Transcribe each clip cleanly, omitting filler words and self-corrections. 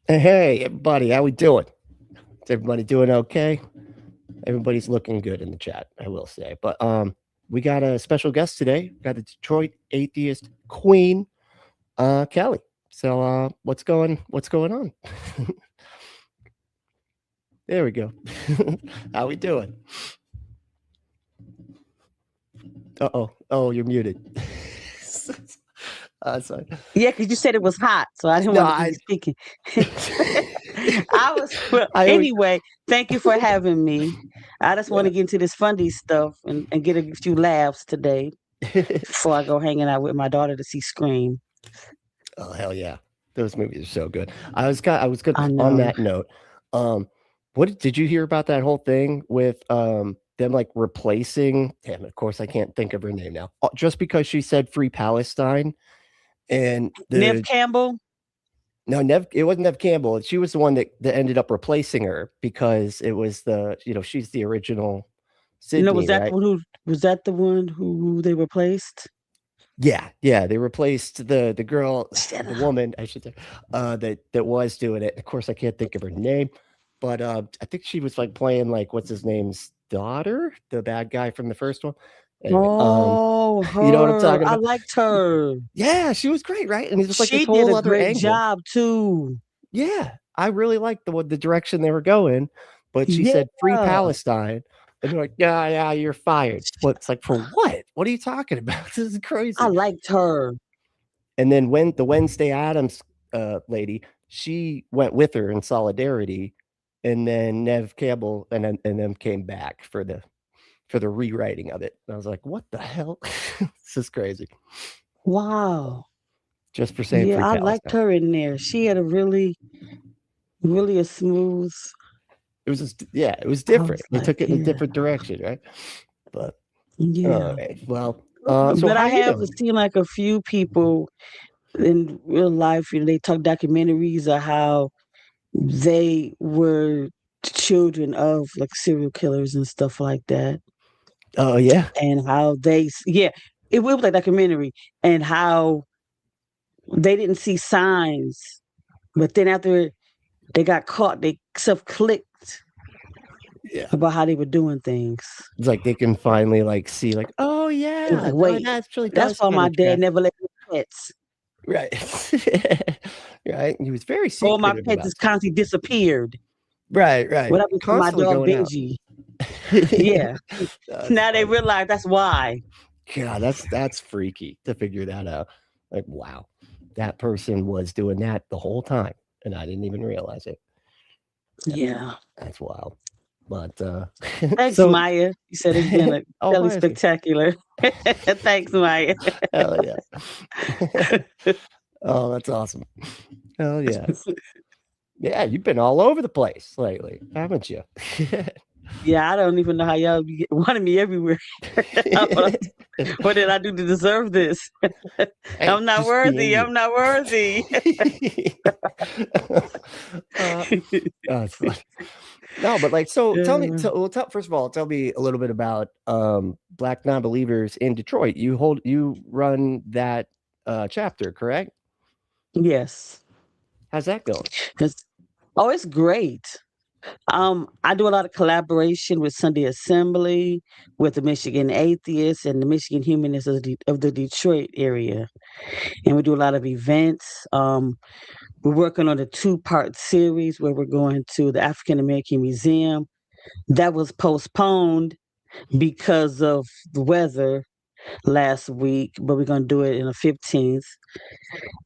Hey, everybody, how we doing? Is everybody doing okay? Everybody's looking good in the chat, I will say. But we got a special guest today. We got the Detroit atheist queen, Kelly. So what's going on? There we go. How we doing? Uh-oh. Oh, you're muted. Sorry. Yeah, because you said it was hot, so I didn't No, want to be speaking. Anyway, thank you for having me. I just want to get into this Fundie stuff and get a few laughs today before I go hanging out with my daughter to see Scream. Oh, hell yeah. Those movies are so good. I was good on that note. What did you hear about that whole thing with them like replacing, damn, of course I can't think of her name now. Just because she said free Palestine and Nev Campbell? No, it wasn't Nev Campbell. She was the one that ended up replacing her because it was she's the original Sydney, was that right? the one who they replaced? Yeah, they replaced the girl, the woman, I should say, that was doing it. Of course, I can't think of her name, but I think she was like playing like what's his name's daughter, the bad guy from the first one. Anyway, her. You know what I'm talking about? I liked her. Yeah, she was great, right? And it was like she this whole did a other great angle. job too. Yeah, I really liked the direction they were going, but she said free Palestine. And they're like, yeah, you're fired. But it's like, for what? What are you talking about? This is crazy. I liked her. And then when the Wednesday Addams lady, she went with her in solidarity, and then Nev Campbell and then came back for the rewriting of it. And I was like, what the hell? This is crazy. Wow. Just for saying free Palestine. I liked her in there. She had a really a smooth. It was just, it was different. They took it in a different direction, right? But well, so but I have seen like a few people in real life, they talk documentaries of how they were children of like serial killers and stuff like that. Oh yeah. And how it was like a documentary, and how they didn't see signs, but then after they got caught, they self-clicked about how they were doing things. It's like they can finally like see like, oh yeah, like, wait, that's why my dad never let me pets. Right. Right. He was very secretive. All my pets just constantly disappeared. Right. What happened to my dog Benji? Yeah. Now they realize that's why. Yeah, that's freaky to figure that out. Like, wow, that person was doing that the whole time, and I didn't even realize it. Yeah, that's wild. But thanks, Maya. You said it's been a really spectacular. Thanks, Maya. Hell yeah. Oh, that's awesome. Hell yeah. Yeah, you've been all over the place lately, haven't you? Yeah, I don't even know how y'all wanted me everywhere. What did I do to deserve this? I'm not worthy. I'm not worthy. That's funny. No, but like, so tell me, first of all, tell me a little bit about Black Non-Believers in Detroit. You run that chapter, correct? Yes. How's that going? It's great. I do a lot of collaboration with Sunday Assembly, with the Michigan Atheists and the Michigan Humanists of the Detroit area. And we do a lot of events. We're working on a 2-part series where we're going to the African American Museum. That was postponed because of the weather last week, but we're going to do it on the 15th.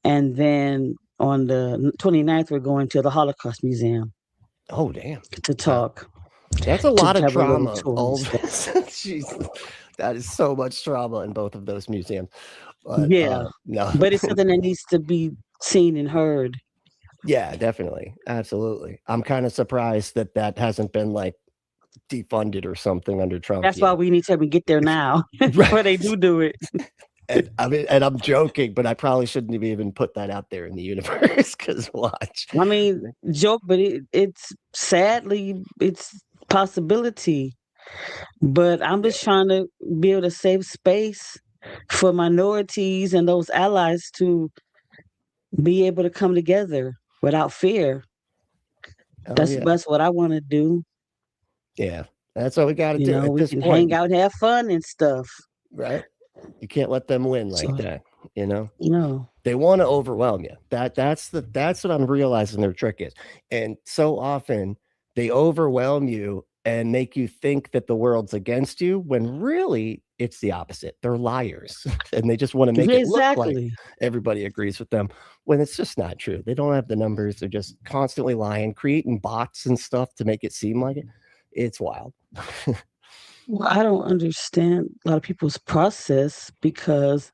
And then on the 29th, we're going to the Holocaust Museum. Oh, damn. To talk. That's a lot of trauma. That is so much trauma in both of those museums. But, no. But it's something that needs to be seen and heard. Yeah, definitely. Absolutely. I'm kind of surprised that hasn't been like defunded or something under Trump. That's why we need to get there now before they do it. And I'm joking, but I probably shouldn't have even put that out there in the universe, because watch. I mean, joke, but it's sadly, it's possibility. But I'm just trying to build a safe space for minorities and those allies to be able to come together without fear. That's what I want to do. Yeah, that's what we got to do at We this can point. hang out, have fun and stuff. Right? You can't let them win like that. No. They want to overwhelm you. That's what I'm realizing their trick is. And so often they overwhelm you and make you think that the world's against you when really it's the opposite. They're liars and they just want to make it look like everybody agrees with them when it's just not true. They don't have the numbers. They're just constantly lying, creating bots and stuff to make it seem like it. It's wild. Well, I don't understand a lot of people's process because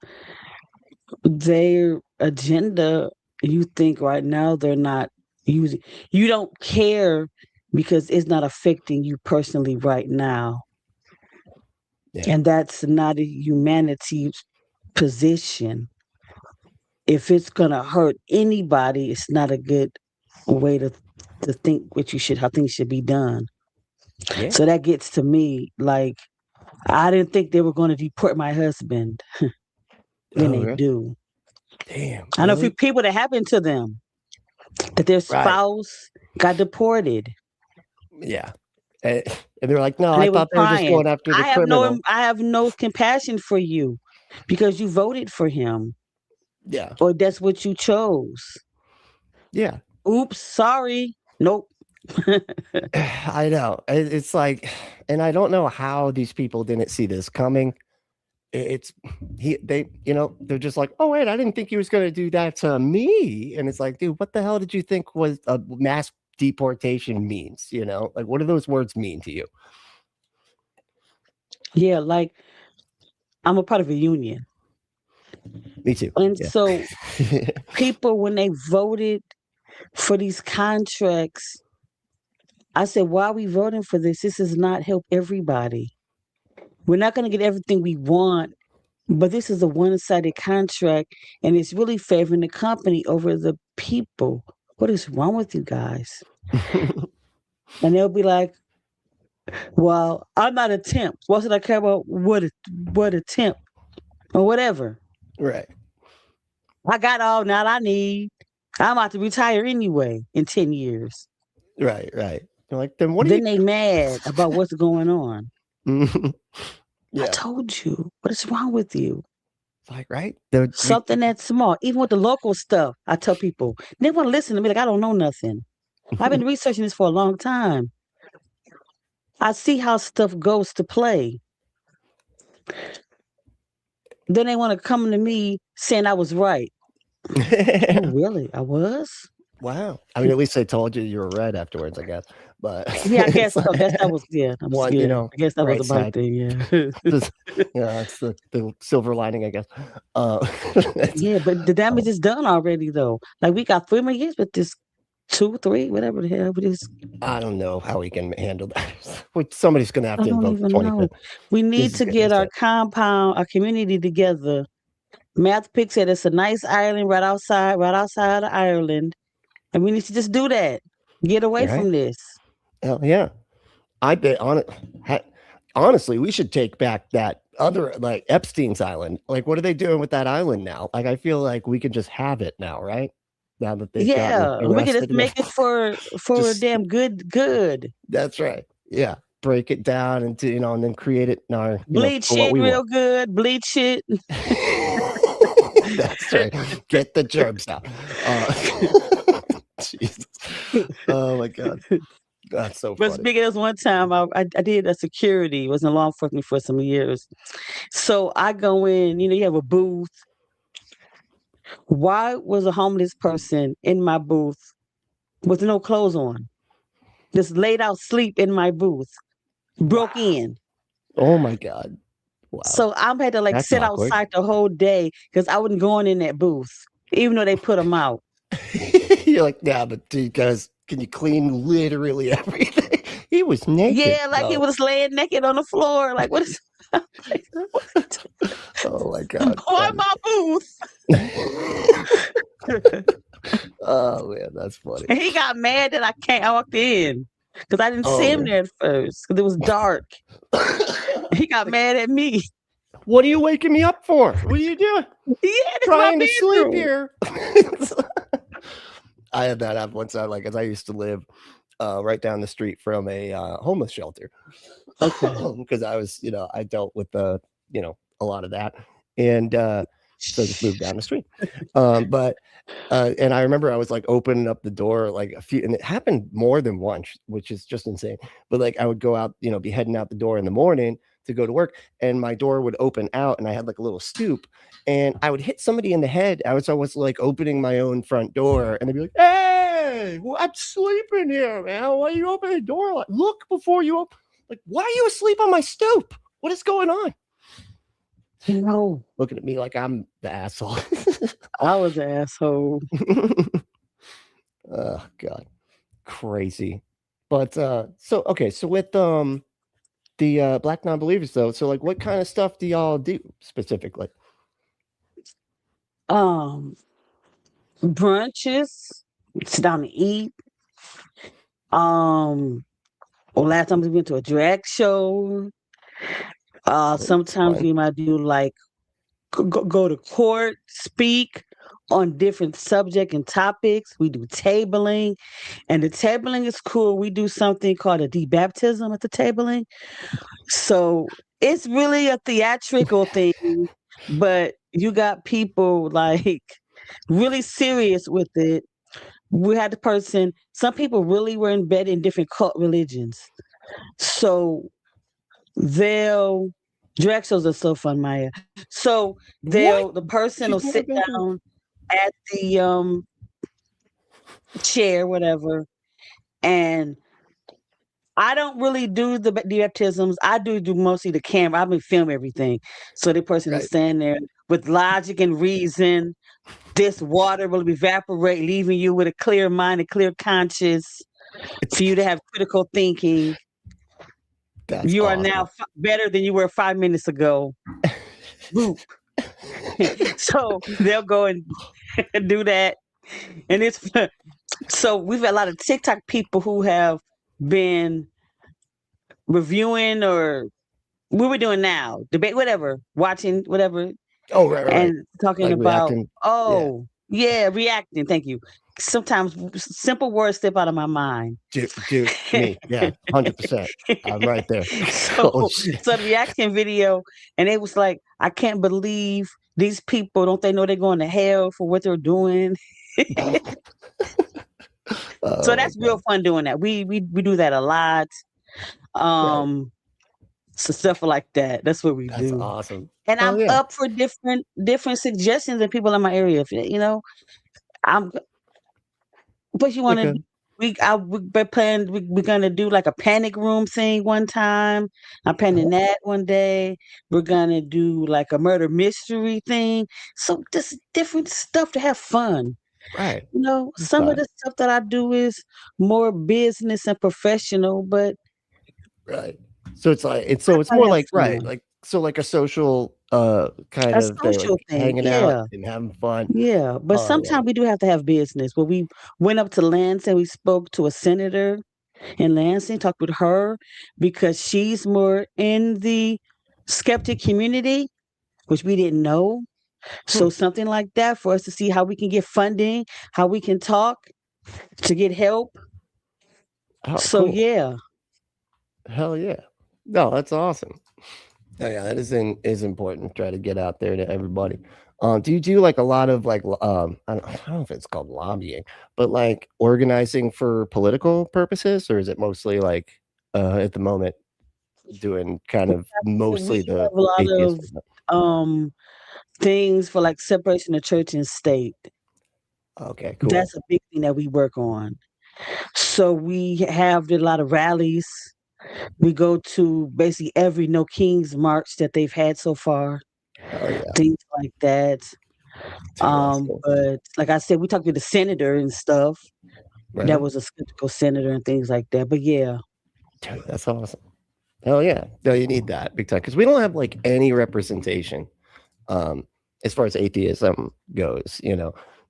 their agenda, you think right now they're not using. You don't care because it's not affecting you personally right now. Yeah. And that's not a humanity position. If it's gonna hurt anybody, it's not a good way to think how things should be done. Yeah. So that gets to me. Like, I didn't think they were going to deport my husband. Then they do. Damn. I know a few people that happened to them, that their spouse got deported. Yeah. And they're like, no, I thought they were just going after the criminal. I have no compassion for you because you voted for him. Yeah. Or that's what you chose. Yeah. Oops, sorry. Nope. I know. It's like, and I don't know how these people didn't see this coming. They're just like, oh wait, I didn't think he was going to do that to me. And it's like, dude, what the hell did you think was a mass deportation means? Like, what do those words mean to you? Yeah, like, I'm a part of a union. Me too. And so people, when they voted for these contracts, I said, why are we voting for this? This does not help everybody. We're not going to get everything we want, but this is a one-sided contract, and it's really favoring the company over the people. What is wrong with you guys? And they'll be like, well, I'm not a temp. What should I care about what a temp or whatever? Right. I got all that I need. I'm about to retire anyway in 10 years. Right. You're like, then what? Then they mad about what's going on. Yeah. I told you. What is wrong with you? Like, right? Something that's small. Even with the local stuff, I tell people, they want to listen to me like I don't know nothing. I've been researching this for a long time. I see how stuff goes to play. Then they want to come to me saying I was right. Oh, really? I was? Wow. I mean, at least they told you were right afterwards, I guess. But yeah, I guess so. I guess that was one. I guess that was about the thing. Yeah, it's the silver lining, I guess. Yeah, but the damage is done already, though. Like, we got 3 more years with this 2, 3, whatever the hell it is. I don't know how we can handle that. Somebody's going to have to invoke the 25th. We need to get our community together. Math Pick said it's a nice island right outside of Ireland. And we need to just do that. Get away from this. Hell yeah. I bet honestly, we should take back that other, like, Epstein's Island. Like, what are they doing with that island now? Like, I feel like we can just have it now, right? Now that they've we can just make it for a damn good. That's right. Yeah. Break it down into, and then create it in our bleach it real good. Bleach it. That's right. Get the germs out. Jesus. Oh my God. That's so funny. But speaking of this, one time I did a security, was in law enforcement for some years. So I go in, you have a booth. Why was a homeless person in my booth with no clothes on? Just laid out sleep in my booth. Broke in. Oh my God. Wow. So I had to sit outside the whole day because I wasn't going in that booth, even though they put them out. You're like, yeah, but you guys, can you clean literally everything? He was naked. Yeah, he was laying naked on the floor. Like, what is... Oh my God. Boy, my booth. Oh man, that's funny. And he got mad that I walked in because I didn't see him there at first because it was dark. He got mad at me. What are you waking me up for? What are you doing? Yeah, trying to sleep here. I had that happen one time, as I used to live right down the street from a homeless shelter. Okay. Because I was, I dealt with a lot of that, and so just moved down the street. But and I remember I was like opening up the door like a few, and it happened more than once, which is just insane. But like I would go out, be heading out the door in the morning to go to work, and my door would open out, and I had like a little stoop, and I would hit somebody in the head. I was always like opening my own front door, and they'd be like, "Hey, well, I'm sleeping here, man. Why you open the door? Look before you open." Like, why are you asleep on my stoop? What is going on? Looking at me like I'm the asshole. I was an asshole. Oh God, crazy. But so with the Black non-believers though, so like what kind of stuff do y'all do specifically? Brunches, sit down and eat. Last time we went to a drag show. Sometimes we might do like go to court, speak on different subject and topics. We do tabling, and the tabling is cool. We do something called a debaptism at the tabling. So it's really a theatrical thing, but you got people like really serious with it. We had the person, some people really were embedded in different cult religions. So drag shows are so fun, Maya. So the person will sit down at the chair, whatever, and I don't really do the baptisms. I do mostly the camera. I've been filming everything. So the person is standing there with logic and reason. This water will evaporate, leaving you with a clear mind, a clear conscience, for you to have critical thinking. You are now better than you were 5 minutes ago. Boop. So they'll go and do that. And it's so we've had a lot of TikTok people who have been reviewing, or what we're doing now, debate, whatever, watching, whatever. Oh, right. And talking like about, reacting. Reacting. Thank you. Sometimes simple words slip out of my mind. Dude, me. Yeah, 100%. I'm right there. So the reaction video, and it was like, I can't believe these people, don't they know they're going to hell for what they're doing? So that's real fun doing that. We do that a lot. So stuff like that. That's what we do. That's awesome. And I'm up for different suggestions of people in my area. If what you want to? We're gonna do like a panic room thing one time. I'm planning that one day. We're gonna do like a murder mystery thing. So just different stuff to have fun. Right. Some of the stuff that I do is more business and professional, but right. So it's like it's more like fun. Like a social kind of thing, like hanging out and having fun. Yeah, but sometimes we do have to have business. But we went up to Lansing, we spoke to a senator in Lansing, talked with her because she's more in the skeptic community, which we didn't know. So something like that for us to see how we can get funding, how we can talk to get help. Cool. Yeah. Hell yeah. No, that's awesome. Oh, yeah, that is important. Try to get out there to everybody. Do you do like a lot of like I don't know if it's called lobbying, but like organizing for political purposes, or is it mostly like at the moment doing kind of mostly the a lot of things for like separation of church and state. Okay, cool. That's a big thing that we work on. So we have a lot of rallies. We go to basically every No Kings march that they've had so far. Oh, yeah. Things like that. But like I said, we talked to the senator and stuff. Right. That was a skeptical senator and things like that. But yeah. Dude, that's awesome. Hell yeah. No, you need that big time. Because we don't have like any representation as far as atheism goes,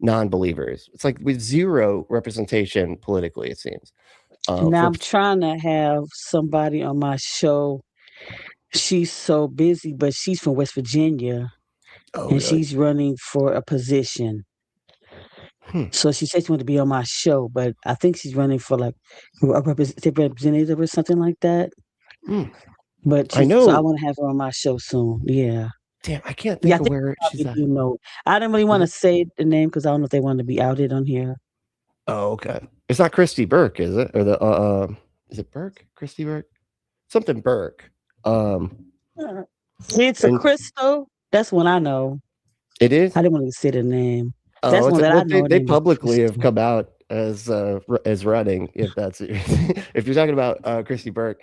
non-believers. It's like with zero representation politically, it seems. Now I'm trying to have somebody on my show. She's so busy, but she's from West Virginia. And really? She's running for a position. So she said she wanted to be on my show, but I think she's running for like a representative or something like that. But I so I know. want to have her on my show soon. Yeah. Damn, I can't Yeah, think I of think where you she's at. probably do know. I didn't really want to say the name because I don't know if they want to be outed on here. Oh, okay. It's not Christy Burke, is it? Or the is it Burke? Christy Burke? Something Burke. It's a And Crystal. That's one I know. it is? I didn't want to say the name. That's Oh, one that I know. Her they name is publicly have Crystal. come out as running, if that's if you're talking about Christy Burke,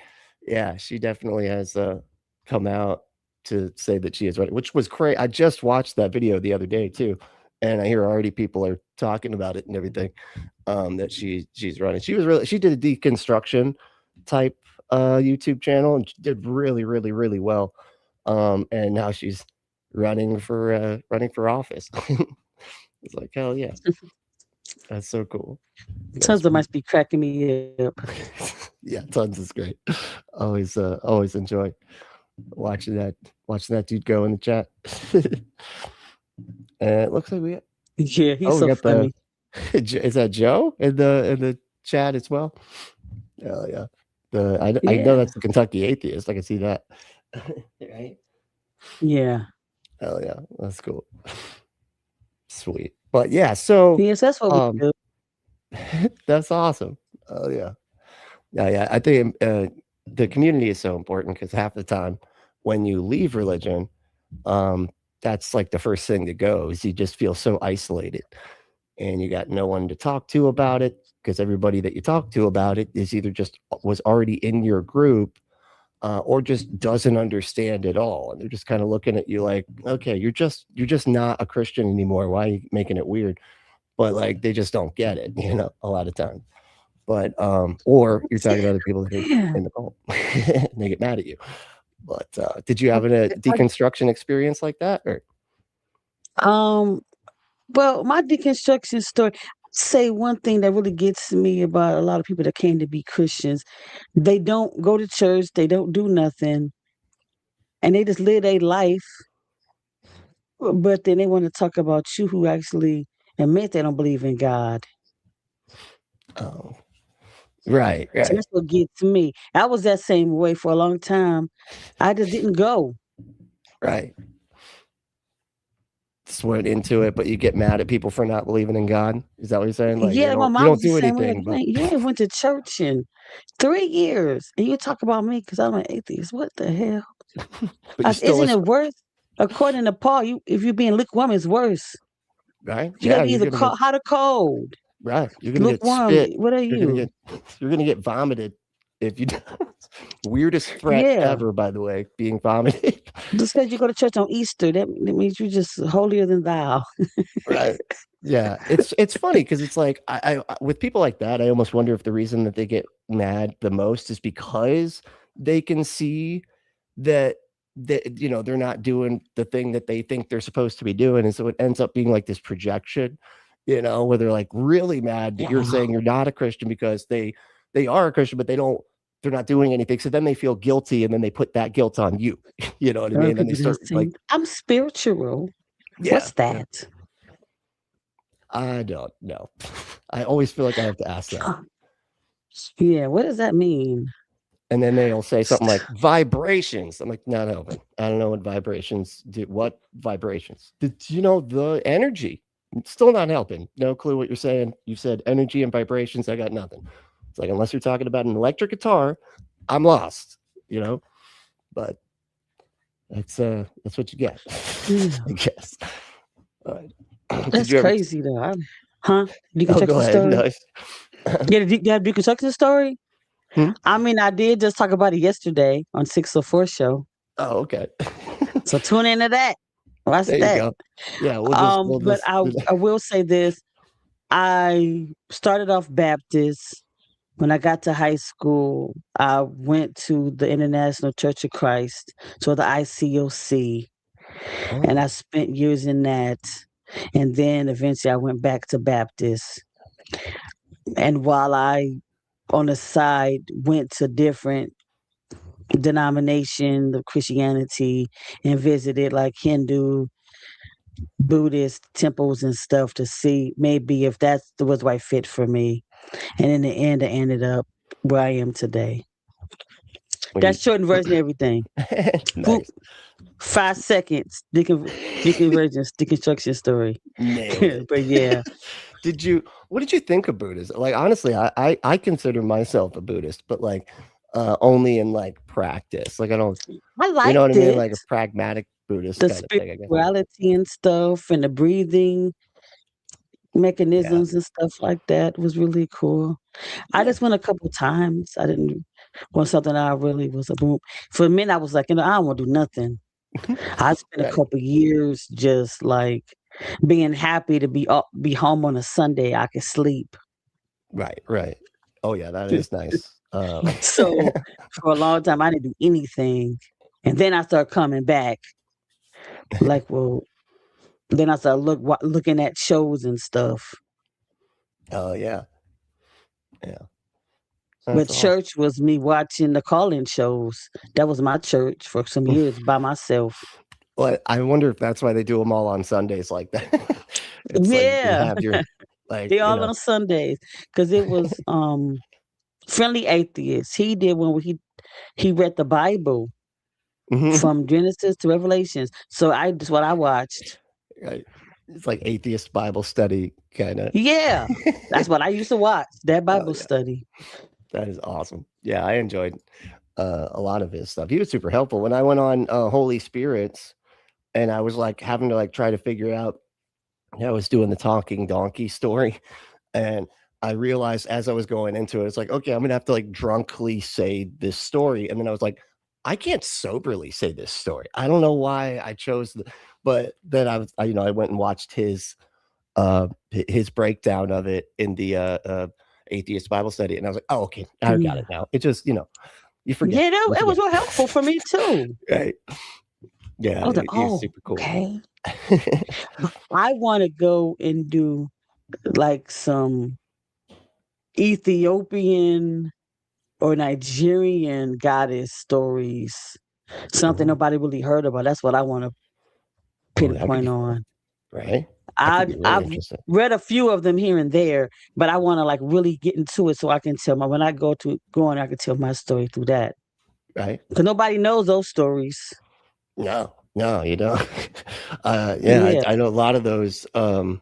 yeah, she definitely has come out to say that she is running, which was crazy. I just watched that video the other day too, and I hear already people are talking about it and everything. That she's running. She did a deconstruction type YouTube channel and she did really well. And now she's running for office. It's like, hell yeah. That's so cool. Tons of must be cracking me up. Yeah, tons is great. Always enjoy watching that dude go in the chat. And it looks like we Yeah, he's so funny. Is that Joe in the chat as well? Oh yeah. I know that's the Kentucky Atheist. I can see that. Right? Yeah. Hell yeah. That's cool. Sweet. But yeah, so yes, that's what we do. That's awesome. Oh yeah. Yeah. I think the community is so important because half the time when you leave religion, that's like the first thing to go is you just feel so isolated and you got no one to talk to about it because everybody that you talk to about it is either just was already in your group or just doesn't understand at all. And they're just kind of looking at you like, okay, you're just not a Christian anymore. Why are you making it weird? But like, they just don't get it, a lot of times. But, or you're talking to other people that are in the cult and they get mad at you. But did you have a deconstruction experience like that? Or? Well, my deconstruction story, say one thing that really gets me about a lot of people that came to be Christians. They don't go to church, they don't do nothing, and they just live their life. But then they want to talk about you who actually admit they don't believe in God. Oh, right. So that's what gets me. I was that same way for a long time. I just didn't go. Right. Just went into it, but you get mad at people for not believing in God. Is that what you're saying? Like, Yeah, my mom you don't was the do same way. anything. But... Yeah, went to church in 3 years, and you talk about me because I'm an atheist. What the hell? Isn't it worse? According to Paul, if you're being lukewarm, it's worse. Right? You gotta be either hot or cold. Right. You're gonna lukewarm. Get spit. What are you? You're gonna get vomited if you don't. Weirdest threat ever, by the way, being vomited. Just because you go to church on Easter, that means you're just holier than thou. Right. Yeah. It's funny because it's like I with people like that, I almost wonder if the reason that they get mad the most is because they can see that they're not doing the thing that they think they're supposed to be doing, and so it ends up being like this projection, where they're like really mad that you're saying you're not a Christian because they are a Christian, but they're not doing anything. So then they feel guilty, and then they put that guilt on you. You know what I mean? And they start like, I'm spiritual. Yeah, what's that? Yeah. I don't know. I always feel like I have to ask that. Yeah, what does that mean? And then they'll say something like vibrations. I'm like, not helping. I don't know what vibrations do. What vibrations? The energy. Still not helping. No clue what you're saying. You said energy and vibrations. I got nothing. It's like, unless you're talking about an electric guitar, I'm lost, but that's what you get, I guess. That's crazy though. Deconstruction story? No. Yeah, you have deconstruction story? I mean, I did just talk about it yesterday on 604 show. Oh, okay. So tune into that. Watch there that. You go. Yeah, but I will say this. I started off Baptist. When I got to high school, I went to the International Church of Christ, so the ICOC, and I spent years in that. And then eventually I went back to Baptist. And while I, on the side, went to different denominations of Christianity and visited like Hindu, Buddhist temples and stuff to see maybe if that was the right fit for me. And in the end, I ended up where I am today. That's short version of everything. Nice. 5 seconds, deconstruction story. Nailed it. But yeah. What did you think of Buddhism? Like, honestly, I consider myself a Buddhist, but like only in like practice. Like, I liked you know what I it. mean? Like a pragmatic Buddhist The kind of thing, I guess. spirituality and stuff and the breathing mechanisms and stuff like that was really cool. I just went a couple times. I didn't want something I really was a boom. For a minute, I was like, I don't want to do nothing. I spent a couple years just like being happy to be home on a Sunday. I could sleep. Right. Oh yeah, that is nice. So for a long time, I didn't do anything, and then I started coming back. Like, well, then I started looking at shows and stuff. Oh yeah. But church was me watching the call-in shows. That was my church for some years by myself. Well, I wonder if that's why they do them all on Sundays like that. It's like you have your they all on Sundays because it was Friendly Atheist. He did one where he read the Bible from Genesis to Revelations. So that's what I watched. Right. It's like atheist Bible study kind of. Yeah, that's what I used to watch. That Bible study. That is awesome. Yeah, I enjoyed a lot of his stuff. He was super helpful. When I went on Holy Spirits, and I was like having to like try to figure out. I was doing the talking donkey story, and I realized as I was going into it, it's like, okay, I'm gonna have to like drunkly say this story, and then I was like, I can't soberly say this story. I don't know why I chose but then I went and watched his breakdown of it in the Atheist Bible study, and I was like, oh, okay, I got it now. It just, you forget. Yeah, it was real helpful for me too. Right. Yeah, I was like, oh, super cool. Okay. I want to go and do like some Ethiopian or Nigerian goddess stories. Something nobody really heard about. That's what I want to pinpoint on. Right. I've read a few of them here and there, but I want to like really get into it so I can tell when I go on, I can tell my story through that. Right. Because nobody knows those stories. No, you don't. I know a lot of those, and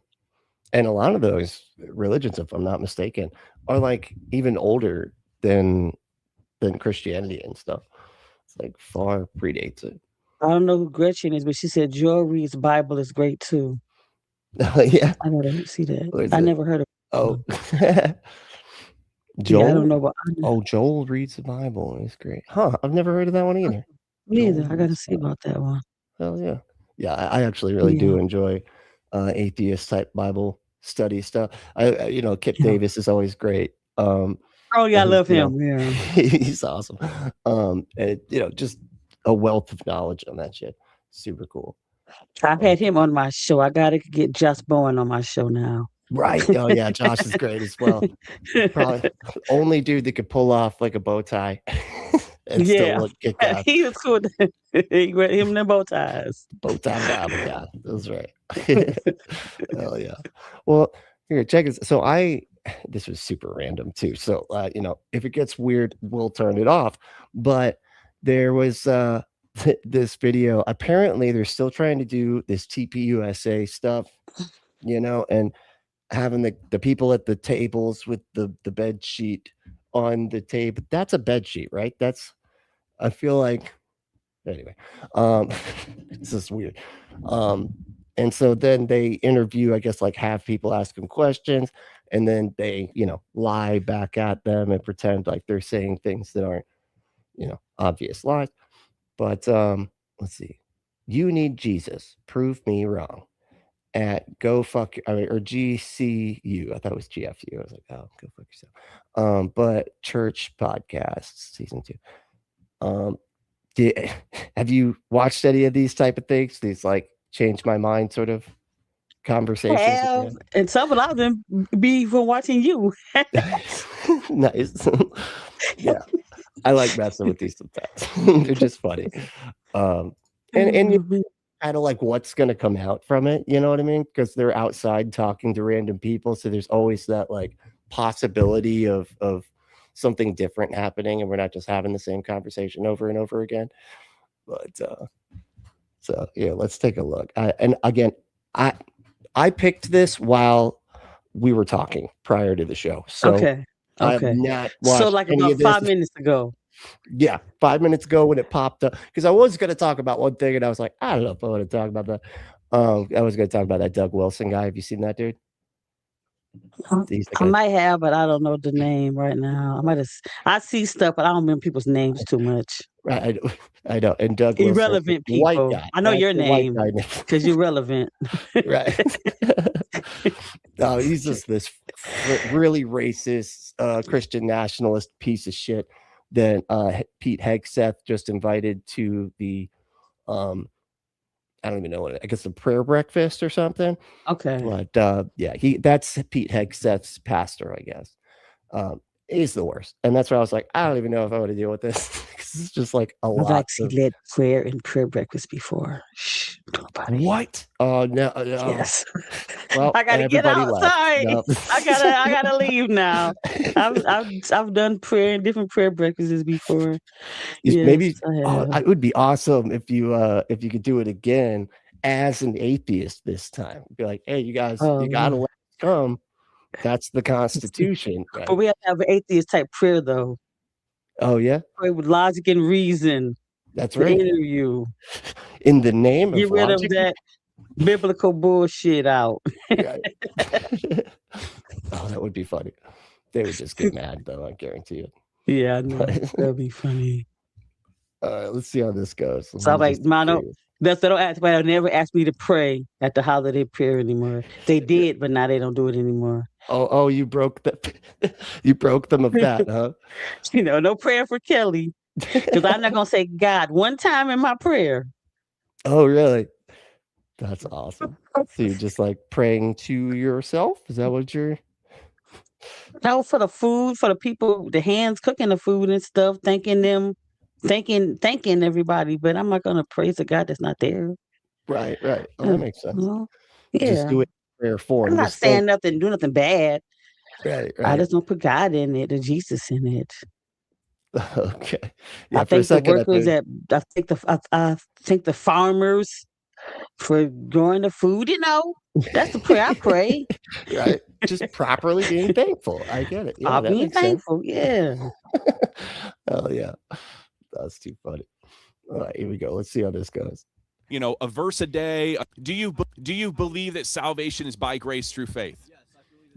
a lot of those religions, if I'm not mistaken, are like even older than Christianity and stuff. It's like far predates it. I don't know who Gretchen is, but she said Joel Reed's Bible is great too. Yeah, I gotta see that. I never heard of. Oh, Joel. Yeah, I don't know about. Joel reads the Bible. It's great, huh? I've never heard of that one either. Neither. I gotta see about that one. Hell yeah, yeah. I actually really do enjoy atheist type Bible study stuff. Kip Davis is always great. Oh yeah, I love him. Yeah, he's awesome. And just a wealth of knowledge on that shit. Super cool. I've had him on my show. I gotta get Josh Bowen on my show now. Right. Oh yeah, Josh is great as well. Probably only dude that could pull off like a bow tie. And still look kick ass. He was cool. He read him in bow ties. Bow tie Bible, yeah, that's right. Hell yeah. Well, here, check this. So this was super random too. So if it gets weird, we'll turn it off. But there was this video. Apparently, they're still trying to do this TPUSA stuff, and having the people at the tables with the bed sheet on the table. That's a bed sheet, right? I feel like anyway. This is weird. And so then they interview, I guess, like have people ask them questions, and then they, lie back at them and pretend like they're saying things that aren't, obvious lies. But let's see. You need Jesus. Prove me wrong. At go fuck or GCU. I thought it was GFU. I was like, oh, go fuck yourself. But Church Podcasts season 2. Have you watched any of these type of things? These like change my mind sort of conversations? And a lot of them be from watching you. Nice. Yeah. I like messing with these sometimes. They're just funny. And kind of like what's going to come out from it. You know what I mean? Because they're outside talking to random people. So there's always that like possibility of something different happening. And we're not just having the same conversation over and over again. But so yeah, let's take a look. And again, I picked this while we were talking prior to the show. So okay. I have not watched so like any about of this. 5 minutes ago. Yeah, 5 minutes ago when it popped up, because I was going to talk about one thing and I was like, I don't know if I want to talk about that. I was going to talk about that Doug Wilson guy. Have you seen that dude? I might have, but I don't know the name right now. I see stuff, but I don't remember people's names too much. Right, I know. And Doug Wilson, irrelevant people. white guy. I know your name because you're relevant. Right. No, he's just this really racist Christian nationalist piece of shit that Pete Hegseth just invited to the I don't even know what I guess the prayer breakfast or something. Okay. But yeah, that's Pete Hegseth's pastor, I guess. He's the worst. And that's why I was like, I don't even know if I want to deal with this. It's just like a lot. I've actually led prayer and prayer breakfast before. Shh, nobody. What? Oh no. Yes. Well, I gotta get out. left. Sorry. No. I gotta leave now. I've done prayer and different prayer breakfasts before. Yes, maybe it would be awesome if you could do it again as an atheist this time. Be like, hey, you guys, you gotta let us come. That's the Constitution. Right? But we have to have an atheist type prayer though. Oh yeah. Pray with logic and reason. That's right. Interview. In the name Get of rid logic. of that biblical bullshit out. Right. Oh, that would be funny. They would just get mad though, I guarantee it. Yeah, I know. That'd be funny. All right, let's see how this goes. So I'm like, Mono, that's they don't ask, but they'll never ask me to pray at the holiday prayer anymore. They did, but now they don't do it anymore. Oh, you broke you broke them of that, huh? No prayer for Kelly. Because I'm not gonna say God one time in my prayer. Oh, really? That's awesome. So you're just like praying to yourself? Is that what you're? No, for the food, for the people, the hands cooking the food and stuff, thanking everybody. But I'm not gonna praise a God that's not there. Right. Oh, that makes sense. Yeah. Just do it in prayer form. I'm not saying do nothing bad. Right. I just don't put God in it or Jesus in it. Okay. Yeah, I think the workers I think the farmers for growing the food, that's the prayer I pray. Right. Just properly being thankful. I get it. Yeah, being thankful. Yeah. Oh yeah. That's too funny. All right, here we go. Let's see how this goes. A verse a day. Do you believe that salvation is by grace through faith?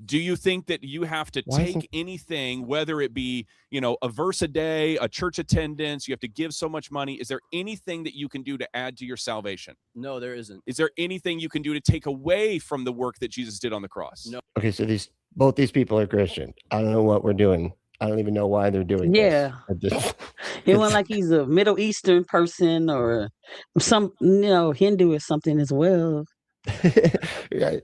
Do you think that you have to take anything, whether it be, a verse a day, a church attendance, you have to give so much money? Is there anything that you can do to add to your salvation? No, there isn't. Is there anything you can do to take away from the work that Jesus did on the cross? No. Okay, so both these people are Christian. I don't know what we're doing. I don't even know why they're doing this. It wasn't like he's a Middle Eastern person or some, Hindu or something as well. Right.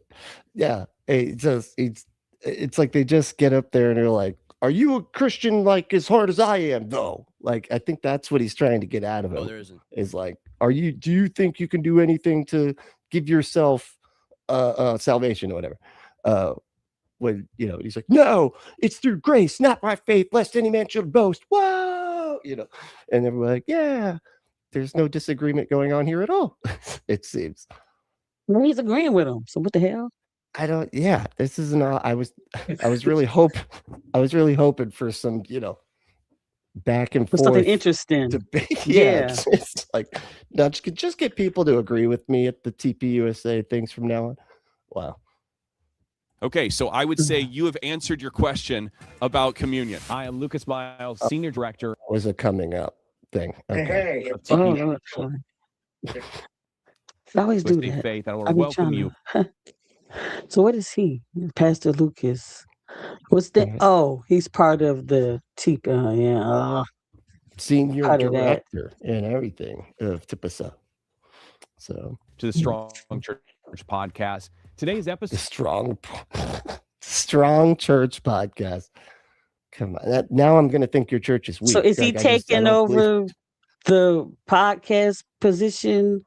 Yeah. It's like they just get up there and they're like, are you a Christian like as hard as I am though? Like, I think that's what he's trying to get out of him. No, there isn't. Is like, do you think you can do anything to give yourself salvation or whatever? When he's like, no, it's through grace, not by faith, lest any man should boast. Whoa, and then we're like, yeah, there's no disagreement going on here at all. It seems. Well, he's agreeing with him. So what the hell? Yeah, this isn't all. I was really hoping for some, back and forth something interesting debate. Yeah. It's like, no, just get people to agree with me at the TPUSA things from now on. Wow. Okay, so I would say you have answered your question about communion. I am Lucas Miles, Senior Director. Was a coming up thing. Okay. Hey. Oh, no, that's fine. I always do that. Faith. I want to welcome you. So what is he? Pastor Lucas. What's that? Oh, he's part of the Senior Director and everything of TPSA. So to the Strong Church Podcast. Today's episode, the Strong Church Podcast. Come on, now I'm going to think your church is weak. So is he taking over the podcast position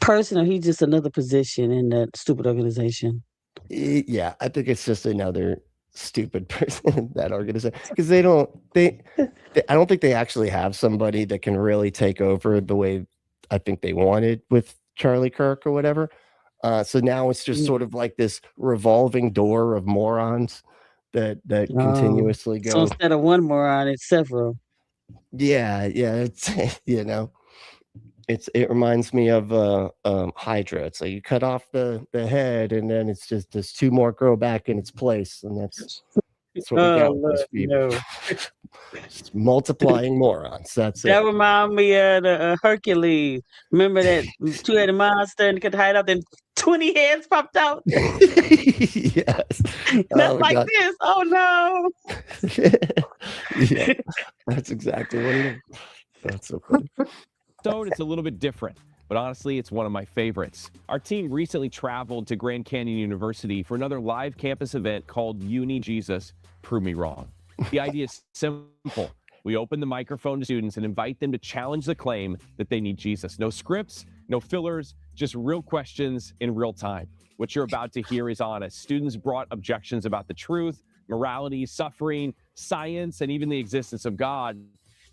person, or he's just another position in that stupid organization? Yeah, I think it's just another stupid person in that organization, because I don't think they actually have somebody that can really take over the way I think they wanted with Charlie Kirk or whatever. So now it's just sort of like this revolving door of morons that continuously go. So instead of one moron, it's several. Yeah, it's it reminds me of Hydra. It's like you cut off the head, and then it's just there's two more grow back in its place, and that's what we got with these people. No. Just multiplying morons. That's That it. reminds me of the Hercules. Remember that two-headed monster and could hide out, then 20 heads popped out. Yes. That's like God. This. Oh no. Yeah, that's exactly what it is. That's so funny. It's a little bit different, but honestly, it's one of my favorites. Our team recently traveled to Grand Canyon University for another live campus event called Uni Jesus, Prove Me Wrong. The idea is simple. We open the microphone to students and invite them to challenge the claim that they need Jesus. No scripts, no fillers, just real questions in real time. What you're about to hear is honest. Students brought objections about the truth, morality, suffering, science, and even the existence of God.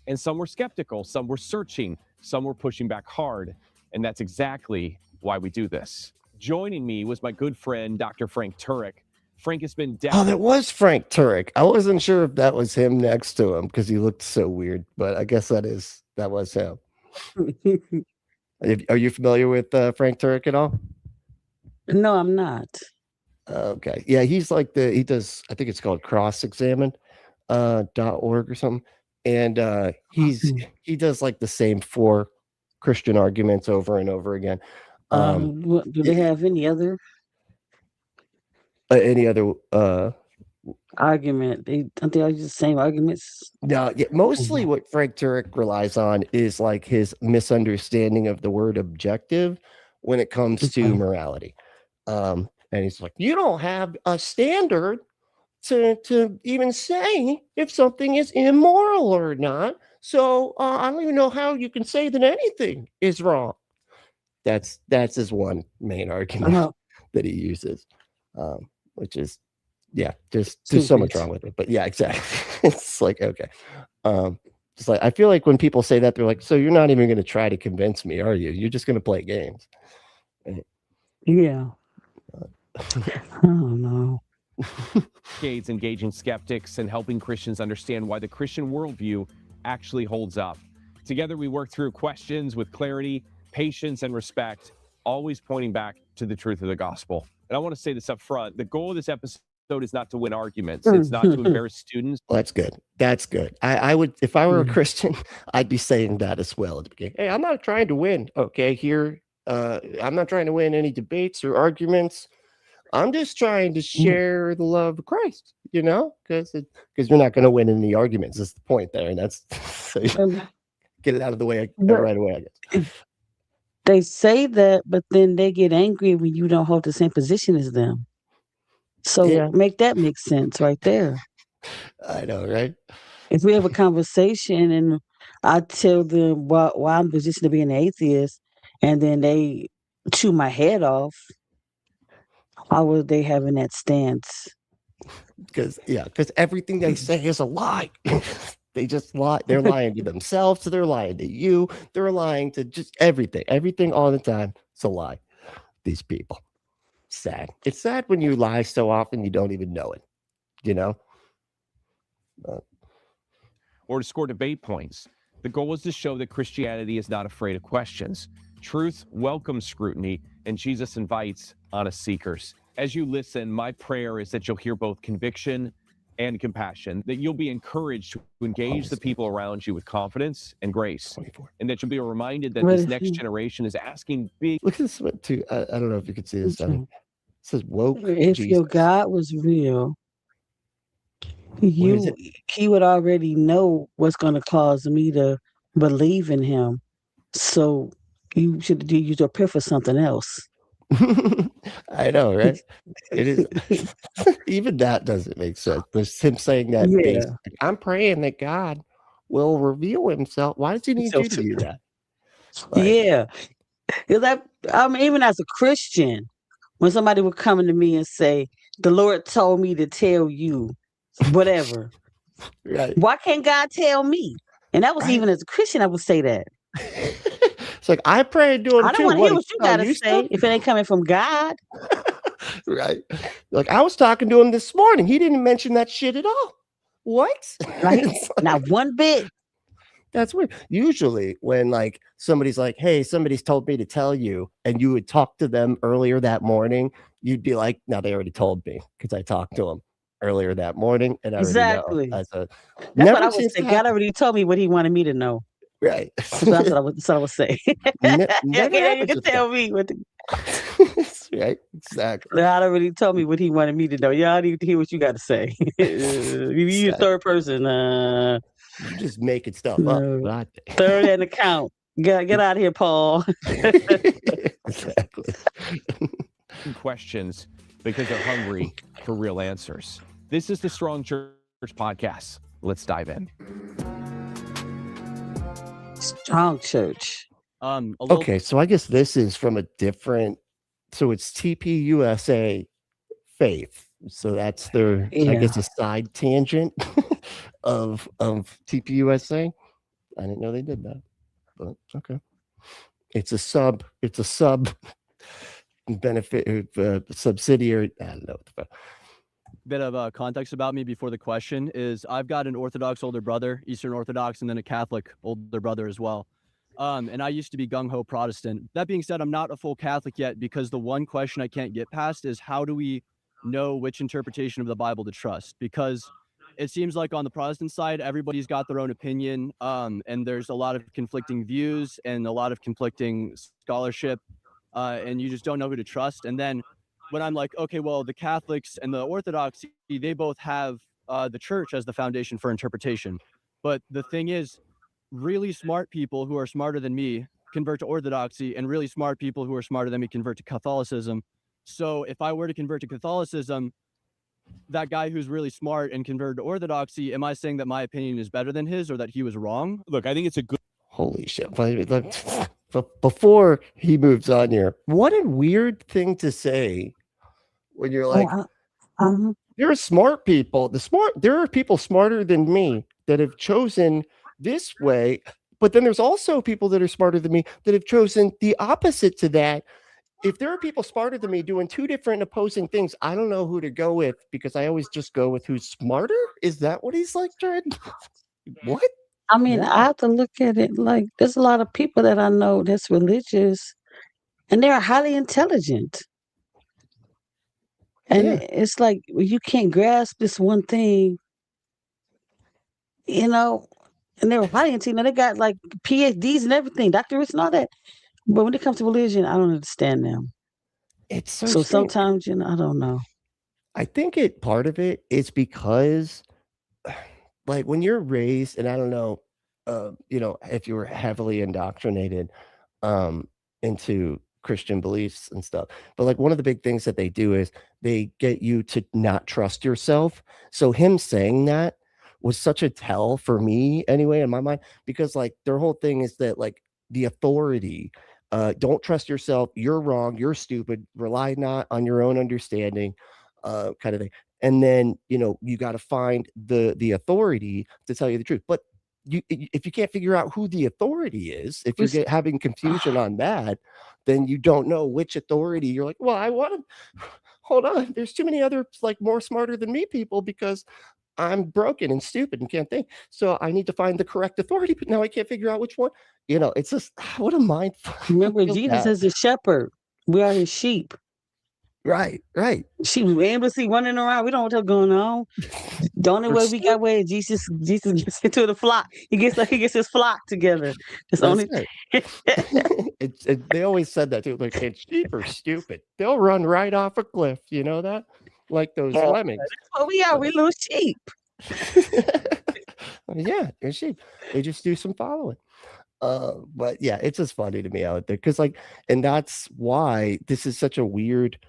And some were skeptical, some were searching, some were pushing back hard. And that's exactly why we do this. Joining me was my good friend, Dr. Frank Turek. Frank has been Oh, that was Frank Turek. I wasn't sure if that was him next to him because he looked so weird, but I guess that was him. Are you familiar with Frank Turek at all? No, I'm not. Okay. Yeah, he's like he does, I think it's called cross-examine.org or something. And he does like the same 4 Christian arguments over and over again. Do they have any other argument? Don't they all use the same arguments? No, yeah, mostly what Frank Turek relies on is like his misunderstanding of the word objective when it comes to morality. And he's like, you don't have a standard to even say if something is immoral or not. So I don't even know how you can say that anything is wrong. That's his one main argument that he uses, which is, yeah, just there's so much wrong with it. But yeah, exactly. It's like, okay. Just like, I feel like when people say that, they're like, so you're not even going to try to convince me, are you? You're just going to play games. Yeah. I don't know. Decades engaging skeptics and helping Christians understand why the Christian worldview actually holds up. Together, we work through questions with clarity, patience, and respect, always pointing back to the truth of the gospel. And I want to say this up front. The goal of this episode is not to win arguments. It's not to embarrass students. Well, that's good. That's good. I would, if I were a Christian, I'd be saying that as well at the beginning. Hey, I'm not trying to win. Okay, here, I'm not trying to win any debates or arguments. I'm just trying to share the love of Christ, because you're not going to win any arguments. That's the point there. And that's so get it out of the way right away, I guess. They say that, but then they get angry when you don't hold the same position as them. So make that make sense right there. I know, right? If we have a conversation and I tell them why I'm positioned to be an atheist, and then they chew my head off, how are they having that stance? Because everything they say is a lie. They just lie. They're lying to themselves. They're lying to you. They're lying to just everything all the time. It's a lie. These people. Sad. It's sad when you lie so often you don't even know it, or to score debate points. The goal is to show that Christianity is not afraid of questions. Truth welcomes scrutiny, and Jesus invites honest seekers. As you listen, my prayer is that you'll hear both conviction and compassion, that you'll be encouraged to engage the people around you with confidence and grace, and that you'll be reminded that this next generation is asking big... Look at this one too. I don't know if you could see this. It says, woke if Jesus. Your God was real, he would already know what's going to cause me to believe in him. So you should use your prayer for something else. I know, right? It is. Even that doesn't make sense. There's him saying that. Yeah. I'm praying that God will reveal himself. Why does he need you to do that? Yeah. Because even as a Christian, when somebody would come to me and say, "The Lord told me to tell you whatever," Right. Why can't God tell me? And that was even as a Christian, I would say that. It's like I pray and do them I don't too. want to hear what you got to say stuff? if it ain't coming from God. Right. Like I was talking to him this morning. He didn't mention that shit at all. What? Right? Not one bit. That's weird. Usually when like somebody's like, hey, somebody's told me to tell you, and you would talk to them earlier that morning, you'd be like, no, they already told me because I talked to them earlier that morning and I already Exactly. know. That's what I would say. God already told me what he wanted me to know. Right. So that's what I would say. You can tell me what right. Exactly. God already told me what he wanted me to know. Y'all need to hear what you got to say. You third person. You just making stuff up. Third hand account. Get out of here, Paul. Exactly. Questions because they're hungry for real answers. This is the Strong Church Podcast. Let's dive in. Strong Church. Okay, so I guess this is from a different. So it's TPUSA Faith. So that's their, I guess, a side tangent of TPUSA. I didn't know they did that, but okay. It's a sub benefit subsidiary. I don't know. Bit of context about me before the question is I've got an Orthodox older brother, Eastern Orthodox, and then a Catholic older brother as well. And I used to be gung-ho Protestant. That being said, I'm not a full Catholic yet because the one question I can't get past is how do we know which interpretation of the Bible to trust? Because it seems like on the Protestant side, everybody's got their own opinion, and there's a lot of conflicting views and a lot of conflicting scholarship, and you just don't know who to trust. And then when I'm like, okay, well, the Catholics and the Orthodoxy, they both have the church as the foundation for interpretation. But the thing is, really smart people who are smarter than me convert to Orthodoxy, and really smart people who are smarter than me convert to Catholicism. So if I were to convert to Catholicism, that guy who's really smart and converted to Orthodoxy, am I saying that my opinion is better than his or that he was wrong? Look, I think it's a good. Holy shit. But before he moves on here, what a weird thing to say when you're like, there are smart people. There are people smarter than me that have chosen this way, but then there's also people that are smarter than me that have chosen the opposite to that. If there are people smarter than me doing two different opposing things, I don't know who to go with because I always just go with who's smarter. Is that what he's like trying? What? I mean, I have to look at it like there's a lot of people that I know that's religious and they're highly intelligent. And it's like you can't grasp this one thing, and they're highly intelligent. They got like PhDs and everything, doctorates and all that. But when it comes to religion, I don't understand them. It's so sometimes, I don't know. I think part of it is because like when you're raised, and I don't know, if you were heavily indoctrinated into Christian beliefs and stuff, but like one of the big things that they do is they get you to not trust yourself. So him saying that was such a tell for me anyway, in my mind, because like their whole thing is that like the authority, don't trust yourself, you're wrong, you're stupid, rely not on your own understanding, kind of thing. And then, you got to find the authority to tell you the truth. But if you can't figure out who the authority is, if you're having confusion on that, then you don't know which authority. You're like, well, I want to hold on. There's too many other like more smarter than me people because I'm broken and stupid and can't think. So I need to find the correct authority, but now I can't figure out which one. It's just what a mind. Remember, Jesus is the shepherd. We are his sheep. Right. Sheep aimlessly running around. We don't know what's going on. The only way we got where Jesus gets into the flock. He gets his flock together. That's only. They always said that too. Like, sheep are stupid. They'll run right off a cliff. You know that? Like those lemmings. That's what we are. We little sheep. Yeah, they're sheep. They just do some following. But yeah, it's just funny to me out there because and that's why this is such a weird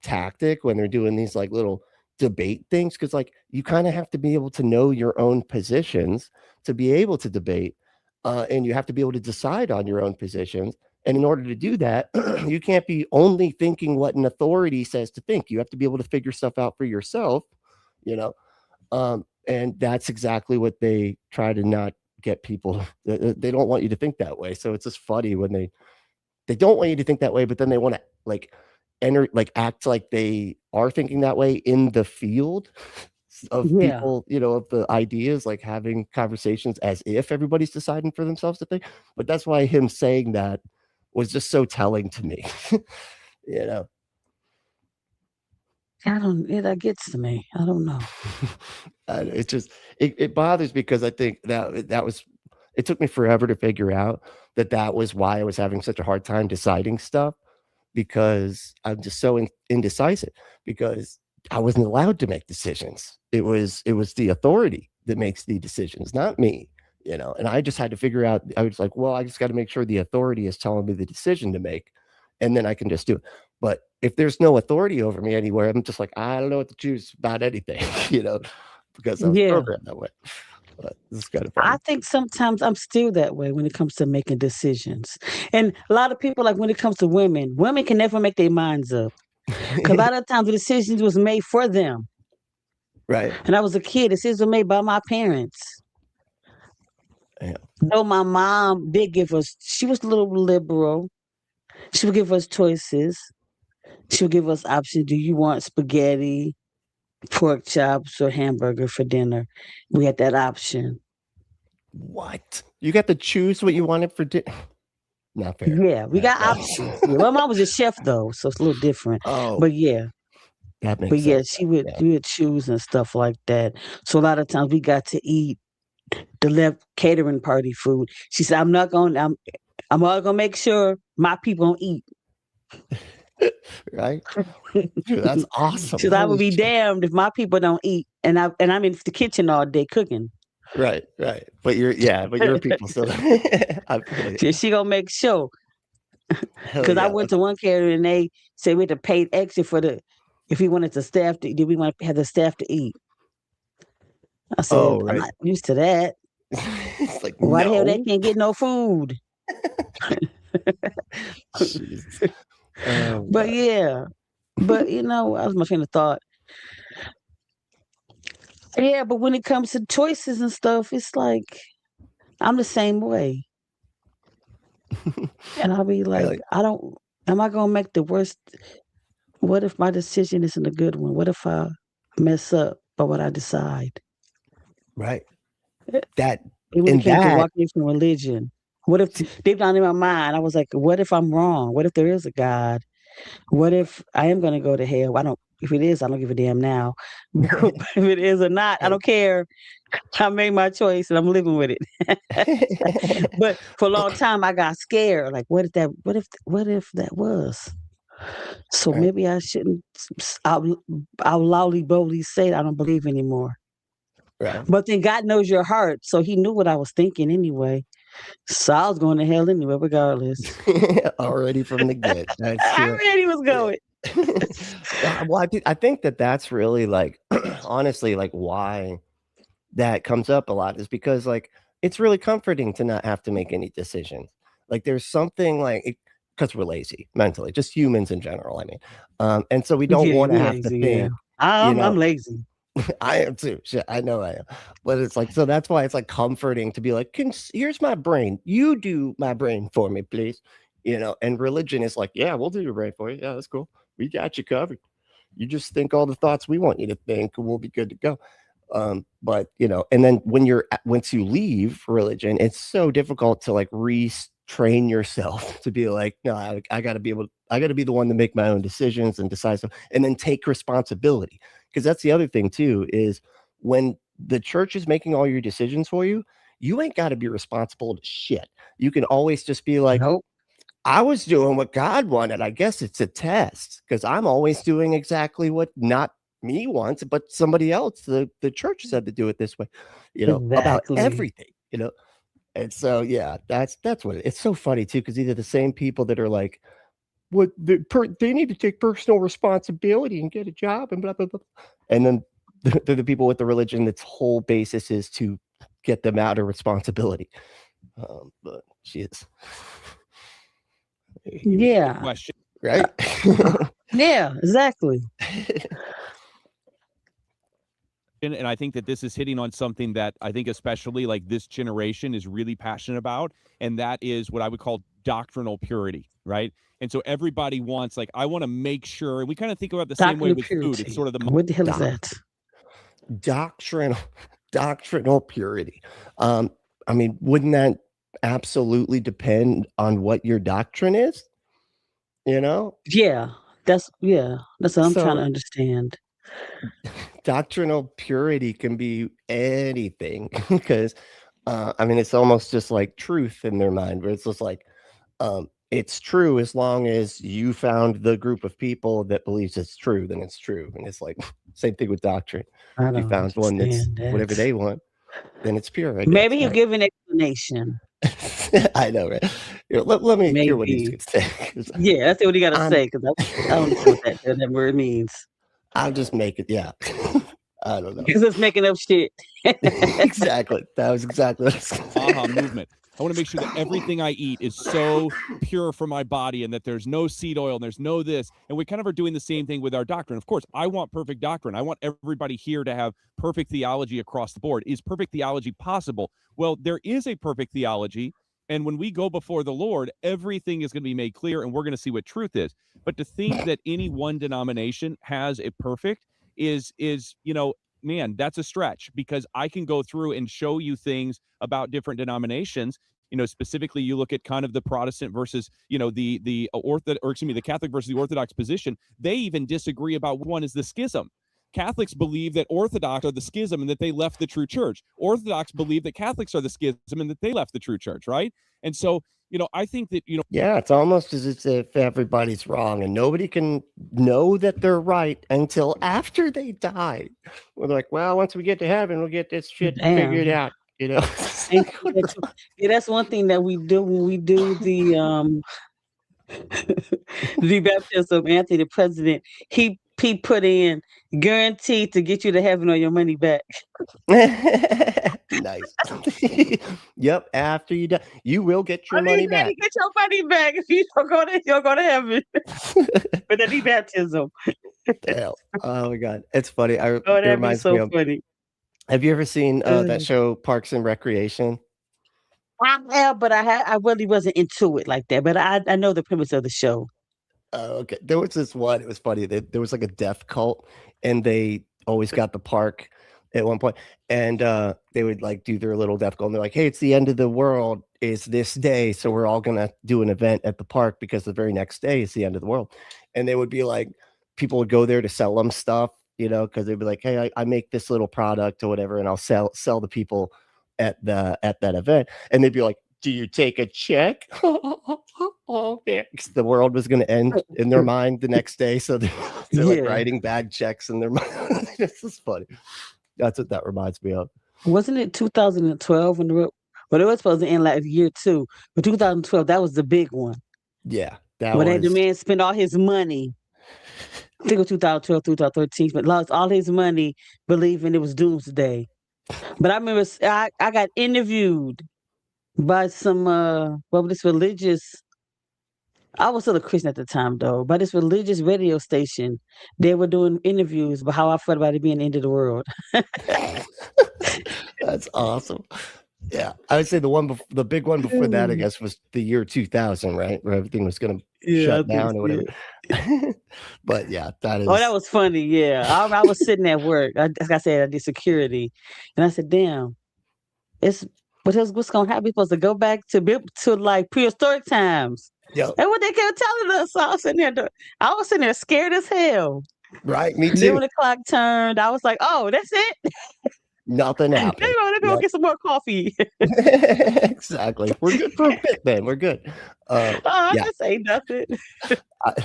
tactic when they're doing these like little debate things, because like you kind of have to be able to know your own positions to be able to debate, and you have to be able to decide on your own positions And in order to do that, you can't be only thinking what an authority says to think. You have to be able to figure stuff out for yourself, you know. And that's exactly what they try to not get people. They don't want you to think that way. So it's just funny when they don't want you to think that way, but then they want to like act like they are thinking that way in the field of people, you know, of the ideas, like having conversations as if everybody's deciding for themselves to think. But that's why him saying that was just so telling to me. You know, that gets to me. I don't know. It's just it bothers me because I think that was, it took me forever to figure out that was why I was having such a hard time deciding stuff, because I'm just so indecisive, because I wasn't allowed to make decisions. It was the authority that makes the decisions, not me, you know. And I just had to figure out, I was like, well, I just got to make sure the authority is telling me the decision to make, and then I can just do it. But if there's no authority over me anywhere, I'm just like, I don't know what to choose about anything, you know, because I was programmed that way. But this is kind of funny. I think sometimes I'm still that way when it comes to making decisions. And a lot of people, like when it comes to women can never make their minds up. Because a lot of times the decisions was made for them. Right. And I was a kid, decisions were made by my parents. Yeah. Though my mom did give us, she was a little liberal. She would give us choices. She would give us options. Do you want spaghetti, pork chops, or hamburger for dinner? We had that option. What? You got to choose what you wanted for dinner? Not fair. Yeah, we got options. Yeah, my mom was a chef though, so it's a little different. Oh, but yeah, that makes sense. Yeah, she would choose and stuff like that. So a lot of times we got to eat the left catering party food. She said, I'm all gonna make sure my people don't eat. Right? Dude, that's awesome. Because I would be damned if my people don't eat, and I'm in the kitchen all day cooking. Right. But your people still. She gonna make sure. Because I went to one catering and they said we had to pay extra if we wanted the staff to. Did we want to have the staff to eat? I said, I'm not used to that. It's like, why the hell they can't get no food? But yeah, but you know, I was my train of thought. Yeah, but when it comes to choices and stuff, it's like I'm the same way. And I'll be like, am I gonna make the worst? What if my decision isn't a good one? What if I mess up by what I decide? Right. Even came to walk away from religion. What if deep down in my mind, I was like, what if I'm wrong? What if there is a God? What if I am going to go to hell? If it is, I don't give a damn now. If it is or not, I don't care. I made my choice and I'm living with it. But for a long time, I got scared. Like, what if that was? So maybe I shouldn't. I'll loudly, boldly say I don't believe anymore. Right. But then God knows your heart, so He knew what I was thinking anyway. So I was going to hell anyway, regardless. Already from the get. I already was going. Well, I think that's really like, honestly, like why that comes up a lot is because like it's really comforting to not have to make any decisions. Like there's something like, because we're lazy mentally, just humans in general. I mean, and so we don't want to have to think. Yeah. I'm lazy. I am too. Shit, I know I am. But it's like, so that's why it's like comforting to be like, here's my brain. You do my brain for me, please. You know, and religion is like, yeah, we'll do your brain for you. Yeah, that's cool. We got you covered. You just think all the thoughts we want you to think, and we'll be good to go. But you know, and then once you leave religion, it's so difficult to like retrain yourself to be like, no, I gotta be the one to make my own decisions and decide stuff, and then take responsibility. Because that's the other thing too, is when the church is making all your decisions for you, you ain't got to be responsible to shit. You can always just be like, nope, I was doing what God wanted. I guess it's a test, because I'm always doing exactly what not me wants, but somebody else, the church said to do it this way, you know, about everything, you know. And so, yeah, that's what it's so funny too, because these are the same people that are like, what they need to take personal responsibility and get a job and blah blah blah, and then they're the people with the religion that's whole basis is to get them out of responsibility. But she is. Yeah. question. Right? Yeah, exactly. And I think that this is hitting on something that I think especially like this generation is really passionate about, and that is what I would call doctrinal purity, right? And so everybody wants, like, I want to make sure, and we kind of think about the same way Doctrinal with food. purity. It's sort of the What the hell is that? Doctrinal purity. I mean, wouldn't that absolutely depend on what your doctrine is? You know? Yeah, that's what I'm trying to understand. Doctrinal purity can be anything because I mean, it's almost just like truth in their mind, where it's just like it's true as long as you found the group of people that believes it's true, then it's true. And it's like same thing with doctrine. I If you don't found one that's understand whatever that. they want, then it's pure. I guess, Maybe he'll right? give an explanation. I know, right? Here, let me hear what he's Maybe. going to say. 'Cause Yeah, that's what he got to I'm- say, because I don't know what that word means. I'll just make it. Yeah. I don't know. Because it's making up shit. Exactly. That was exactly what I was gonna say. aha movement. I want to make sure that everything I eat is so pure for my body, and that there's no seed oil and there's no this. And we kind of are doing the same thing with our doctrine. Of course, I want perfect doctrine. I want everybody here to have perfect theology across the board. Is perfect theology possible? Well, there is a perfect theology. And when we go before the Lord, everything is going to be made clear, and we're going to see what truth is. But to think that any one denomination has a perfect is man, that's a stretch, because I can go through and show you things about different denominations. Specifically, you look at kind of the Protestant versus, the Catholic versus the Orthodox position. They even disagree about one is the schism. Catholics believe that Orthodox are the schism and that they left the true church. Orthodox believe that Catholics are the schism and that they left the true church, right? And so, I think that, Yeah, it's almost as if everybody's wrong and nobody can know that they're right until after they die. We're like, well, once we get to heaven, we'll get this shit figured out, Yeah, that's one thing that we do when we do the the baptism of Anthony, the president. He put in guaranteed to get you to heaven or your money back. Nice. Yep. After you die, you will get your money back. Get your money back if you don't go to heaven with the baptism. Hell. Oh my God, it's funny. It That'd be reminds me so of. funny. Have you ever seen that show Parks and Recreation? Yeah, but I really wasn't into it like that. But I know the premise of the show. Oh, okay. There was this one. It was funny. There was like a death cult, and they always got the park at one point, and they would like do their little death cult. And they're like, "Hey, it's the end of the world. Is this day? So we're all gonna do an event at the park because the very next day is the end of the world." And they would be like, people would go there to sell them stuff, because they'd be like, "Hey, I make this little product or whatever, and I'll sell the people at that event," and they'd be like, "Do you take a check?" Oh, yeah. 'Cause the world was going to end in their mind the next day, so they're like writing bad checks in their mind. This is funny. That's what that reminds me of. Wasn't it 2012 when but it was supposed to end like year 2, but 2012 that was the big one. Yeah, that the man spent all his money. I think it was 2012, 2013, but lost all his money believing it was doomsday. But I remember I got interviewed by some this religious. I was still a Christian at the time, though. By this religious radio station, they were doing interviews about how I felt about it being the end of the world. That's awesome. Yeah, I would say the big one before that, I guess, was the year 2000, right, where everything was going to shut down or whatever. But yeah, that is. Oh, that was funny. Yeah, I was sitting at work. Like I said, I did security, and I said, "Damn, what's going to happen? We're supposed to go back to like prehistoric times." Yep. And what they kept telling us, so I was sitting there scared as hell. Right, me too. Then when the clock turned, I was like, "Oh, that's it." Nothing happened. Let me go get some more coffee. Exactly. We're good for a bit, then. We're good. I just ain't nothing.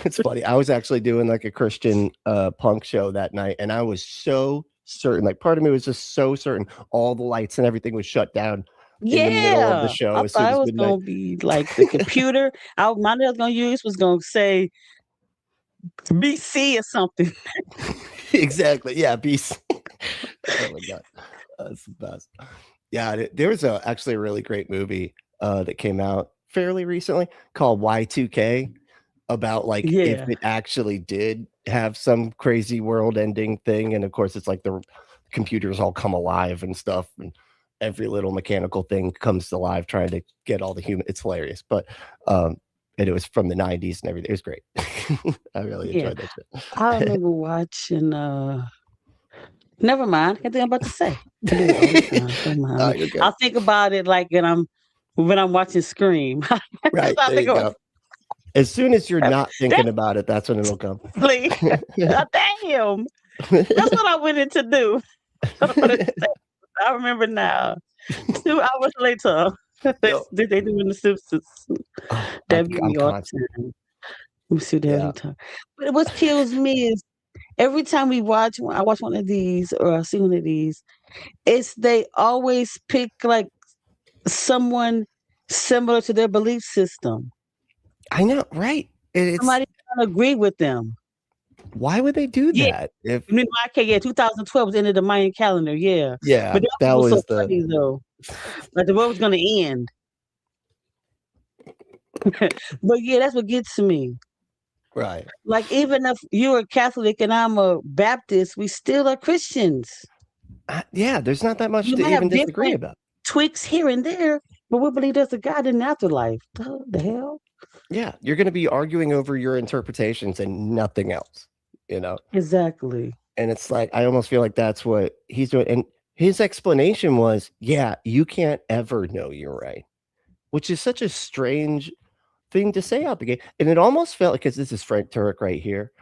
It's funny. I was actually doing like a Christian punk show that night, and I was so certain. Like, part of me was just so certain all the lights and everything was shut down. In the middle of the show, I thought it was going to be like the computer. My I was going to use was going to say BC or something. Exactly. Yeah, BC. Oh my God, that's the best. Yeah, there was actually a really great movie that came out fairly recently called Y2K about like if it actually did have some crazy world-ending thing, and of course it's like the computers all come alive and stuff, and every little mechanical thing comes to life trying to get all the human. It's hilarious, but and it was from the 90s and everything. It was great. I really enjoyed that shit. I remember watching never mind. I think I'm about to say. I do it all the time. Never mind. I'll think about it like when I'm watching Scream. Right. There you go. As soon as you're not thinking about it, that's when it'll come. Damn. That's what I went in to do. I remember now. 2 hours later, did they do in the Simpsons? That be all the time. Let me see what every time. But what kills me is every time I watch one of these or I see one of these, they always pick like someone similar to their belief system. I know, right? Somebody don't agree with them. Why would they do that? Yeah. 2012 was the end of the Mayan calendar. Yeah. Yeah, but that was so funny, though. Like the world was going to end. But yeah, that's what gets me. Right. Like even if you're a Catholic and I'm a Baptist, we still are Christians. Yeah, there's not that much to even disagree about. Tweaks here and there, but we believe there's a God in the afterlife. The hell? Yeah, you're going to be arguing over your interpretations and nothing else, you know? Exactly. And it's like, I almost feel like that's what he's doing. And his explanation was, yeah, you can't ever know you're right, which is such a strange thing to say out the gate. And it almost felt like, because this is Frank Turek right here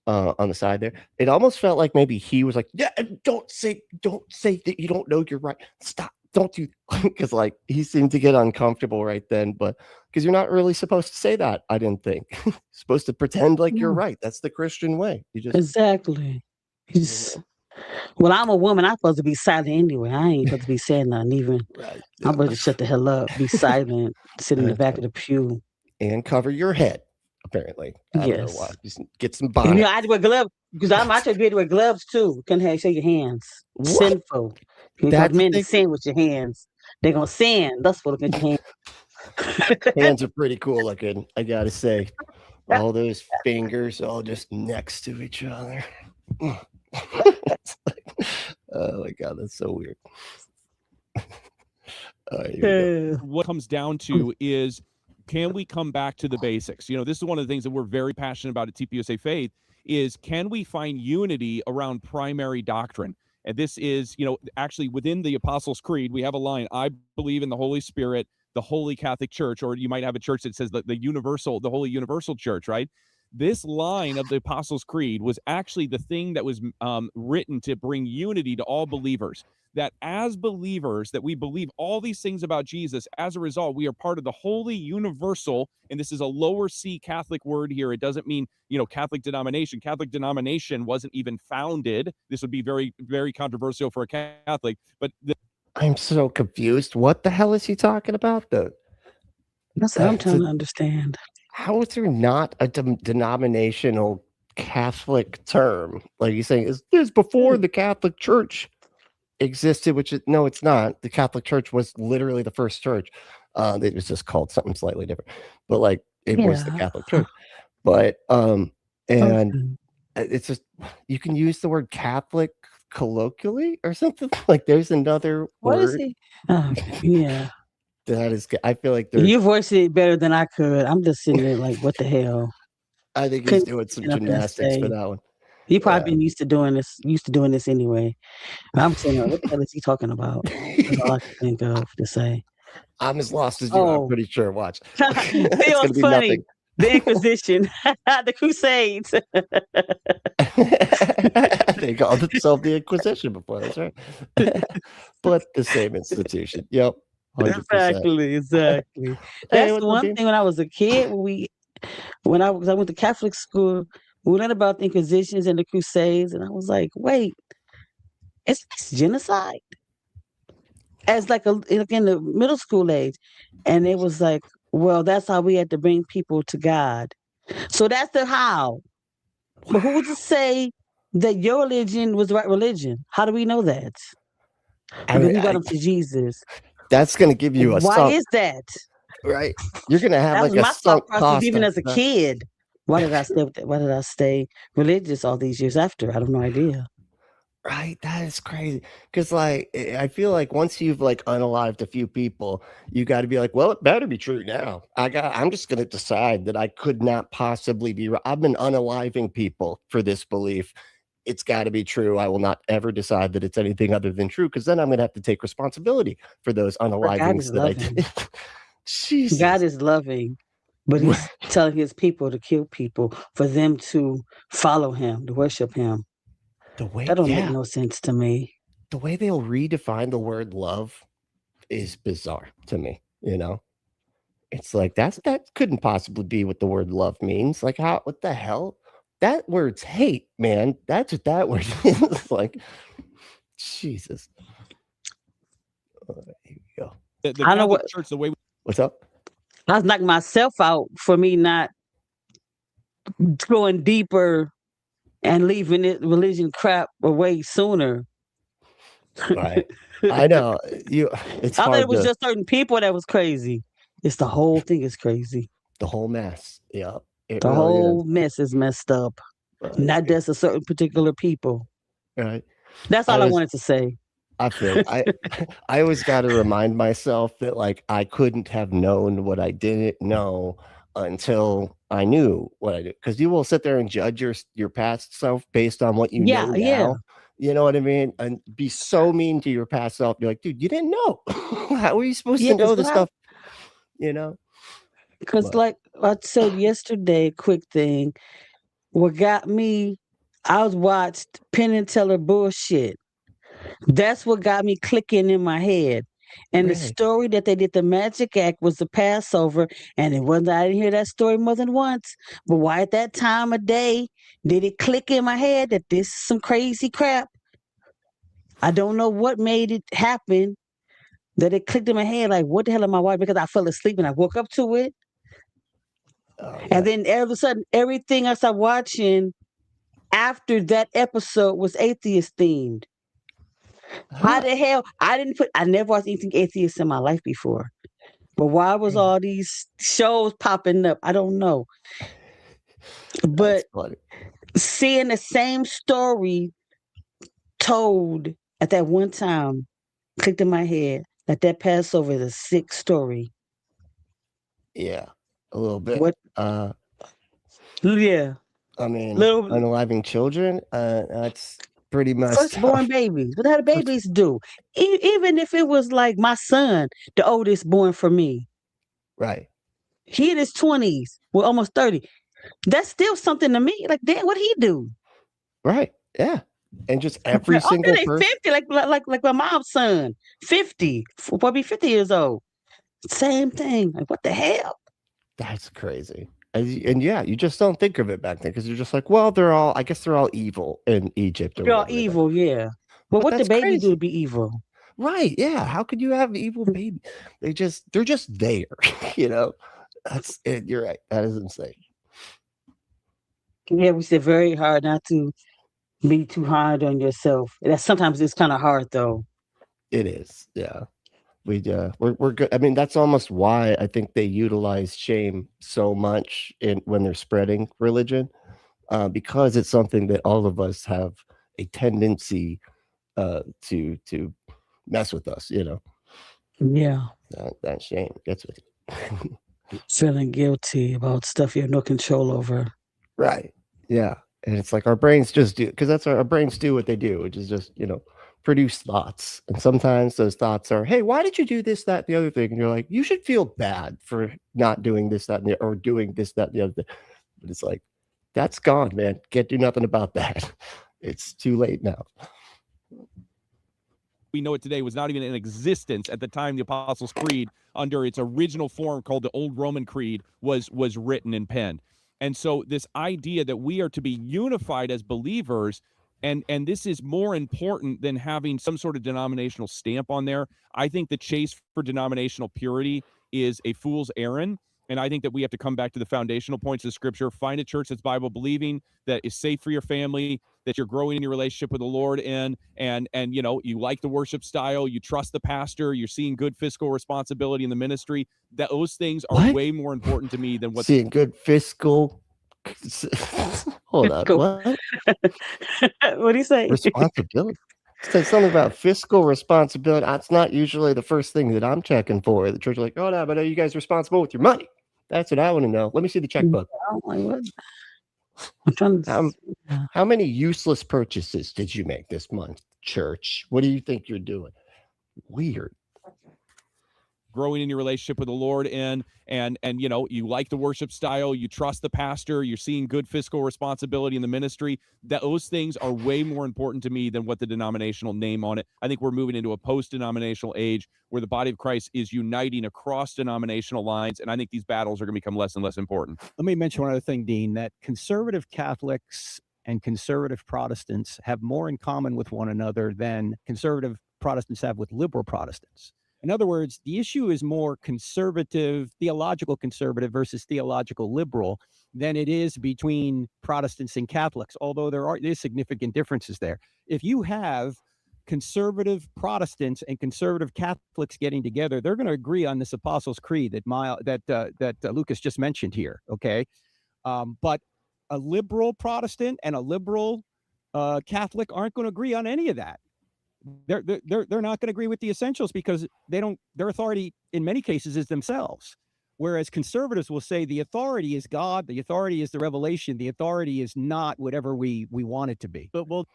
on the side there, it almost felt like maybe he was like, yeah, don't say that you don't know you're right. Stop. Don't do, because like he seemed to get uncomfortable right then, but because you're not really supposed to say that, I didn't think. You're supposed to pretend like you're right. That's the Christian way. You just exactly. Well, I'm a woman. I'm supposed to be silent anyway. I ain't supposed to be saying nothing even. Right. I'm supposed to shut the hell up, be silent, sit in the back of the pew, and cover your head. Apparently, I don't know why. Just get some bonnet. You know, I had to wear gloves because I tried to be able to wear gloves too. Couldn't have show your hands. What? Sinful. Because men to sin with your hands. They're gonna sin. That's what look at your hands. Hands are pretty cool looking, I gotta say. All those fingers all just next to each other. Oh my god, that's so weird. What comes down to is, can we come back to the basics? You know, this is one of the things that we're very passionate about at TPUSA Faith is, can we find unity around primary doctrine? And this is, you know, actually within the Apostles' Creed, we have a line, I believe in the Holy Spirit, the Holy Catholic Church, or you might have a church that says the Holy Universal Church, right? This line of the Apostles' Creed was actually the thing that was written to bring unity to all believers. That as believers, that we believe all these things about Jesus. As a result, we are part of the Holy Universal, and this is a lower C Catholic word here. It doesn't mean, you know, Catholic denomination. Catholic denomination wasn't even founded. This would be very, very controversial for a Catholic. But I'm so confused. What the hell is he talking about, though? That's what I'm trying to understand. How is there not a denominational Catholic term? Like he's saying, is this before the Catholic Church existed, which is, no, it's not. The Catholic Church was literally the first church. It was just called something slightly different, but like it was the Catholic Church. But and it's just, you can use the word Catholic colloquially or something. Like there's another what word. Is he? Yeah. That is, I feel like you voiced it better than I could. I'm just sitting there like, what the hell? I think he's doing some gymnastics for that one. He probably been used to doing this anyway. I'm saying, what the hell is he talking about? That's all I can think of to say. I'm as lost as you are, I'm pretty sure. Watch. It was funny. Nothing. The Inquisition, the Crusades. They called themselves the Inquisition before, that's right. But the same institution. Yep. 100%. Exactly. That's the one thing when I was a kid, when I went to Catholic school, we learned about the Inquisitions and the Crusades, and I was like, wait, is this genocide? As like in the middle school age. And it was like, well, that's how we had to bring people to God. So that's the how. But who would say that your religion was the right religion? How do we know that? We got them to Jesus. That's going to give you a Why is that? Right. You're gonna have That was like a my sunk thought process cost. even of as a stuff. kid. Why did I stay with that? Why did I stay religious all these years after? I have no idea. Right, that is crazy. Because like I feel like once you've like unalived a few people, you got to be like, well, it better be true now. I'm just gonna decide that I could not possibly be right. I've been unaliving people for this belief. It's got to be true. I will not ever decide that it's anything other than true, because then I'm gonna have to take responsibility for those But God unalivings is that I loving. did. Jesus. God is loving, but he's telling his people to kill people for them to follow him, to worship him. The way, That don't make yeah, no sense to me. the way they'll redefine the word love is bizarre to me, you know? It's like that couldn't possibly be what the word love means. Like what the hell? That word's hate, man. That's what that word is. Like, Jesus. Here we go. The I know Catholic what Church, the way What's up? I was knocking myself out for me not going deeper and leaving it religion crap away sooner. Right. I know. It's I thought it hard was to just certain people that was crazy. It's the whole thing is crazy. the whole mess. Yeah. It The really whole is. mess is messed up. Right. Not just a certain particular people. Right. That's all I wanted to say. I feel I always got to remind myself that like I couldn't have known what I didn't know until I knew what I did. Because you will sit there and judge your past self based on what you know now. Yeah. You know what I mean? And be so mean to your past self. You're like, dude, you didn't know. How are you supposed to know this stuff? You know? Because like I said yesterday, quick thing, what got me, I was watched Penn and Teller bullshit. That's what got me clicking in my head. And the Really? story that they did the magic act was the Passover. And it wasn't, I didn't hear that story more than once. But why at that time of day did it click in my head that this is some crazy crap? I don't know what made it happen that it clicked in my head. Like, what the hell am I watching? Because I fell asleep and I woke up to it. Oh, yeah. And then all of a sudden, everything I started watching after that episode was atheist themed. How the hell? I never watched anything atheist in my life before. But why was all these shows popping up? I don't know. But seeing the same story told at that one time clicked in my head that Passover is a sick story. Yeah, a little bit. What? Yeah. I mean, Little unaliving children, that's pretty much firstborn babies. What the hell do babies do? Even if it was like my son, the oldest born for me. Right. He in his 20s, well, almost 30. That's still something to me. Like, damn, what'd he do? Right. Yeah. And just every single person. 50, like my mom's son, 50, probably 50 years old. Same thing. Like, what the hell? That's crazy. And yeah, you just don't think of it back then because you're just like, well, I guess they're all evil in Egypt. They're all evil, yeah. Well, what the baby do to be evil? Right. Yeah. How could you have evil baby? They're just there, you know? That's it. You're right. That is insane. Yeah, we said very hard not to be too hard on yourself. Sometimes it's kind of hard though. It is. Yeah. We're good. I mean, that's almost why I think they utilize shame so much when they're spreading religion, because it's something that all of us have a tendency to mess with us, you know. Yeah. That shame gets with you. Feeling guilty about stuff you have no control over. Right. Yeah. And it's like our brains just do, because that's our brains do what they do, which is just, you know, produce thoughts. And sometimes those thoughts are, hey, why did you do this, that, and the other thing? And you're like, you should feel bad for not doing this, that, and the, or doing this, that, and the other thing. But it's like, that's gone, man. Can't do nothing about that. It's too late now. We know it today was not even in existence at the time the Apostles' Creed, under its original form called the Old Roman Creed, was written and penned. And so this idea that we are to be unified as believers, and this is more important than having some sort of denominational stamp on there. I think the chase for denominational purity is a fool's errand. And I think that we have to come back to the foundational points of Scripture, find a church that's Bible believing, that is safe for your family, that you're growing in your relationship with the Lord in, and you know, you like the worship style, you trust the pastor, you're seeing good fiscal responsibility in the ministry, that those things are way more important to me than what seeing good fiscal hold on, Fiscal. what What do you say? responsibility? Said something about fiscal responsibility. That's not usually the first thing that I'm checking for. The church is like, oh no, but are you guys responsible with your money? That's what I want to know. Let me see the checkbook. I'm like, what? I'm trying to. How many useless purchases did you make this month, church? What do you think you're doing? Weird. growing in your relationship with the Lord in, and you know, you like the worship style, you trust the pastor, you're seeing good fiscal responsibility in the ministry, that those things are way more important to me than what the denominational name on it. I think we're moving into a post-denominational age where the body of Christ is uniting across denominational lines, and I think these battles are going to become less and less important. Let me mention one other thing, Dean, that conservative Catholics and conservative Protestants have more in common with one another than conservative Protestants have with liberal Protestants. In other words, the issue is more conservative, theological conservative versus theological liberal than it is between Protestants and Catholics, although there's significant differences there. If you have conservative Protestants and conservative Catholics getting together, they're going to agree on this Apostles' Creed that Lucas just mentioned here, okay? But a liberal Protestant and a liberal Catholic aren't going to agree on any of that. They're not going to agree with the essentials because their authority in many cases is themselves. Whereas conservatives will say the authority is God, the authority is the revelation, the authority is not whatever we want it to be. But oh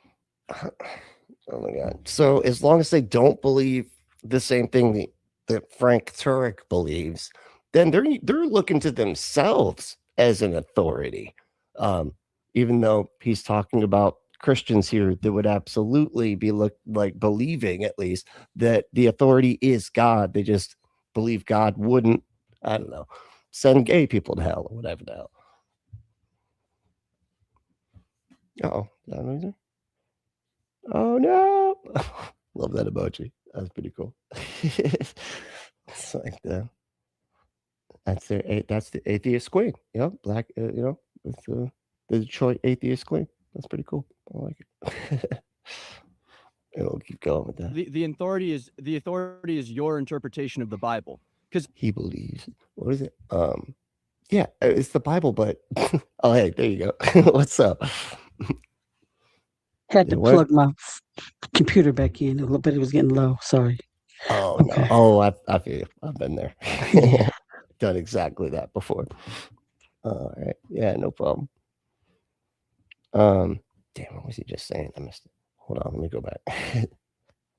my God. So as long as they don't believe the same thing that Frank Turek believes, then they're looking to themselves as an authority. Even though he's talking about Christians here that would absolutely be like believing at least that the authority is God. They just believe God wouldn't, I don't know, send gay people to hell or whatever the hell. Oh, oh no. Love that emoji. That's pretty cool. It's like that's the atheist queen. Yep, black. You know, it's the Detroit atheist queen. That's pretty cool. I like it. And we'll keep going with that. The authority is your interpretation of the Bible, because he believes. What is it? Yeah, it's the Bible, but oh hey, there you go. What's up? Had to plug my computer back in a little bit. It was getting low. Sorry. Oh okay. No. Oh, I feel you. I've been there. Done exactly that before. All right. Yeah, no problem. Damn, what was he just saying? I missed it. Hold on, let me go back.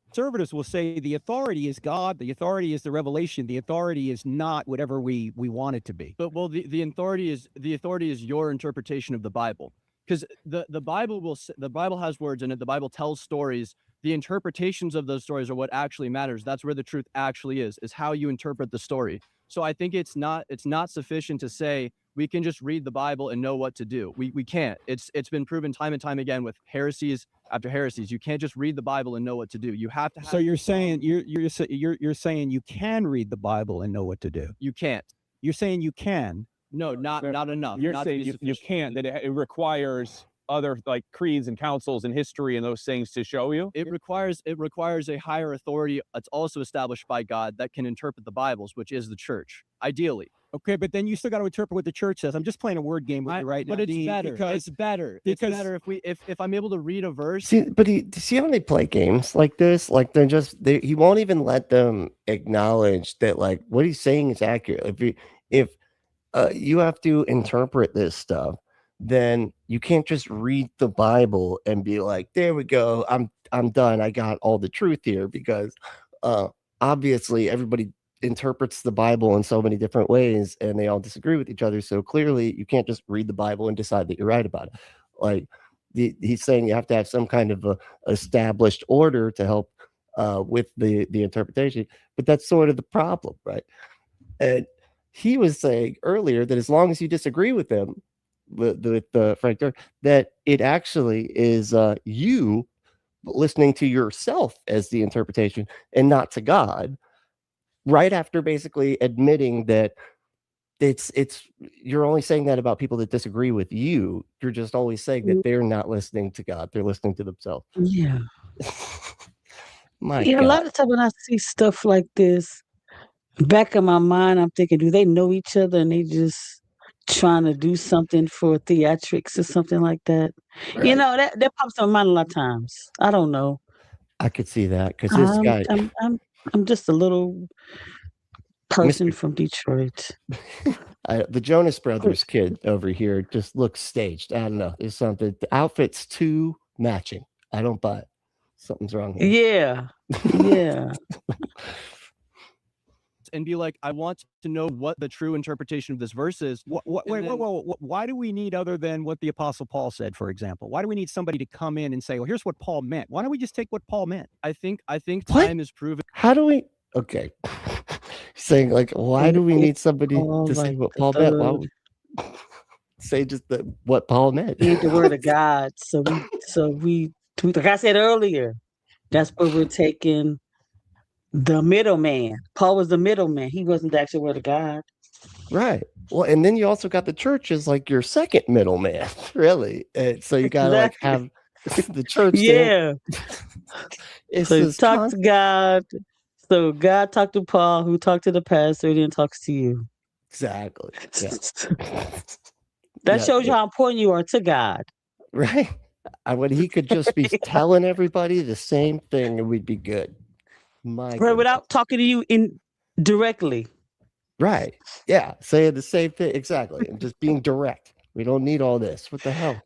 Conservatives will say the authority is God, the authority is the revelation, the authority is not whatever we want it to be. But the authority is your interpretation of the Bible, because the Bible has words in it. The Bible tells stories. The interpretations of those stories are what actually matters. That's where the truth actually is how you interpret the story. So I think it's not sufficient to say we can just read the Bible and know what to do. We can't. It's been proven time and time again with heresies after heresies. You can't just read the Bible and know what to do. You have to. So you're saying you're saying you can read the Bible and know what to do. You can't. You're saying you can. No, not enough. You're saying you can't. That it requires other like creeds and councils and history and those things to show you. It requires a higher authority that's also established by God that can interpret the Bibles, which is the church, ideally. Okay, but then you still got to interpret what the church says. I'm just playing a word game with you right now. But it's better. It's better if I'm able to read a verse. See how they play games like this? Like he won't even let them acknowledge that like what he's saying is accurate. If you have to interpret this stuff, then you can't just read the Bible and be like, there we go, I'm done. I got all the truth here, because obviously everybody interprets the Bible in so many different ways and they all disagree with each other. So clearly you can't just read the Bible and decide that you're right about it. Like he's saying you have to have some kind of a established order to help with the interpretation, but that's sort of the problem, right? And he was saying earlier that as long as you disagree with them, with Frank Turek, that it actually is you listening to yourself as the interpretation and not to God, right after basically admitting that it's you're only saying that about people that disagree with you. You're just always saying that they're not listening to God. They're listening to themselves. Yeah. My Yeah, God. a lot of times when I see stuff like this, back in my mind, I'm thinking, do they know each other and they just trying to do something for theatrics or something like that? Right. You know, that pops in my mind a lot of times. I don't know. I could see that because this guy, I'm just a little person Mr. from Detroit. The Jonas Brothers kid over here just looks staged. I don't know. There's something. The outfit's too matching. I don't buy it. Something's wrong here. Yeah. And be like, I want to know what the true interpretation of this verse is. Why do we need, other than what the Apostle Paul said, for example? Why do we need somebody to come in and say, well, here's what Paul meant? Why don't we just take what Paul meant? I think time is proven. How do we? Okay. Saying like, why do we need somebody to say what Paul meant? Why would we say just what Paul meant? We need the word of God. So we like I said earlier, that's where we're taking the middleman. Paul was the middleman. He wasn't the actual word of God. Right. Well, and then you also got the church as like your second middleman, really. And so you got to like have the church. Yeah. So you talk to God. So God talked to Paul, who talked to the pastor, and then talks to you. Exactly. Yeah. That shows you how important you are to God. Right. When he could just be telling everybody the same thing and we'd be good. Right, without talking to you directly. Right. Yeah. Saying the same thing. Exactly. And just being direct. We don't need all this. What the hell?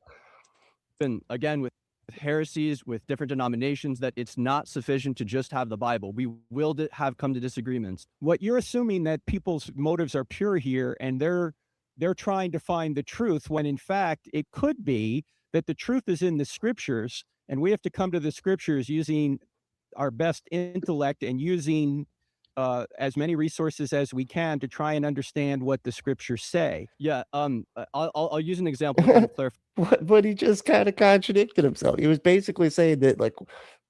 And again, with heresies, with different denominations, that it's not sufficient to just have the Bible. We will have come to disagreements. What you're assuming that people's motives are pure here, and they're trying to find the truth, when in fact it could be that the truth is in the scriptures, and we have to come to the scriptures using our best intellect and using as many resources as we can to try and understand what the scriptures say. Yeah. I'll use an example to kind of clarify. But he just kind of contradicted himself. He was basically saying that, like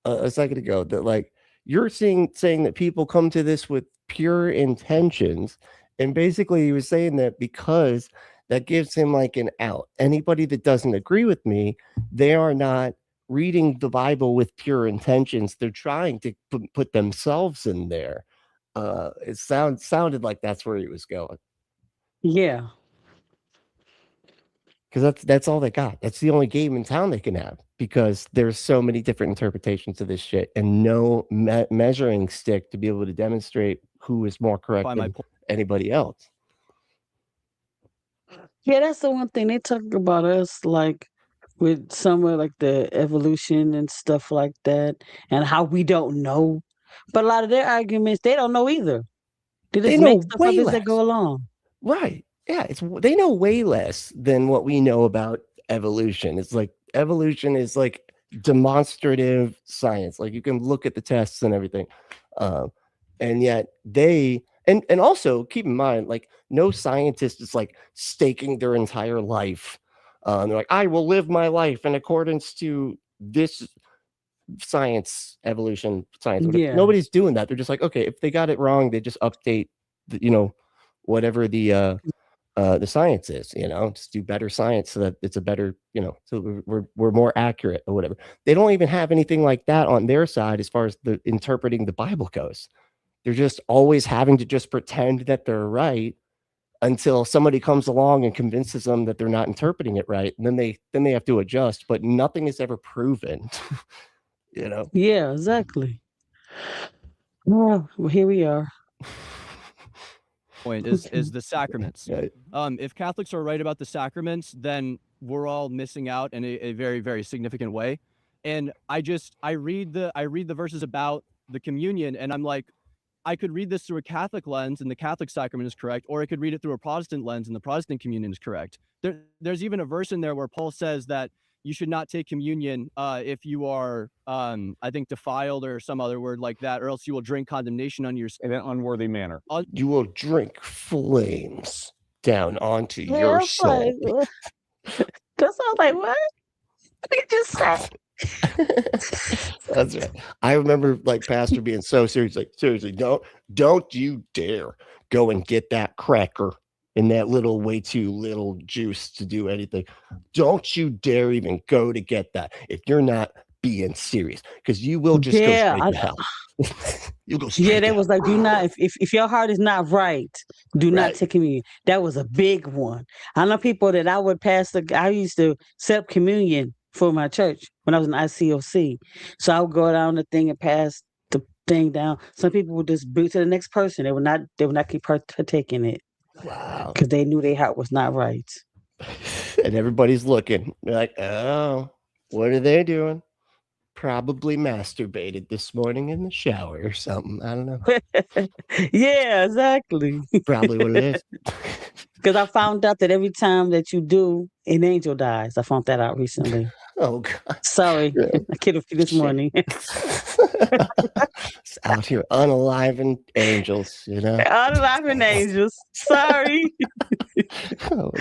a second ago, that like you're saying that people come to this with pure intentions, and basically he was saying that because that gives him like an out. Anybody that doesn't agree with me, they are not reading the Bible with pure intentions. They're trying to put themselves in there. It sounded like that's where he was going. Yeah. Because that's all they got. That's the only game in town they can have, because there's so many different interpretations of this shit and no measuring stick to be able to demonstrate who is more correct than anybody else. Yeah, that's the one thing they talk about us, like with somewhere like the evolution and stuff like that, and how we don't know. But a lot of their arguments, they don't know either. They make stuff up as they go along. Right. Yeah. They know way less than what we know about evolution. It's like evolution is like demonstrative science. Like you can look at the tests and everything. And yet and also keep in mind, like no scientist is like staking their entire life. They're like, I will live my life in accordance to this science, evolution, science. Yeah. Nobody's doing that. They're just like, okay, if they got it wrong, they just update, whatever the science is, just do better science so that it's a better, so we're more accurate or whatever. They don't even have anything like that on their side as far as the interpreting the Bible goes. They're just always having to just pretend that they're right until somebody comes along and convinces them that they're not interpreting it right. And then they have to adjust, but nothing is ever proven, Yeah, exactly. Well, here we are. Point is the sacraments. If Catholics are right about the sacraments, then we're all missing out in a very, very significant way. And I read the verses about the communion, and I'm like, I could read this through a Catholic lens and the Catholic sacrament is correct, or I could read it through a Protestant lens and the Protestant communion is correct. There's even a verse in there where Paul says that you should not take communion if you are, I think, defiled or some other word like that, or else you will drink condemnation on your in an unworthy manner. You will drink flames down onto your soul. That's all like, what? What did you just say? That's right. I remember like Pastor being so serious, like, seriously, don't you dare go and get that cracker in that little way too little juice to do anything. Don't you dare even go to get that if you're not being serious, because you will just go straight to hell. You'll go straight. Yeah, that was like, do not, if your heart is not right, do not take communion. That was a big one. I know people that I would pass I used to set up communion for my church when I was in ICOC. So I would go down the thing and pass the thing down. Some people would just bring it to the next person. They would not keep partaking it. Wow. Because they knew their heart was not right. And everybody's looking. They're like, oh, what are they doing? Probably masturbated this morning in the shower or something. I don't know. Yeah, exactly. Probably what it is. Because I found out that every time that you do, an angel dies. I found that out recently. Oh, God. Sorry. Yeah. I kidded you this morning. It's out here unaliving angels, you know? Unaliving angels. Sorry. Oh,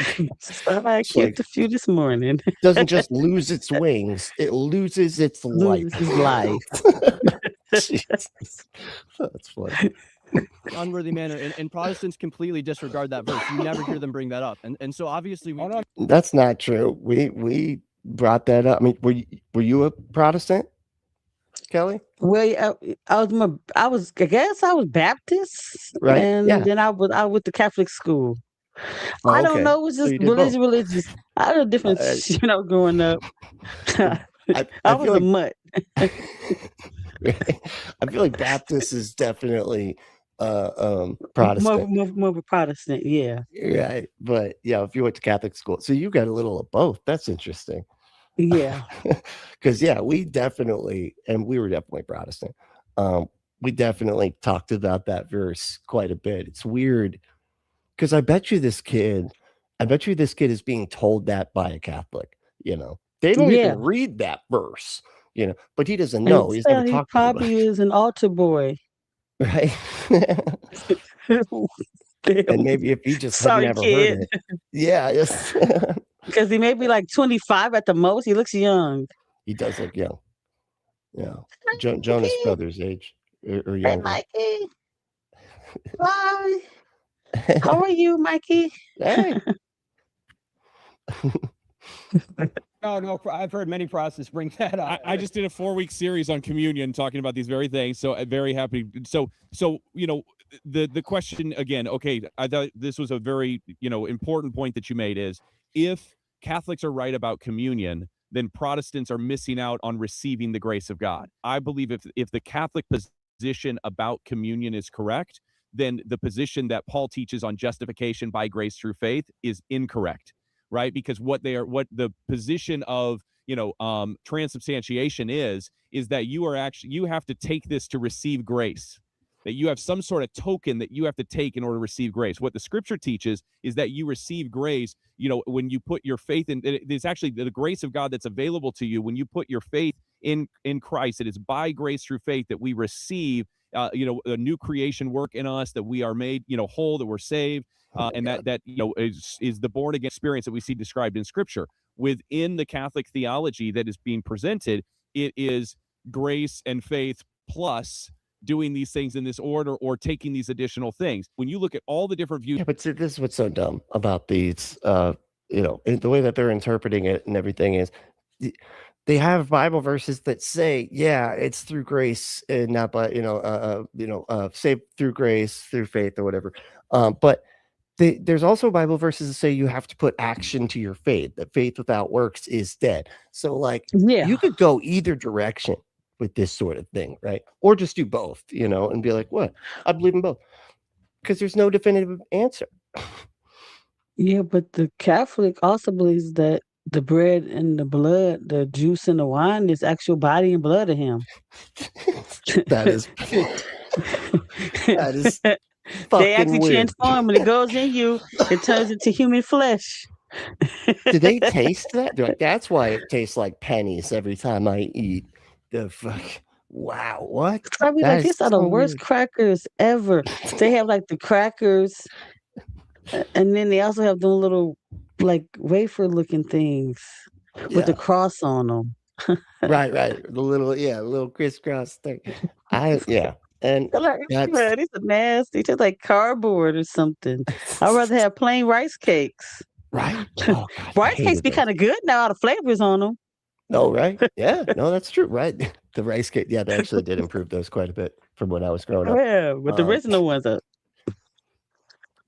I kidded a few this morning. Doesn't just lose its wings, it loses its life. Jesus. That's funny. Unworthy manner, and Protestants completely disregard that verse. You never hear them bring that up, and so obviously that's not true. We brought that up. I mean, were you a Protestant, Kelly? Well, I guess I was Baptist, right? And then I went to Catholic school. Oh, I don't know. It was just religious. I had a different, growing up. I was a mutt. I feel like Baptist is definitely Protestant. More of a Protestant, yeah. Right. But yeah, if you went to Catholic school, so you got a little of both. That's interesting. Yeah. Because we were definitely Protestant. We definitely talked about that verse quite a bit. It's weird because I bet you this kid is being told that by a Catholic. They don't even read that verse. But he doesn't know. He's never talked to him. He is an altar boy. Right. And maybe if he just had never heard it. Yeah. Yes. Because he may be like 25 at the most. He looks young. He does look young. Yeah. Jonas Brothers' age or younger. Hey, Mikey. Hi. How are you, Mikey? Hey. No, I've heard many Protestants bring that up. I just did a 4-week series on communion talking about these very things. So I'm very happy. So the question again, okay, I thought this was a very, important point that you made is if Catholics are right about communion, then Protestants are missing out on receiving the grace of God. I believe if the Catholic position about communion is correct, then the position that Paul teaches on justification by grace through faith is incorrect. Right? Because what the position of, transubstantiation is that you have to take this to receive grace, that you have some sort of token that you have to take in order to receive grace. What the scripture teaches is that you receive grace, when you put your faith in, it's actually the grace of God that's available to you when you put your faith in Christ. It is by grace through faith that we receive, a new creation work in us, that we are made, whole, that we're saved. And that is the born again experience that we see described in Scripture. Within the Catholic theology that is being presented, it is grace and faith plus doing these things in this order or taking these additional things. When you look at all the different views, but see, this is what's so dumb about these. The way that they're interpreting it and everything is, they have Bible verses that say, it's through grace and not by saved through grace through faith or whatever. But there's also Bible verses that say you have to put action to your faith, that faith without works is dead. So you could go either direction with this sort of thing, right? Or just do both, and be like, what? I believe in both. Because there's no definitive answer. Yeah, but the Catholic also believes that the bread and the blood, the juice and the wine is actual body and blood of him. That is they actually weird. transform and it goes in you. It turns into human flesh. Do they taste that? They're like, that's why it tastes like pennies every time I eat. The fuck. Wow, what? Probably these are the worst crackers ever. They have the crackers, and then they also have the little wafer looking things with the cross on them. Right. The little crisscross thing. And Like, that's man, these are nasty. Just like cardboard or something. I'd rather have plain rice cakes. right. Oh God, I Rice cakes hated be those. kind of good now. All the flavors on them. No, right? Yeah, no, that's true. Right. The rice cake. Yeah, they actually did improve those quite a bit from when I was growing up. Yeah, but the original ones are.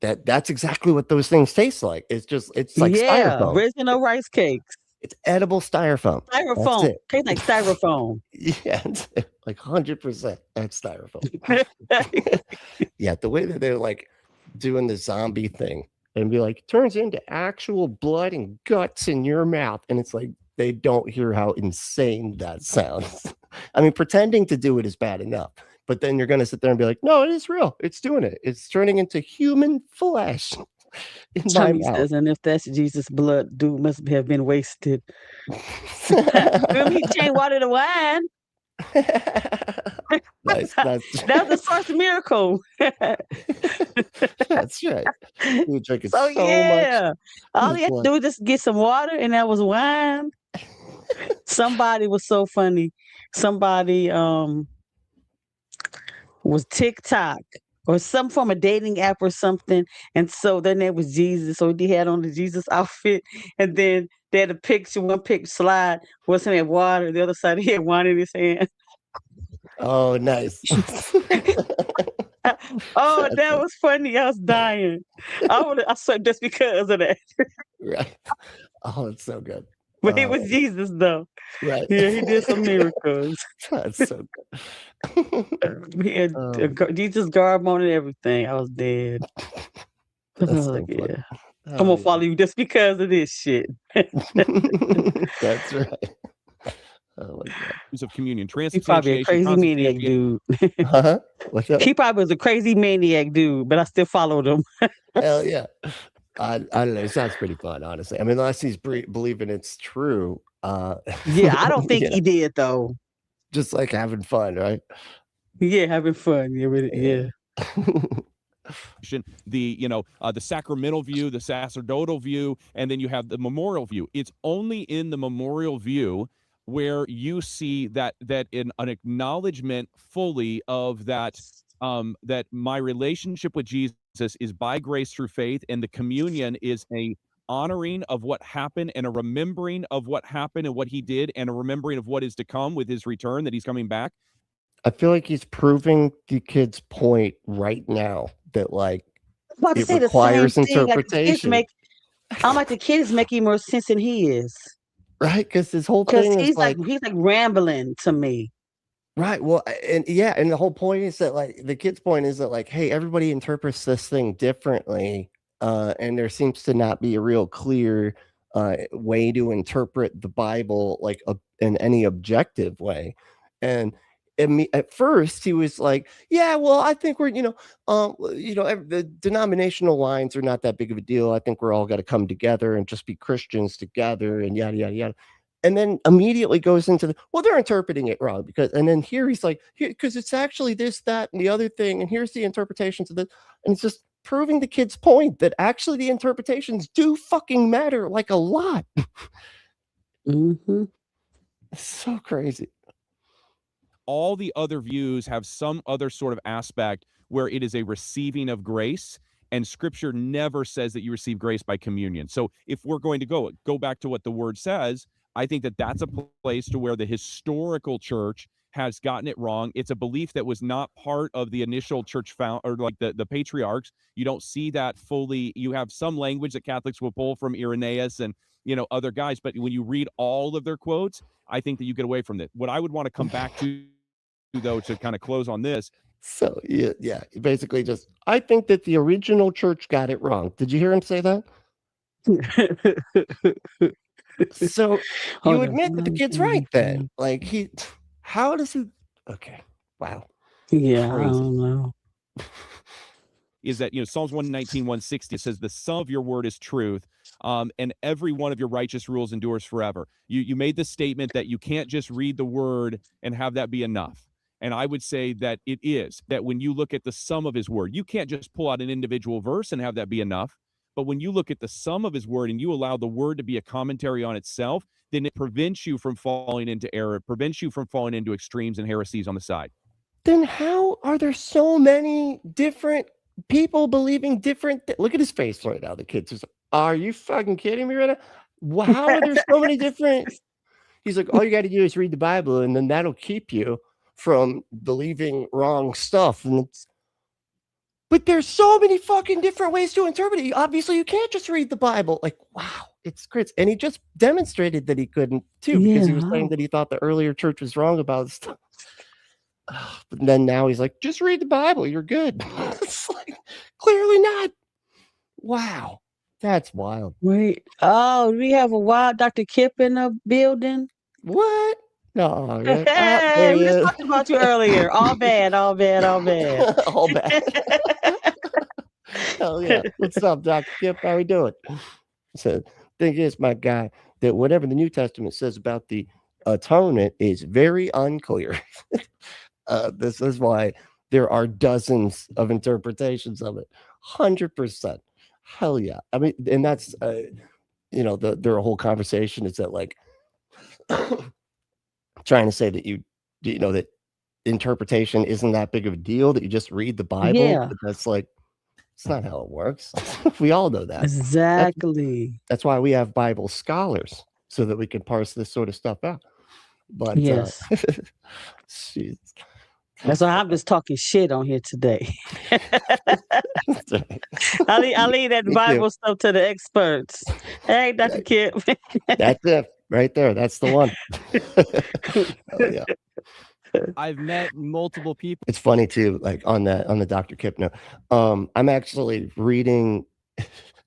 That's exactly what those things taste like. It's like styrofoam. Original rice cakes. It's edible styrofoam. That's Styrofoam. it. Tastes like styrofoam. Yeah, it's like 100% that's styrofoam. Yeah, the way that they're like doing the zombie thing and be like, turns into actual blood and guts in your mouth. And it's like, they don't hear how insane that sounds. I mean, pretending to do it is bad enough, but then you're going to sit there and be like, no, it is real. It's doing it. It's turning into human flesh in my Tommy mouth. says, and if that's Jesus' blood, dude must have been wasted. Remember, he changed water to wine. Nice. That was the first miracle. That's right. You were drinking So so yeah, much. all he had to do was just get some water, and that was wine. Somebody was so funny. Somebody was TikTok or some form of dating app or something, and so their name was Jesus. So he had on the Jesus outfit, and then they had a picture. One picture slide was him had water, the other side he had wine in his hand. Oh, nice. Oh, that was funny. I was dying. I swear just because of that. Right. Oh, it's so good. But it was Jesus, though. Right. Yeah, he did some miracles. That's so good. He had Jesus garb on and everything. I was dead. That's I was so like, funny. yeah. I'm gonna follow you just because of this shit. That's right. Oh my God. Of communion, He's probably a crazy maniac dude. Huh? What's up? He probably was a crazy maniac dude, but I still followed him. Hell yeah. I don't know. It sounds pretty fun, honestly. I mean, unless he's believing it's true. Yeah, I don't think he did though. Just like having fun, right? Yeah, having fun. Yeah, really, yeah. The sacramental view, the sacerdotal view, and then you have the memorial view. It's only in the memorial view where you see that in an acknowledgement fully of that that my relationship with Jesus is by grace through faith, and the communion is a honoring of what happened and a remembering of what happened and what he did and a remembering of what is to come with his return, that he's coming back. I feel like he's proving the kid's point right now that like it requires interpretation. I'm like the kid is making more sense than he is. Right, because his whole thing is he's like rambling to me. Right. Well, and the whole point is that like the kid's point is that like, hey, everybody interprets this thing differently, and there seems to not be a real clear way to interpret the Bible like in any objective way. And at first he was like, yeah, well, I think we're the denominational lines are not that big of a deal. I think we're all got to come together and just be Christians together and yada yada yada. And then immediately goes into they're interpreting it wrong and then here he's like, because it's actually this, that, and the other thing, and here's the interpretations of this, and it's just proving the kid's point that actually the interpretations do fucking matter like a lot. Mm-hmm. It's so crazy. All the other views have some other sort of aspect where it is a receiving of grace, and Scripture never says that you receive grace by communion. So if we're going to go back to what the Word says, I think that that's a place to where the historical church has gotten it wrong. It's a belief that was not part of the initial church or like the patriarchs. You don't see that fully. You have some language that Catholics will pull from Irenaeus and other guys, but when you read all of their quotes, I think that you get away from it. What I would want to come back to, though, to kind of close on this. So yeah, basically just, I think that the original church got it wrong. Did you hear him say that? So you admit that the kid's right then. Like how does he? Okay, wow. Yeah, crazy. I don't know. Is that Psalms 119, 160 says the sum of your word is truth, and every one of your righteous rules endures forever. You made the statement that you can't just read the word and have that be enough. And I would say that it is, that when you look at the sum of his word, you can't just pull out an individual verse and have that be enough. But when you look at the sum of his word and you allow the word to be a commentary on itself, then it prevents you from falling into error. It prevents you from falling into extremes and heresies on the side. then how are there so many different people believing different look at his face right now. The kid's just, are you fucking kidding me right now? How are there so many different? He's like, all you got to do is read the Bible, and then that'll keep you from believing wrong stuff. But there's so many fucking different ways to interpret it. Obviously, you can't just read the Bible. Like, wow, it's great. And he just demonstrated that he couldn't too, because he was saying that he thought the earlier church was wrong about stuff. But then now he's like, just read the Bible, you're good. It's like, clearly not. Wow, that's wild. Wait, oh, we have a wild Dr. Kip in the building. What? No, Hey, we just talked about you earlier. All bad, all bad, all bad. All bad. Hell yeah. What's up, Dr. Kip? How we doing? So, thing is, my guy, that whatever the New Testament says about the atonement is very unclear. This is why there are dozens of interpretations of it. 100%. Hell yeah. I mean, and that's, their whole conversation is that, like, trying to say that that interpretation isn't that big of a deal, that you just read the Bible. Yeah. But that's like, it's not how it works. We all know that. Exactly. That's why we have Bible scholars, so that we can parse this sort of stuff out. But yes. That's why I'm just talking shit on here today. I leave that Bible stuff to the experts. Hey, Dr. Kip. That's it right there. That's the one. Oh, yeah. I've met multiple people. It's funny too, like on the Dr. Kip note. I'm actually reading.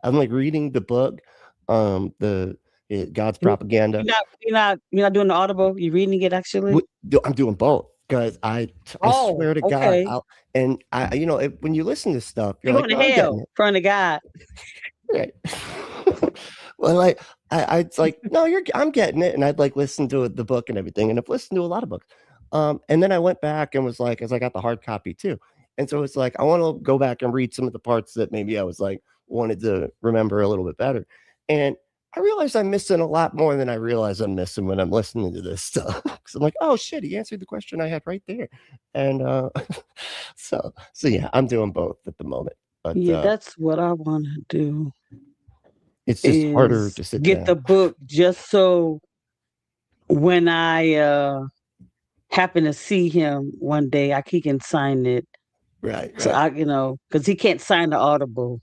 I'm like reading the book, God's Propaganda. You're not doing the Audible. You're reading it actually. I'm doing both, because I swear to God, when you listen to stuff, you're going like, to hell in front of God. Right. Well, like it's like, no, I'm getting it, and I'd like listen to the book and everything, and I've listened to a lot of books. And then I went back and was like, as I got the hard copy too, and so it's like I want to go back and read some of the parts that maybe I was like wanted to remember a little bit better, and I realized I'm missing a lot more than I realize I'm missing when I'm listening to this stuff. Because I'm like, oh shit, he answered the question I had right there, and so yeah, I'm doing both at the moment. But yeah, that's what I want to do. It's just harder to sit get down. the book, just so when I happen to see him one day, he can sign it. Right. So because he can't sign the Audible.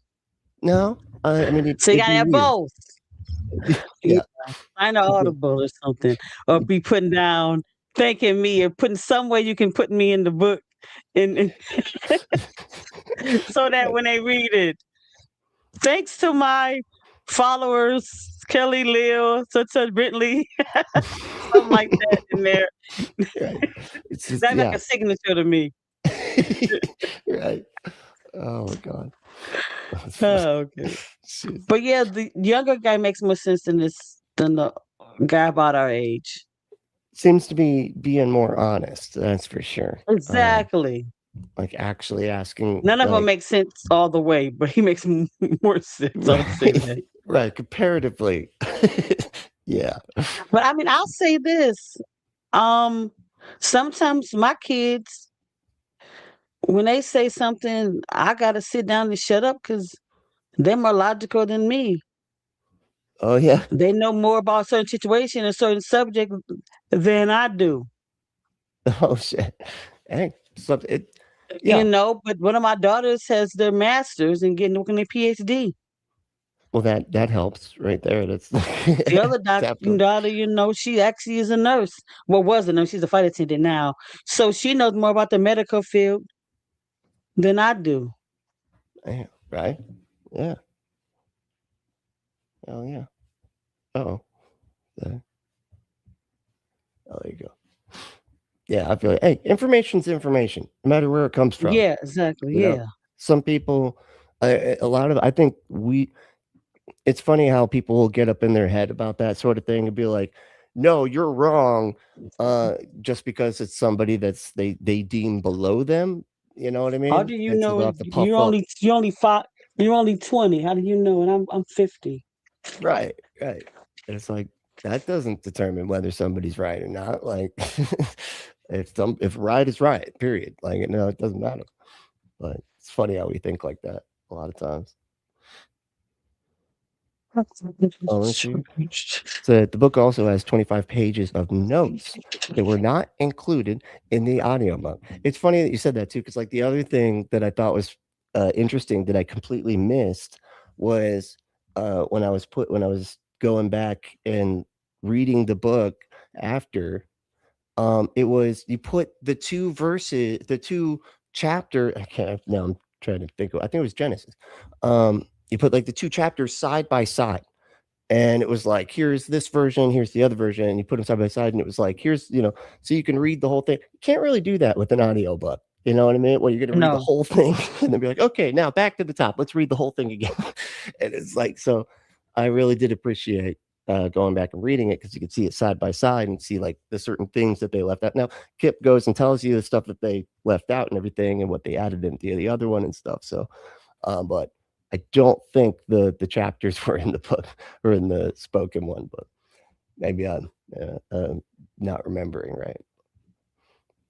No, I mean, so you gotta have both. Yeah, sign the Audible or something, or be putting down thanking me, or putting some way you can put me in the book, and so that when they read it, thanks to my followers, Kelly, Leo, such Bentley, something like that in there. Right. It's just, that's like a signature to me. Right. Oh my God. Oh, okay. But yeah, the younger guy makes more sense than the guy about our age. Seems to be being more honest, that's for sure. Exactly. Like actually asking. None of them make sense all the way, but he makes more sense. I'll say that. Right, comparatively. Yeah. But I mean, I'll say this. Sometimes my kids, when they say something, I gotta sit down and shut up, because they're more logical than me. Oh yeah. They know more about a certain situation, a certain subject than I do. Oh shit. Hey, but one of my daughters has their master's and working their PhD. Well, that helps right there. That's the other daughter, she actually is a nurse. Well, was a nurse. She's a flight attendant now. So she knows more about the medical field than I do. Yeah, right? Yeah. Oh yeah. Oh. There you go. Yeah, I feel like, hey, information's information, no matter where it comes from. Yeah, exactly. Yeah. Some people, I think it's funny how people will get up in their head about that sort of thing and be like, no, you're wrong, just because it's somebody that's they deem below them. You know what I mean? How do you know you're only 20? How do you know? And I'm 50. Right. And it's like, that doesn't determine whether somebody's right or not. Like, If right is right, period. Like, it doesn't matter. But it's funny how we think like that a lot of times. So the book also has 25 pages of notes that were not included in the audiobook. It's funny that you said that too, because like the other thing that I thought was interesting that I completely missed was when I was going back and reading the book after. It was, you put the two chapter. Now I'm trying to think. I think it was Genesis. You put like the two chapters side by side. And it was like, here's this version, here's the other version, and you put them side by side, and it was like, here's, so you can read the whole thing. You can't really do that with an audiobook. You know what I mean? Well, you're going to read the whole thing and then be like, okay, now back to the top. Let's read the whole thing again. And it's like, so I really did appreciate going back and reading it, because you could see it side by side and see like the certain things that they left out. Now, Kip goes and tells you the stuff that they left out and everything and what they added into the other one and stuff. So, but I don't think the chapters were in the book or in the spoken one, but maybe I'm not remembering right.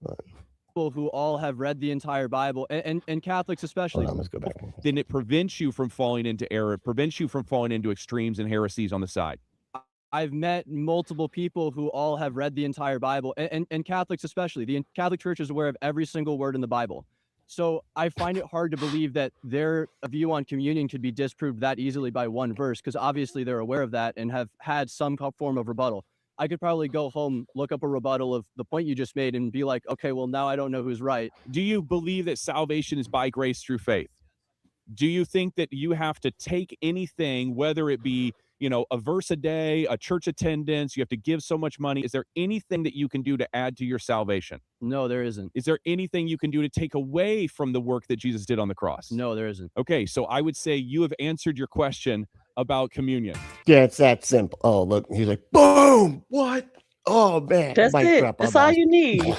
But, people who all have read the entire Bible, and Catholics especially. let's go back. Then it prevents you from falling into error. It prevents you from falling into extremes and heresies on the side. I've met multiple people who all have read the entire Bible, and Catholics especially. The Catholic Church is aware of every single word in the Bible. So I find it hard to believe that their view on communion could be disproved that easily by one verse, because obviously they're aware of that and have had some form of rebuttal. I could probably go home, look up a rebuttal of the point you just made, and be like, okay, well, now I don't know who's right. Do you believe that salvation is by grace through faith? Do you think that you have to take anything, whether it be, a verse a day, a church attendance, you have to give so much money? Is there anything that you can do to add to your salvation? No, there isn't. Is there anything you can do to take away from the work that Jesus did on the cross? No, there isn't. Okay, so I would say you have answered your question about communion. Yeah, it's that simple. Oh, look, he's like, boom, what? Oh, man. That's it. That's all you need.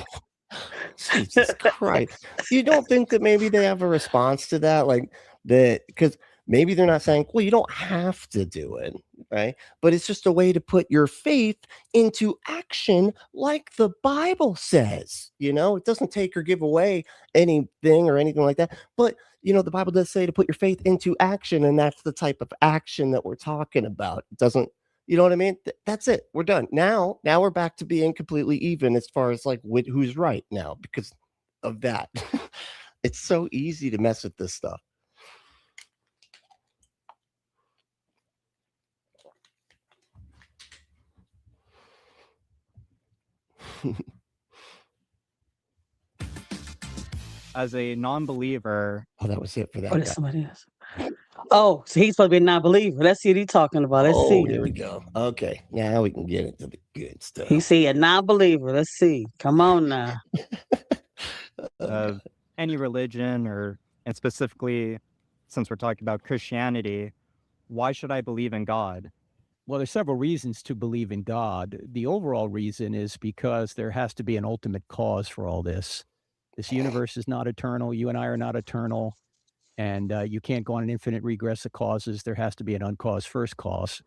Jesus Christ. You don't think that maybe they have a response to that? Like, because maybe they're not saying, well, you don't have to do it, right? But it's just a way to put your faith into action like the Bible says. It doesn't take or give away anything or anything like that. But, the Bible does say to put your faith into action, and that's the type of action that we're talking about. It doesn't, you know what I mean? That's it. We're done. Now we're back to being completely even as far as like who's right now because of that. It's so easy to mess with this stuff. As a non-believer. Oh, that was it for that. Oh, that's somebody else. Oh, so he's supposed to be a non-believer. Let's see what he's talking about. Let's see. Here we go. Okay, now we can get into the good stuff. He said a non-believer. Let's see. Come on now. Of any religion, and specifically, since we're talking about Christianity, why should I believe in God? Well, there's several reasons to believe in God. The overall reason is because there has to be an ultimate cause for all this. This universe is not eternal. You and I are not eternal. And you can't go on an infinite regress of causes. There has to be an uncaused first cause.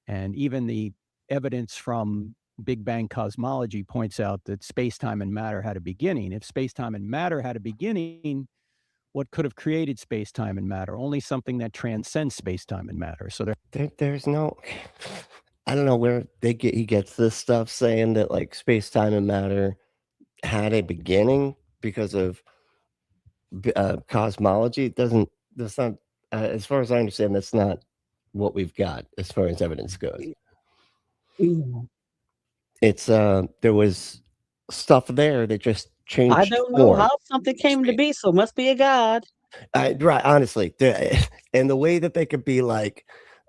And even the evidence from Big Bang cosmology points out that space-time and matter had a beginning. If space-time and matter had a beginning, what could have created space-time and matter? Only something that transcends space-time and matter. So there's no, I don't know where he gets this stuff saying that like space-time and matter had a beginning because of cosmology. That's not, as far as I understand, that's not what we've got as far as evidence goes. It's there was stuff there that just changed. I don't know how something came to be, so it must be a God. Right, honestly. And the way that they could be like,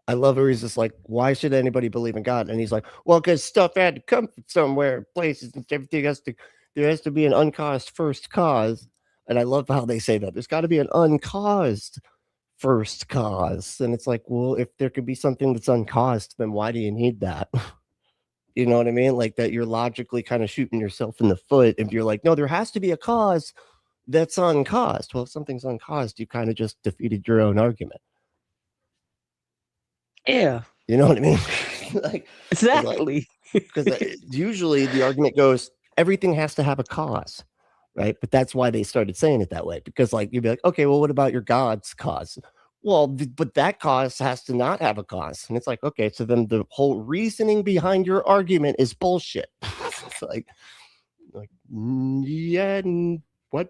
I love where he's just like, why should anybody believe in God? And he's like, well, because stuff had to come from somewhere, places, and everything there has to be an uncaused first cause. And I love how they say that. There's got to be an uncaused first cause. And it's like, well, if there could be something that's uncaused, then why do you need that? You know what I mean? Like that you're logically kind of shooting yourself in the foot if you're like, no, there has to be a cause that's uncaused. Well, if something's uncaused, you kind of just defeated your own argument. Yeah. You know what I mean? Like exactly. Because usually the argument goes, everything has to have a cause, right? But that's why they started saying it that way, because like you'd be like, okay, well, what about your God's cause? Well, but that cause has to not have a cause. And it's like, okay, so then the whole reasoning behind your argument is bullshit. It's like, yeah, what?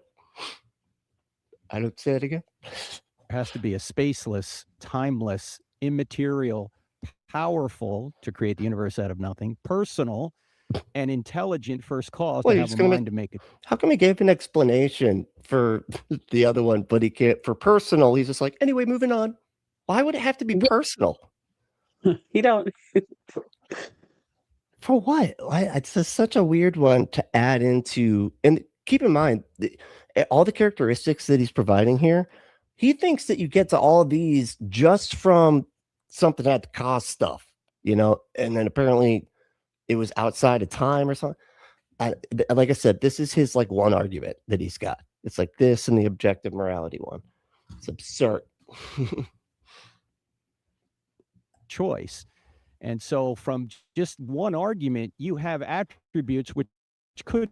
I don't say it again. There has to be a spaceless, timeless, immaterial, powerful to create the universe out of nothing, personal, and intelligent first cause to have a mind to make it. How come he gave an explanation for the other one, but he can't for personal? He's just like, anyway, moving on. Why would it have to be personal? He don't. For what? It's just such a weird one to add into. And keep in mind, all the characteristics that he's providing here, he thinks that you get to all of these just from something that had to cause stuff, you know, and then apparently it was outside of time or something. Like I said, this is his like one argument that he's got. It's like this and the objective morality one. It's absurd. Choice. And so from just one argument, you have attributes which could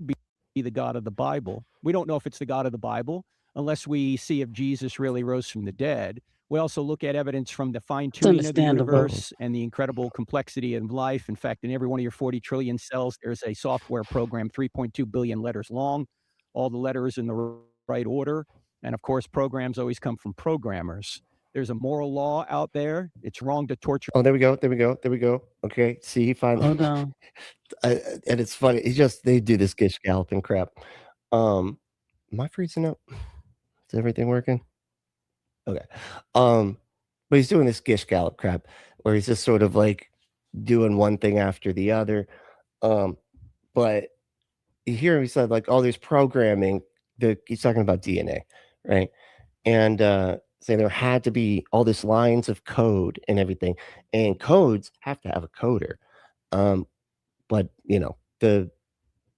be the God of the Bible. We don't know if it's the God of the Bible unless we see if Jesus really rose from the dead. We also look at evidence from the fine-tuning of the universe and the incredible complexity of life. In fact, in every one of your 40 trillion cells, there's a software program 3.2 billion letters long, all the letters in the right order. And of course, programs always come from programmers. There's a moral law out there. It's wrong to torture. Oh, there we go. There we go. There we go. Okay. See, he finally. Hold on. And it's funny. They do this gish galloping crap. Am I freezing up? Is everything working? Okay. But he's doing this gish gallop crap where he's just sort of like doing one thing after the other. But you hear him, he said like all this programming, he's talking about DNA, right? And say there had to be all these lines of code and everything, and codes have to have a coder. But you know, the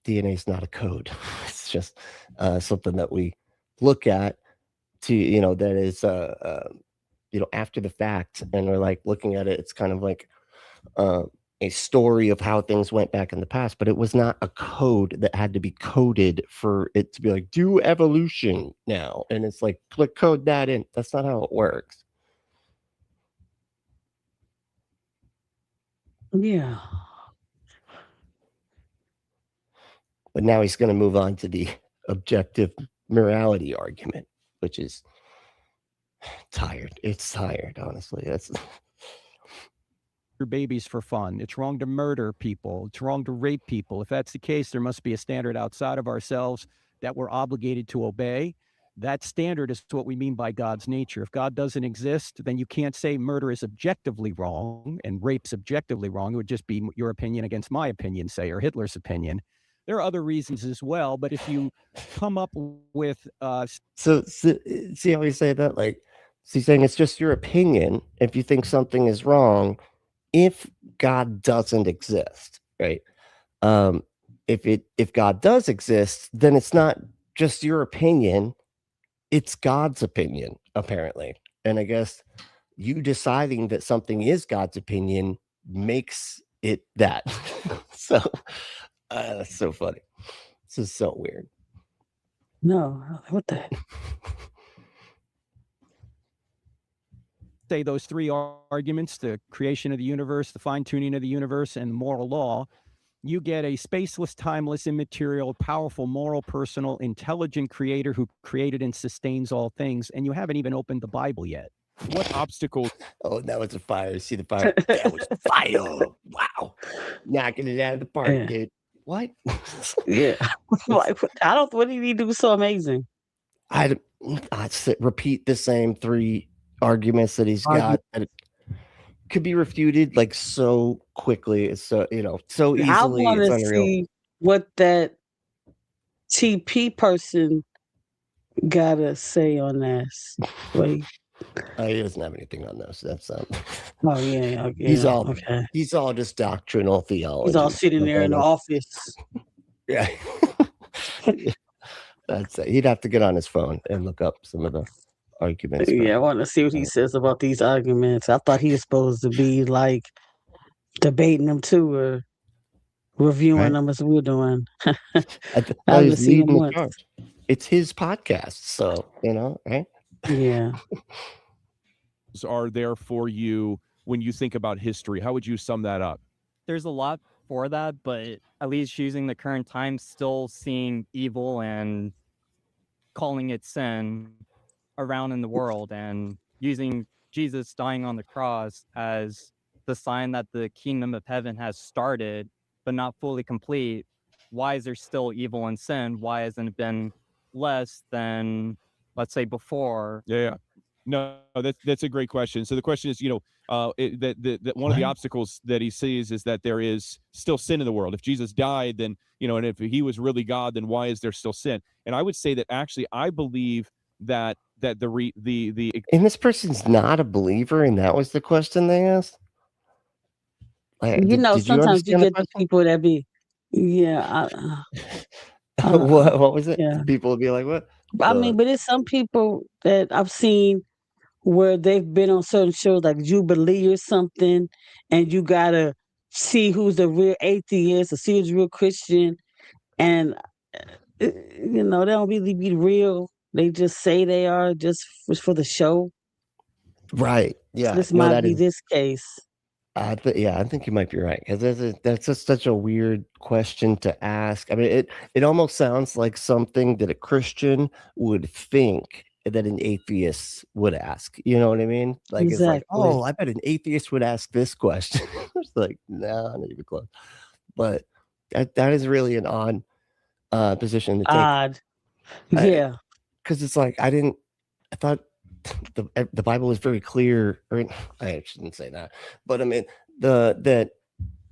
DNA is not a code. It's just something that we look at to, you know, that is you know, after the fact, and we're like looking at it, it's kind of like a story of how things went back in the past, but it was not a code that had to be coded for it to be like, do evolution now. And it's like, click code that in. That's not how it works. Yeah. But now he's going to move on to the objective morality argument, which is tired. It's tired, honestly. That's your babies for fun. It's wrong to murder people. It's wrong to rape people. If that's the case, there must be a standard outside of ourselves that we're obligated to obey. That standard is what we mean by God's nature. If God doesn't exist, then you can't say murder is objectively wrong and rape's objectively wrong. It would just be your opinion against my opinion, say, or Hitler's opinion. There are other reasons as well, but if you come up with so see how we say that? Like, so he's saying it's just your opinion if you think something is wrong, if God doesn't exist, right? If God does exist, then it's not just your opinion, it's God's opinion, apparently. And I guess you deciding that something is God's opinion makes it that. So that's so funny. This is so weird. No, what the heck? Say those three arguments, the creation of the universe, the fine-tuning of the universe, and moral law, you get a spaceless, timeless, immaterial, powerful, moral, personal, intelligent creator who created and sustains all things, and you haven't even opened the Bible yet. What obstacles? Oh, that was a fire. See the fire? That was fire. Wow. Knocking it out of the park, Yeah. dude. What? Yeah. Like, what did he do so amazing? I'd repeat the same three arguments that he's got, and it could be refuted like so quickly. It's so, you know, so easily. I want It's to unreal. see what that TP person got to say on this. Wait. He doesn't have anything on those. That's Oh yeah, okay. he's all okay. he's all just doctrinal theology. He's all sitting there in the office. Yeah. That's it. He'd have to get on his phone and look up some of the arguments. Yeah, I want to see what he says about these arguments. I thought he was supposed to be like debating them too, or reviewing Right. them as we're doing. Well, I've he's seen them leading the once. charge. It's his podcast, so right? Yeah. Are there for you when you think about history? How would you sum that up? There's a lot for that, but at least using the current time, still seeing evil and calling it sin around in the world, and using Jesus dying on the cross as the sign that the kingdom of heaven has started, but not fully complete. Why is there still evil and sin? Why hasn't it been less than, let's say, before? Yeah. No, that's a great question. So the question is, that one of the obstacles that he sees is that there is still sin in the world. If Jesus died, then, and if he was really God, then why is there still sin? And I would say that actually, I believe that and this person's not a believer, and that was the question they asked. Did you sometimes you understand the get the question? people that be, yeah. What was it? Yeah. People would be like, what? I mean, but it's some people that I've seen where they've been on certain shows like Jubilee or something, and you gotta see who's a real atheist or see who's a real Christian, and they don't really be real. They just say they are just for the show. Right. Yeah. This No, might that be is. this case. I think you might be right, because that's just such a weird question to ask. I mean, it almost sounds like something that a Christian would think that an atheist would ask. You know what I mean? Like, it's like, Exactly. oh, I bet an atheist would ask this question. It's like, no, not even close. But that is really an odd position to take. Odd. Yeah. Because it's like, I thought the Bible is very clear, or I shouldn't say that, but I mean that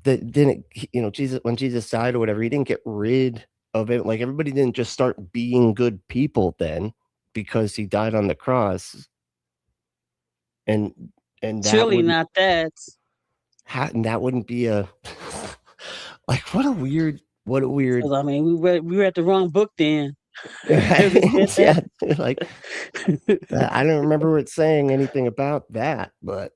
didn't, Jesus, when Jesus died or whatever, he didn't get rid of it. Like, everybody didn't just start being good people then because he died on the cross, and that Surely not that. And that wouldn't be a like, what a weird. 'Cause, I mean, we read the wrong book then. Yeah, like, I don't remember it saying anything about that, but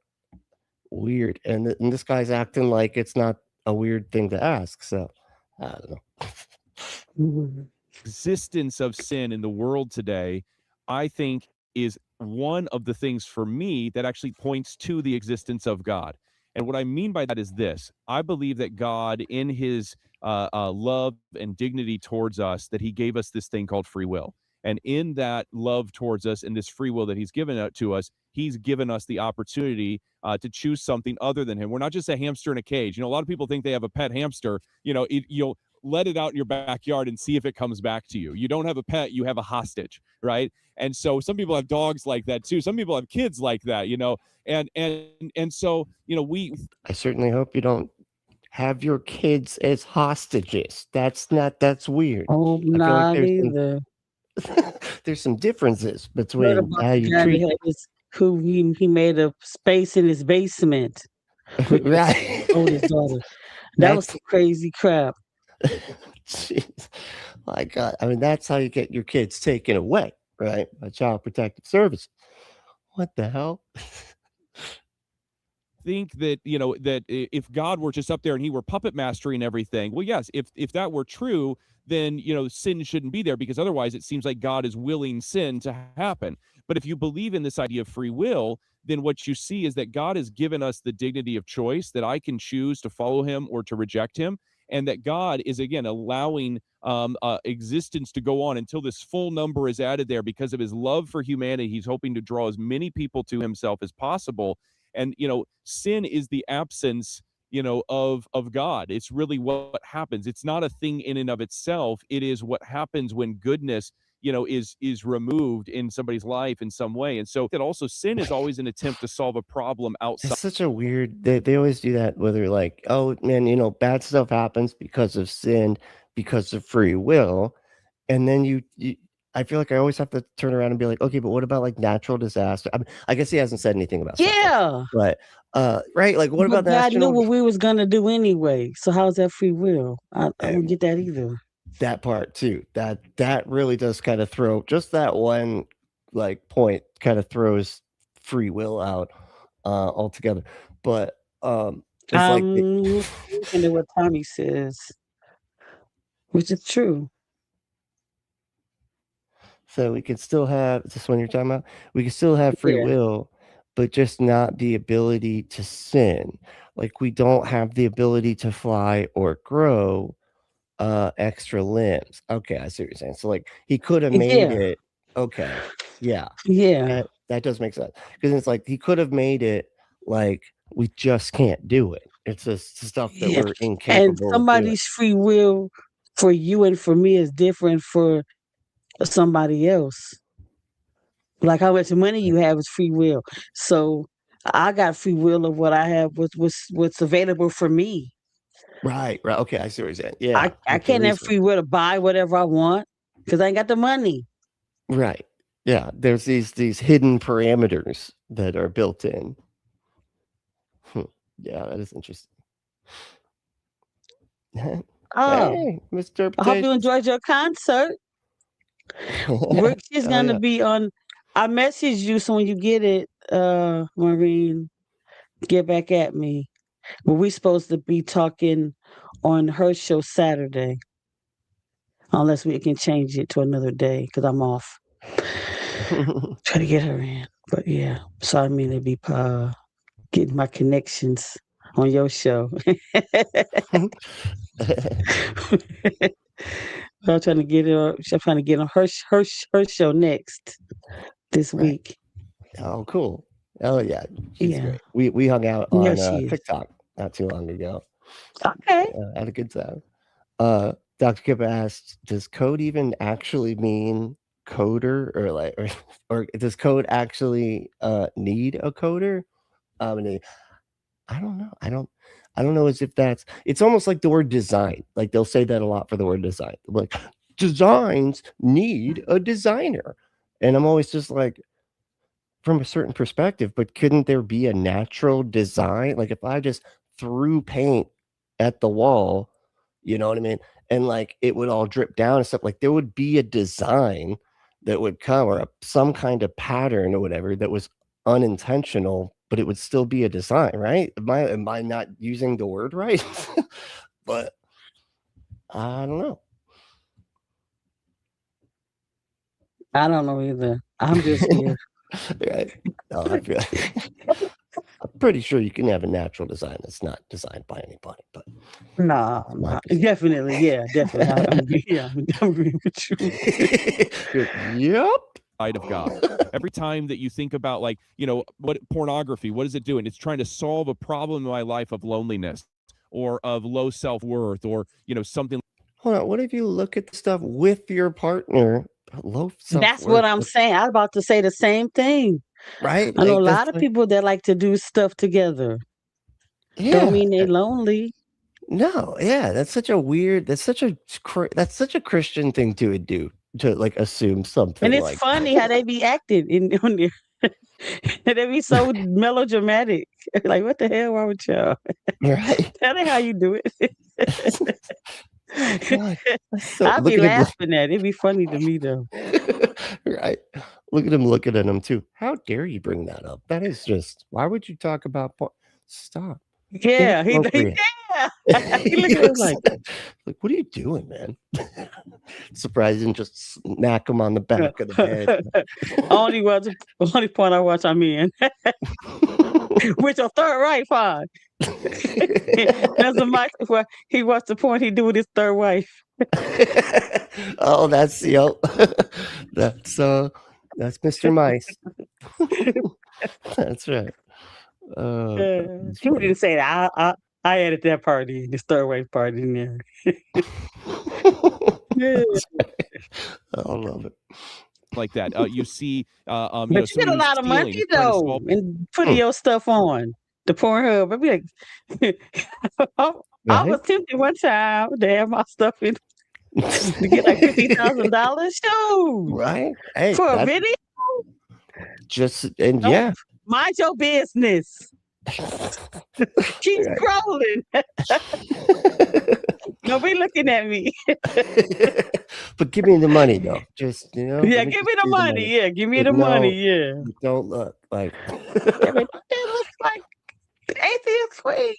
weird. And this guy's acting like it's not a weird thing to ask. So I don't know. Existence of sin in the world today, I think, is one of the things for me that actually points to the existence of God. And what I mean by that is this: I believe that God, in his love and dignity towards us, that he gave us this thing called free will. And in that love towards us and this free will that he's given to us, he's given us the opportunity to choose something other than him. We're not just a hamster in a cage. A lot of people think they have a pet hamster. You'll let it out in your backyard and see if it comes back to you. You don't have a pet, you have a hostage, right? And so some people have dogs like that too. Some people have kids like that, and so, I certainly hope you don't have your kids as hostages. That's weird. Oh, I feel not like either. there's some differences between how you treat who he made a space in his basement. right. Oldest daughter. That was some crazy crap. Jeez. My God. I mean, that's how you get your kids taken away, right? By Child Protective Services. What the hell? Think that that if God were just up there and he were puppet mastering everything, well, yes, if that were true, then sin shouldn't be there, because otherwise it seems like God is willing sin to happen. But if you believe in this idea of free will, then what you see is that God has given us the dignity of choice, that I can choose to follow him or to reject him, and that God is, again, allowing existence to go on until this full number is added there because of his love for humanity. He's hoping to draw as many people to himself as possible. And, sin is the absence, of God. It's really what happens. It's not a thing in and of itself. It is what happens when goodness, is removed in somebody's life in some way. And so that also sin is always an attempt to solve a problem outside. It's such a weird, they always do that, where they're like, oh man, bad stuff happens because of sin, because of free will. And then I feel like I always have to turn around and be like, okay, but what about like natural disaster? I mean, I guess he hasn't said anything about Yeah. but right, like, what about God knew what we was gonna do anyway. So how's that free will? I don't get that either. That part too. That really does kind of throw, just that one like point kind of throws free will out altogether. But it's like looking at what Tommy says. which is true. So we could still have, is this one you're talking about? We could still have free will, but just not the ability to sin. Like we don't have the ability to fly or grow extra limbs. Okay, I see what you're saying. So like he could have made it. Okay. Yeah. Yeah. That does make sense. Because it's like he could have made it like we just can't do it. It's just stuff that we're incapable and somebody's free will for you and for me is different for somebody else. Like how much money you have is free will. So I got free will of what I have, what's available for me. Right. Okay, I see what you're saying. Yeah. I can't have free will to buy whatever I want because I ain't got the money. Right. Yeah. There's these hidden parameters that are built in. Yeah, that is interesting. Hey, Mr. I hope you enjoyed your concert. Rick is gonna be on. I messaged you, so when you get it, Maureen, get back at me. But we're supposed to be talking on her show Saturday, unless we can change it to another day because I'm off. Try to get her in, but yeah. So I mean, it'd be getting my connections on your show. I'm trying to get her. I'm trying to get on her show next this week. Oh, cool. Oh yeah, she's great. We hung out on TikTok not too long ago. Okay, had a good time. Dr. Kip asked, "Does code even actually mean coder, or does code actually need a coder?" I don't know. I don't know as if that's. It's almost like the word design. Like they'll say that a lot for the word design. Like designs need a designer, and I'm always just like, from a certain perspective, but couldn't there be a natural design? Like if I just threw paint at the wall, you know what I mean? And like it would all drip down and stuff. Like there would be a design that would come or some kind of pattern or whatever that was unintentional, but it would still be a design, right? Am I not using the word right? But I don't know. I don't know either. I'm just here. Right. No, I'm pretty sure you can have a natural design that's not designed by anybody, but definitely, definitely. I'm agreeing with you. Yep. Of God. Every time that you think about, like, what pornography, what is it doing? It's trying to solve a problem in my life of loneliness or of low self-worth or something. Hold on, what if you look at the stuff with your partner? Low self-worth. That's what I'm saying. I was about to say the same thing. Right? I know a lot of people that like to do stuff together. Yeah. Don't mean they're lonely. No, yeah, that's such a Christian thing to do, to like assume something. And it's funny how they be acting on there. They be so melodramatic. Like, what the hell wrong with y'all? Right. Tell me how you do it. God, I'll be laughing at it. It'd be funny to me though. Right. Look at him looking at him too. How dare you bring that up? That is just, why would you talk about stop? Yeah, he looked at him like, what are you doing, man? Surprised he didn't just smack him on the back of the head. only point I watch I'm in. With your third right, fine. That's the mic where he watched the point he do with his third wife. Oh, that's that's Mr. Mice. That's right. He didn't say that. I added that party, this third wave party in there. Yeah. I love it. Like that. You see, but you get a lot of money though, and putting your stuff on the Pornhub. I'd be like, I was tempted one time to have my stuff in to get like $50,000. Shoot, right? Hey, for a video. Mind your business. Keep scrolling. Don't be looking at me. But give me the money though. Just give me the money. Yeah, give me the money. Yeah. Don't look like that looks like the atheist queen.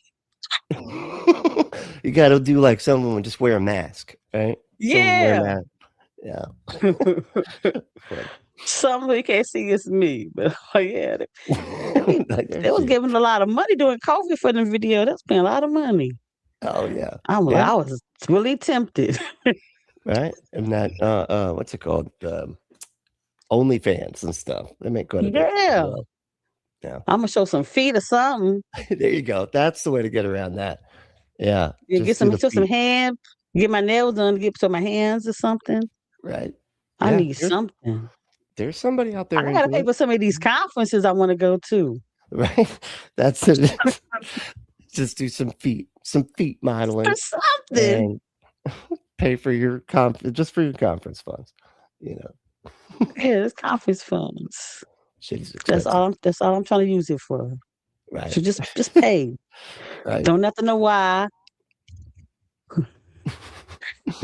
You got to do like someone and just wear a mask, right? Yeah. Yeah. Some you can't see it's me, but yeah, they was shit. giving a lot of money during COVID for the video. That's paying a lot of money. Oh yeah. I was really tempted. Right? And that what's it called? OnlyFans and stuff. They make quite a bit. Yeah. Well, yeah. I'm gonna show some feet or something. There you go. That's the way to get around that. Yeah. You just get do the some feet. hand, get my nails done, get some my hands or something. Right. I Yeah, need something. There's somebody out there. I gotta pay for some of these conferences I want to go to. Right. That's it. Just do some feet modeling. For something. And pay for your just for your conference funds. You know. Yeah, it's conference funds. Shit is That's expensive. all I'm trying to use it for. Right. So just pay. Right. Don't have to know why.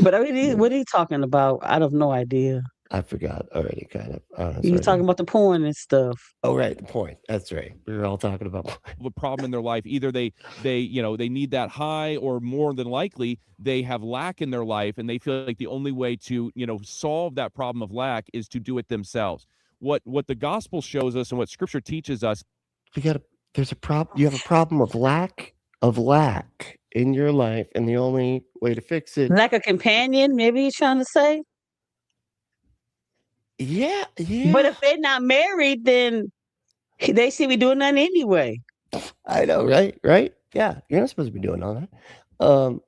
But what are you talking about? I have no idea. I forgot already, kind of. You talking about the porn and stuff. Oh, right, the porn. That's right. We were all talking about the problem in their life. Either they need that high, or more than likely they have lack in their life, and they feel like the only way to solve that problem of lack is to do it themselves. What the gospel shows us and what Scripture teaches us. There's a problem. You have a problem of lack in your life, and the only way to fix it. Like a companion, maybe you're trying to say. Yeah. But if they're not married, then they should be doing that anyway. I know, right? Yeah, you're not supposed to be doing all that.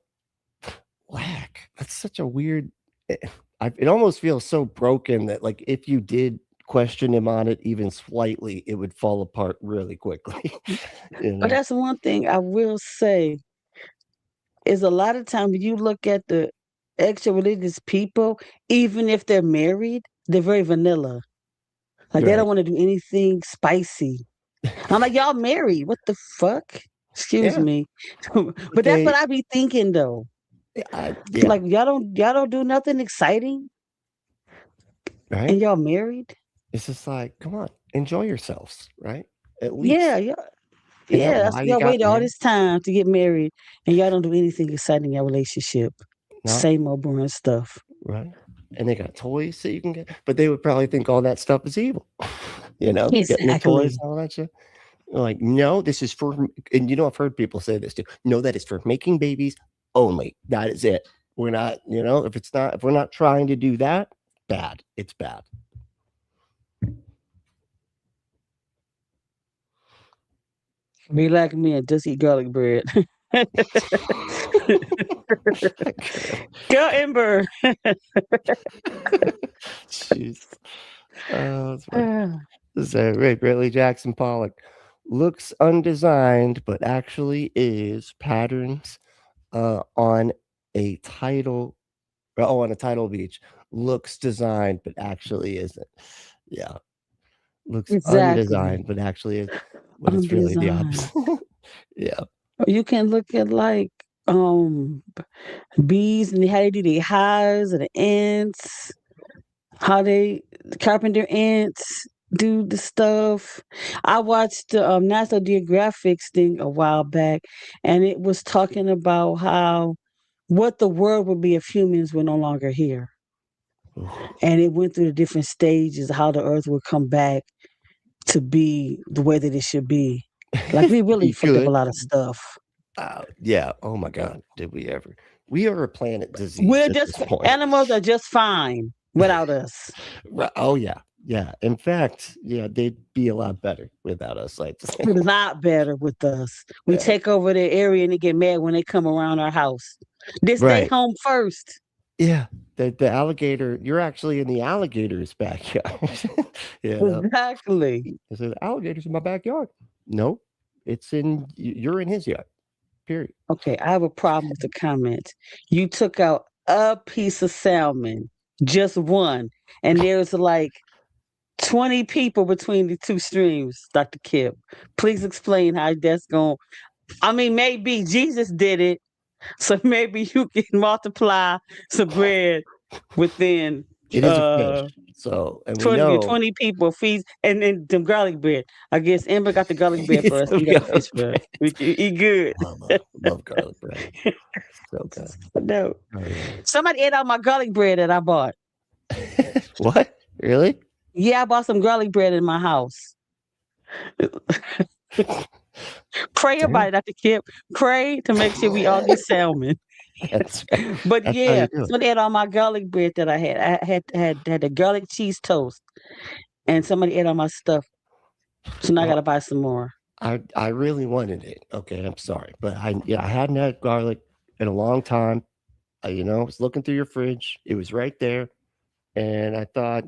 Lack. That's such a weird. It almost feels so broken that, like, if you did question him on it even slightly, it would fall apart really quickly. But that's one thing I will say is a lot of times when you look at the extra religious people, even if they're married, they're very vanilla. Like they don't want to do anything spicy. I'm like, y'all married? What the fuck? Excuse me. But that's what I be thinking though. Like y'all don't do nothing exciting, right? And y'all married? It's just like, come on, enjoy yourselves, right? At least. Yeah. That's y'all waited all this time to get married, and y'all don't do anything exciting in your relationship. No. Same old boring stuff. Right. And they got toys that you can get, but they would probably think all that stuff is evil. Exactly. Getting the toys and all that shit. Like, no, this is for, and I've heard people say this too. No, that is for making babies only. That is it. We're not, if we're not trying to do that, bad. It's bad. Be like me and just eat garlic bread. Go Ember. Jeez. Ray Bradley Jackson Pollock looks undesigned, but actually is patterns on a tidal beach. Looks designed, but actually isn't. Yeah. Looks undesigned, but actually is. But it's really the opposite. Yeah. You can look at like bees and how they do their hives, or the ants, how the carpenter ants do the stuff. I watched the National Geographic thing a while back, and it was talking about what the world would be if humans were no longer here. And it went through the different stages of how the earth would come back to be the way that it should be. Like we really fucked up a lot of stuff. Yeah. Oh my God. Did we ever? We are a planet disease. We're just animals are just fine without us. Oh yeah. Yeah. In fact, they'd be a lot better without us. Like a lot better with us. We take over their area and they get mad when they come around our house. They stay home first. Yeah. The alligator, you're actually in the alligator's backyard. Exactly. I said, the alligator's in my backyard. No, you're in his yard. Period. Okay, I have a problem with the comment. You took out a piece of salmon, just one, and there's like 20 people between the two streams, Dr. Kip. Please explain how that's going. I mean, maybe Jesus did it, so maybe you can multiply some bread within It is a fish. So, and we 20, know 20 people feast, and then them garlic bread. I guess Amber got the garlic bread for us. Some You got the fish garlic for us. bread. We can eat good. I love garlic bread. So good. No. Oh, yeah. Somebody ate out my garlic bread that I bought. What? Really? Yeah, I bought some garlic bread in my house. Pray about it, Dr. Kip. Pray to make sure we all get salmon. That's But That's how yeah, you do it. somebody ate all my garlic bread that I had. I had the garlic cheese toast, and somebody ate all my stuff. So now I Well, gotta buy some more. I really wanted it. Okay, I'm sorry, but I hadn't had garlic in a long time. I was looking through your fridge. It was right there, and I thought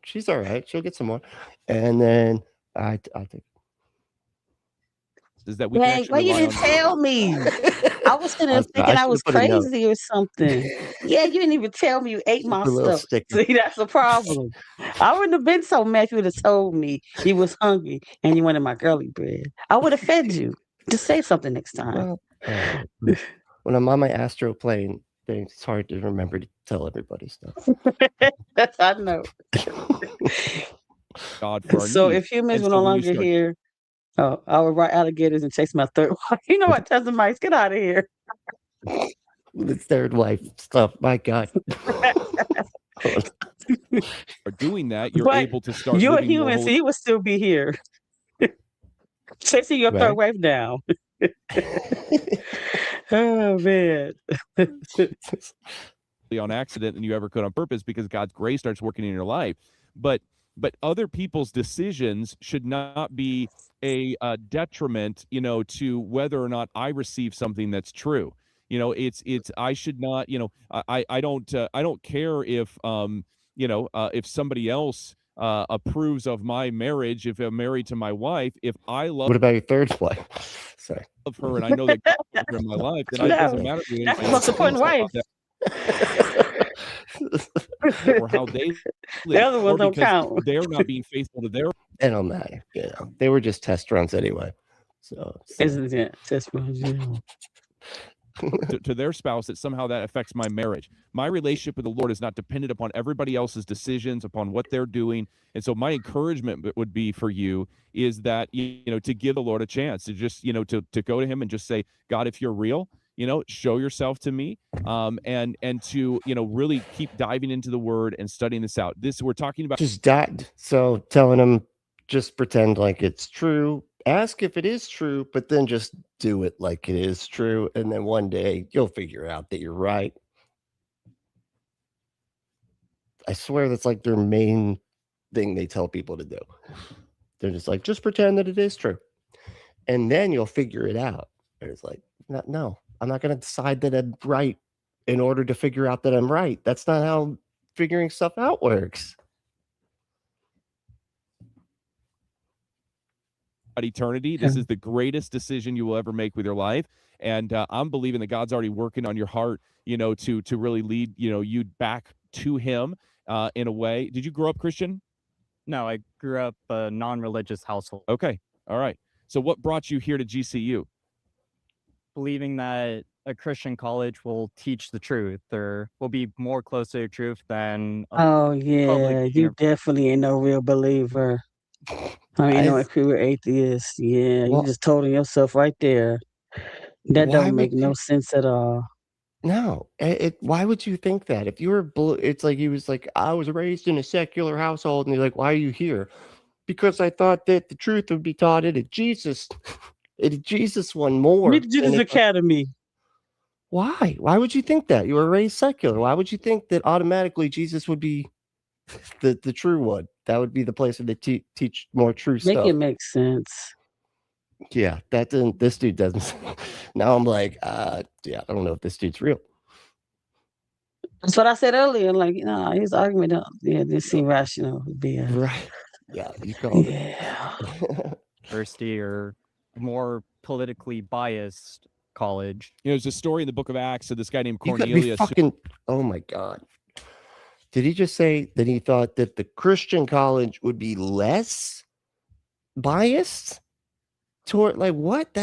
she's all right. She'll get some more. And then I think Is that we can Dang, actually why you rely didn't on tell me? I was sitting there thinking I was put a note. crazy or something. Yeah, you didn't even tell me you ate my Put a little stuff. sticker. See, that's the problem. I wouldn't have been so mad if you would have told me you was hungry and you wanted my garlic bread. I would have fed you. Just say something next time. Well, when I'm on my astro plane things, it's hard to remember to tell everybody stuff. I know. God for our So needs. if humans And were so no when you longer start- here, I would ride alligators and chase my third wife. You know what? Tell the mice, get out of here. The third wife stuff. My God. are doing that, you're But able to start you're a living more human, so holy. you would still be here. Chasing your Right. third wife down. Oh man. on accident than you ever could on purpose, because God's grace starts working in your life. But other people's decisions should not be a detriment, to whether or not I receive something that's true. It's I should not, I don't care if if somebody else approves of my marriage, if I'm married to my wife, if I love What about your third wife? Sorry. her and I know that God is in my life, then it doesn't matter to me That's the anything most else important about wife. that or how they The live, other ones or don't because count. they're not being faithful to their It don't matter. They were just test runs anyway. So Isn't it? Just to their spouse, that somehow that affects my marriage. My relationship with the Lord is not dependent upon everybody else's decisions, upon what they're doing. And so my encouragement would be for you is that, to give the Lord a chance, to just, to go to him and just say, God, if you're real, show yourself to me, and to, really keep diving into the word and studying this out. We're talking about just that. So telling them, just pretend like it's true. Ask if it is true, but then just do it like it is true. And then one day you'll figure out that you're right. I swear that's like their main thing they tell people to do. They're just like, just pretend that it is true. And then you'll figure it out. And it's like, no, I'm not going to decide that I'm right in order to figure out that I'm right. That's not how figuring stuff out works. eternity. This is the greatest decision you will ever make with your life. And I'm believing that God's already working on your heart, to really lead, you back to him in a way. Did you grow up Christian? No, I grew up a non-religious household. Okay. All right. So what brought you here to GCU? Believing that a Christian college will teach the truth, or will be more close to the truth than Oh yeah, you definitely ain't no real believer. I mean, no pure atheist. Yeah, you just told yourself right there. That don't make no sense at all. No, why would you think that? If you were, it's like he was like, I was raised in a secular household, and you're like, why are you here? Because I thought that the truth would be taught at a Jesus one more. Meet the Jesus Academy. Why? Why would you think that? You were raised secular. Why would you think that automatically Jesus would be the true one? That would be the place where they teach more true stuff. Make it make sense. Yeah, that didn't. This dude doesn't. Now I'm like, yeah, I don't know if this dude's real. That's what I said earlier. Like, his argument, didn't seem rational. Right. Yeah, you called it. University or more politically biased college. There's a story in the book of Acts of this guy named You could be Cornelius. Oh my God. Did he just say that he thought that the Christian college would be less biased toward, like, what?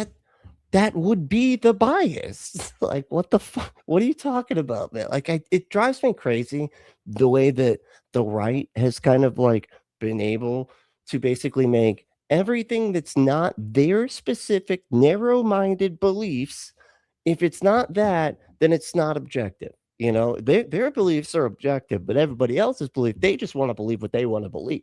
that would be the bias. Like, what the fuck? What are you talking about, man? Like, it drives me crazy the way that the right has kind of like been able to basically make everything that's not their specific narrow-minded beliefs. If it's not that, then it's not objective. You know, their beliefs are objective, but everybody else's belief, they just want to believe what they want to believe.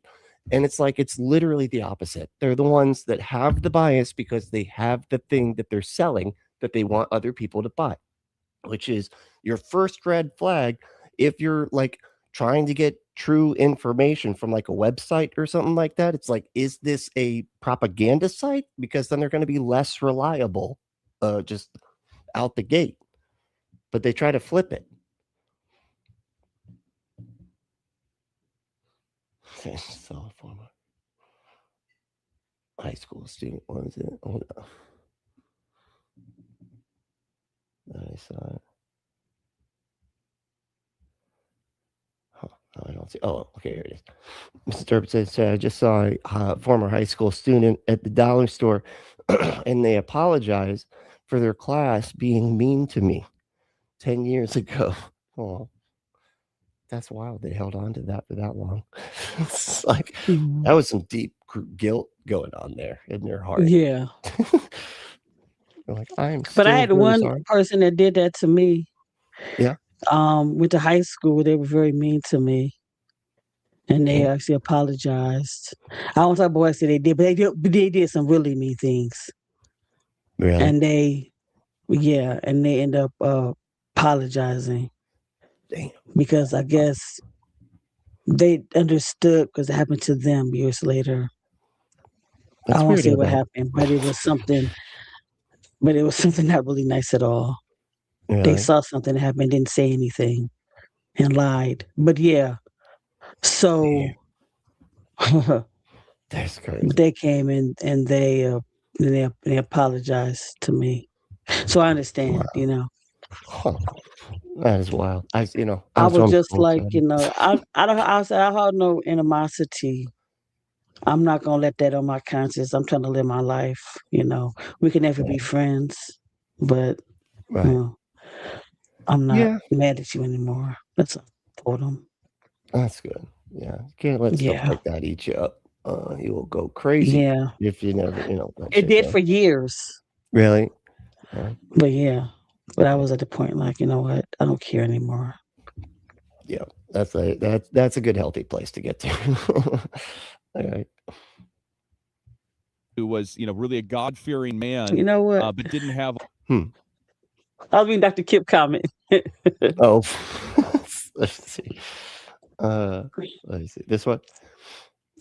And it's like, it's literally the opposite. They're the ones that have the bias because they have the thing that they're selling that they want other people to buy, which is your first red flag. If you're like trying to get true information from like a website or something like that, it's like, is this a propaganda site? Because then they're going to be less reliable just out the gate. But they try to flip it. So former high school student, what is it? Hold on. I saw it. Huh, no, I don't see. Oh, okay, here it is. Mr. Durbin says, I just saw a former high school student at the dollar store, and they apologized for their class being mean to me 10 years ago. Oh, that's wild. They held on to that for that long. It's like, that was some deep guilt going on there in their heart. Yeah. Like, I'm but I still had really one sorry. person that did that to me. Yeah. Went to high school. They were very mean to me. And they actually apologized. I don't talk about what they did, but they did some really mean things. Really? And they end up apologizing. Damn. Because I guess they understood because it happened to them years later. That's I won't weird say of what them. happened, but it was something not really nice at all. Really? They saw something happen, didn't say anything, and lied. But yeah. So that's crazy. They came in and they apologized to me. So I understand, Wow. you know. Huh. That is wild. I was just like, you know, I have no animosity. I'm not gonna let that on my conscience. I'm trying to live my life, you know. We can never be friends, but right. you know, I'm not mad at you anymore. That's what I told him. That's good. Yeah. You can't let stuff like that eat you up. You will go crazy. Yeah. If you never, It did for years. Really? Yeah. But yeah. But I was at the point like, you know what? I don't care anymore. Yeah. That's a good healthy place to get to. All right. Who was, really a God-fearing man. You know what? But didn't have. I was reading Dr. Kip comment. Oh, let's see. Let me see this one.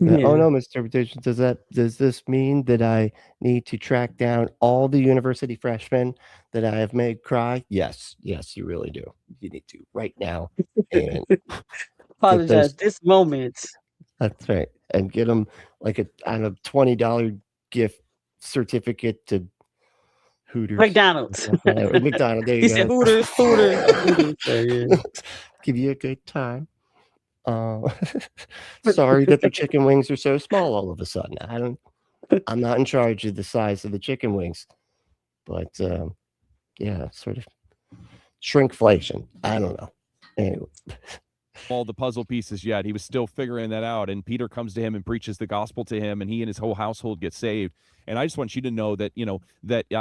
Yeah. Oh no, misinterpretation. Does this mean that I need to track down all the university freshmen that I have made cry? Yes, you really do. You need to right now. And apologize this moment. That's right, and get them like a $20 gift certificate to Hooters, McDonald's. McDonald's. There you He go. said Hooters. Give you a good time. Sorry that the chicken wings are so small all of a sudden. I'm not in charge of the size of the chicken wings, but sort of shrinkflation. I don't know. Anyway. All the puzzle pieces yet. He was still figuring that out. And Peter comes to him and preaches the gospel to him, and he and his whole household get saved. And I just want you to know that,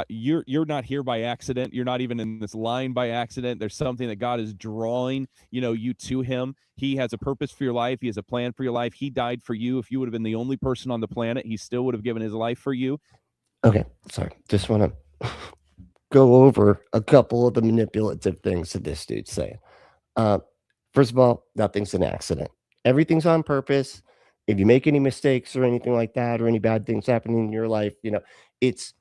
you're not here by accident. You're not even in this line by accident. There's something that God is drawing, you to him. He has a purpose for your life. He has a plan for your life. He died for you. If you would have been the only person on the planet, he still would have given his life for you. Okay. Sorry. Just want to go over a couple of the manipulative things that this dude's saying. First of all, nothing's an accident. Everything's on purpose. If you make any mistakes or anything like that, or any bad things happening in your life, it's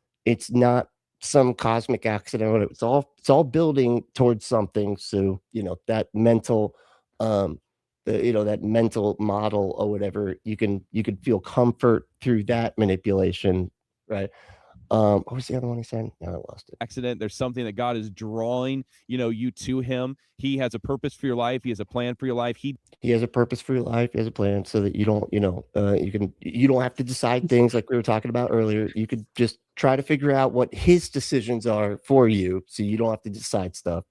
not some cosmic accident. It's all building towards something. So, that mental, that mental model or whatever, you can feel comfort through that manipulation, right? What was the other one he said? No, I lost it. Accident. There's something that God is drawing, you to him. He has a purpose for your life. He has a plan for your life. He has a purpose for your life. He has a plan so that you don't, you don't have to decide things like we were talking about earlier. You could just try to figure out what his decisions are for you, so you don't have to decide stuff,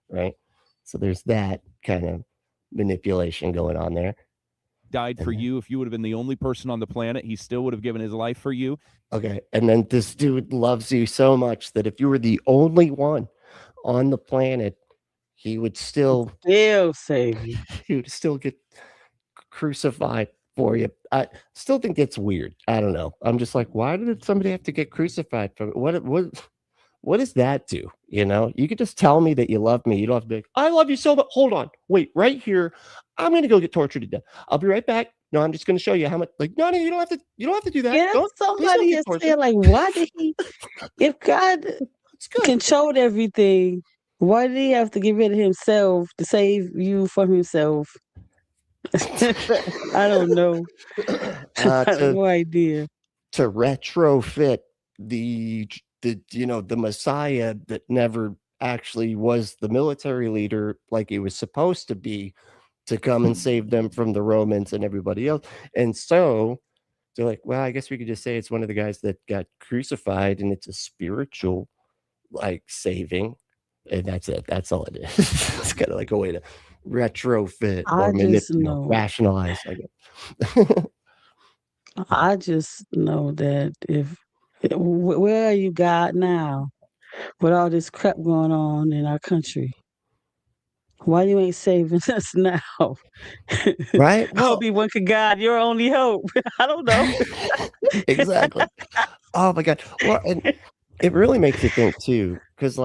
right? So there's that kind of manipulation going on there. died for you. If you would have been the only person on the planet, he still would have given his life for you. Okay. And then this dude loves you so much that if you were the only one on the planet, he would still save you. He would still get crucified for you. I still think it's weird. I don't know. I'm just like, why did somebody have to get crucified for it? What does that do? You could just tell me that you love me. You don't have to be like, I love you so much. Hold on. Wait, right here. I'm going to go get tortured to death. I'll be right back. No, I'm just going to show you how much. Like, no, you don't have to do that. Yeah, somebody has said, like, why did he? If God controlled everything, why did he have to get rid of himself to save you from himself? I don't know. I have no idea. To retrofit the Messiah that never actually was the military leader like he was supposed to be, to come and save them from the Romans and everybody else. And so they're like, well, I guess we could just say it's one of the guys that got crucified, and it's a spiritual saving. And that's it. That's all it is. It's kind of like a way to retrofit or rationalize, I guess. I just know that where are you, God, now with all this crap going on in our country? Why you ain't saving us now? Right? Well, be one could God, your only hope. I don't know. Exactly. Oh my God. Well, and it really makes you think too, because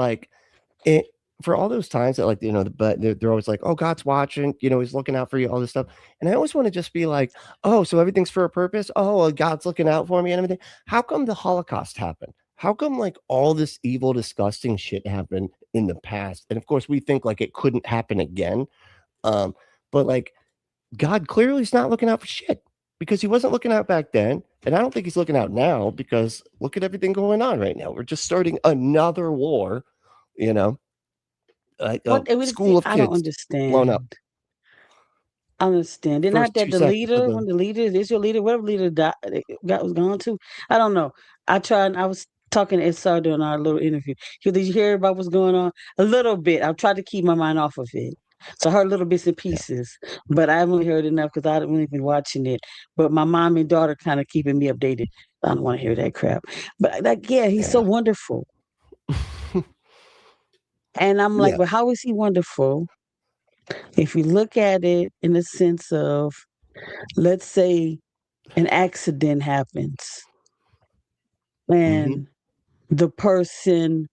for all those times that but they're always like, oh, God's watching, he's looking out for you, all this stuff. And I always want to just be like, oh, so everything's for a purpose. Oh, well, God's looking out for me and everything. How come the Holocaust happened? How come all this evil, disgusting shit happened in the past? And of course we think it couldn't happen again. But God clearly is not looking out for shit, because he wasn't looking out back then. And I don't think he's looking out now, because look at everything going on right now. We're just starting another war, school of kids I don't understand. blown up. I understand. Didn't First that the 2 seconds leader, of when the leader is your leader, whatever leader died, God was gone to? I don't know. I was talking to SR during our little interview. Did you hear about what's going on? A little bit. I've tried to keep my mind off of it. So I heard little bits and pieces, but I haven't heard enough because I haven't really been watching it. But my mom and daughter kind of keeping me updated. I don't want to hear that crap. But he's so wonderful. And I'm like, well, how is he wonderful? If you look at it in the sense of, let's say an accident happens and the person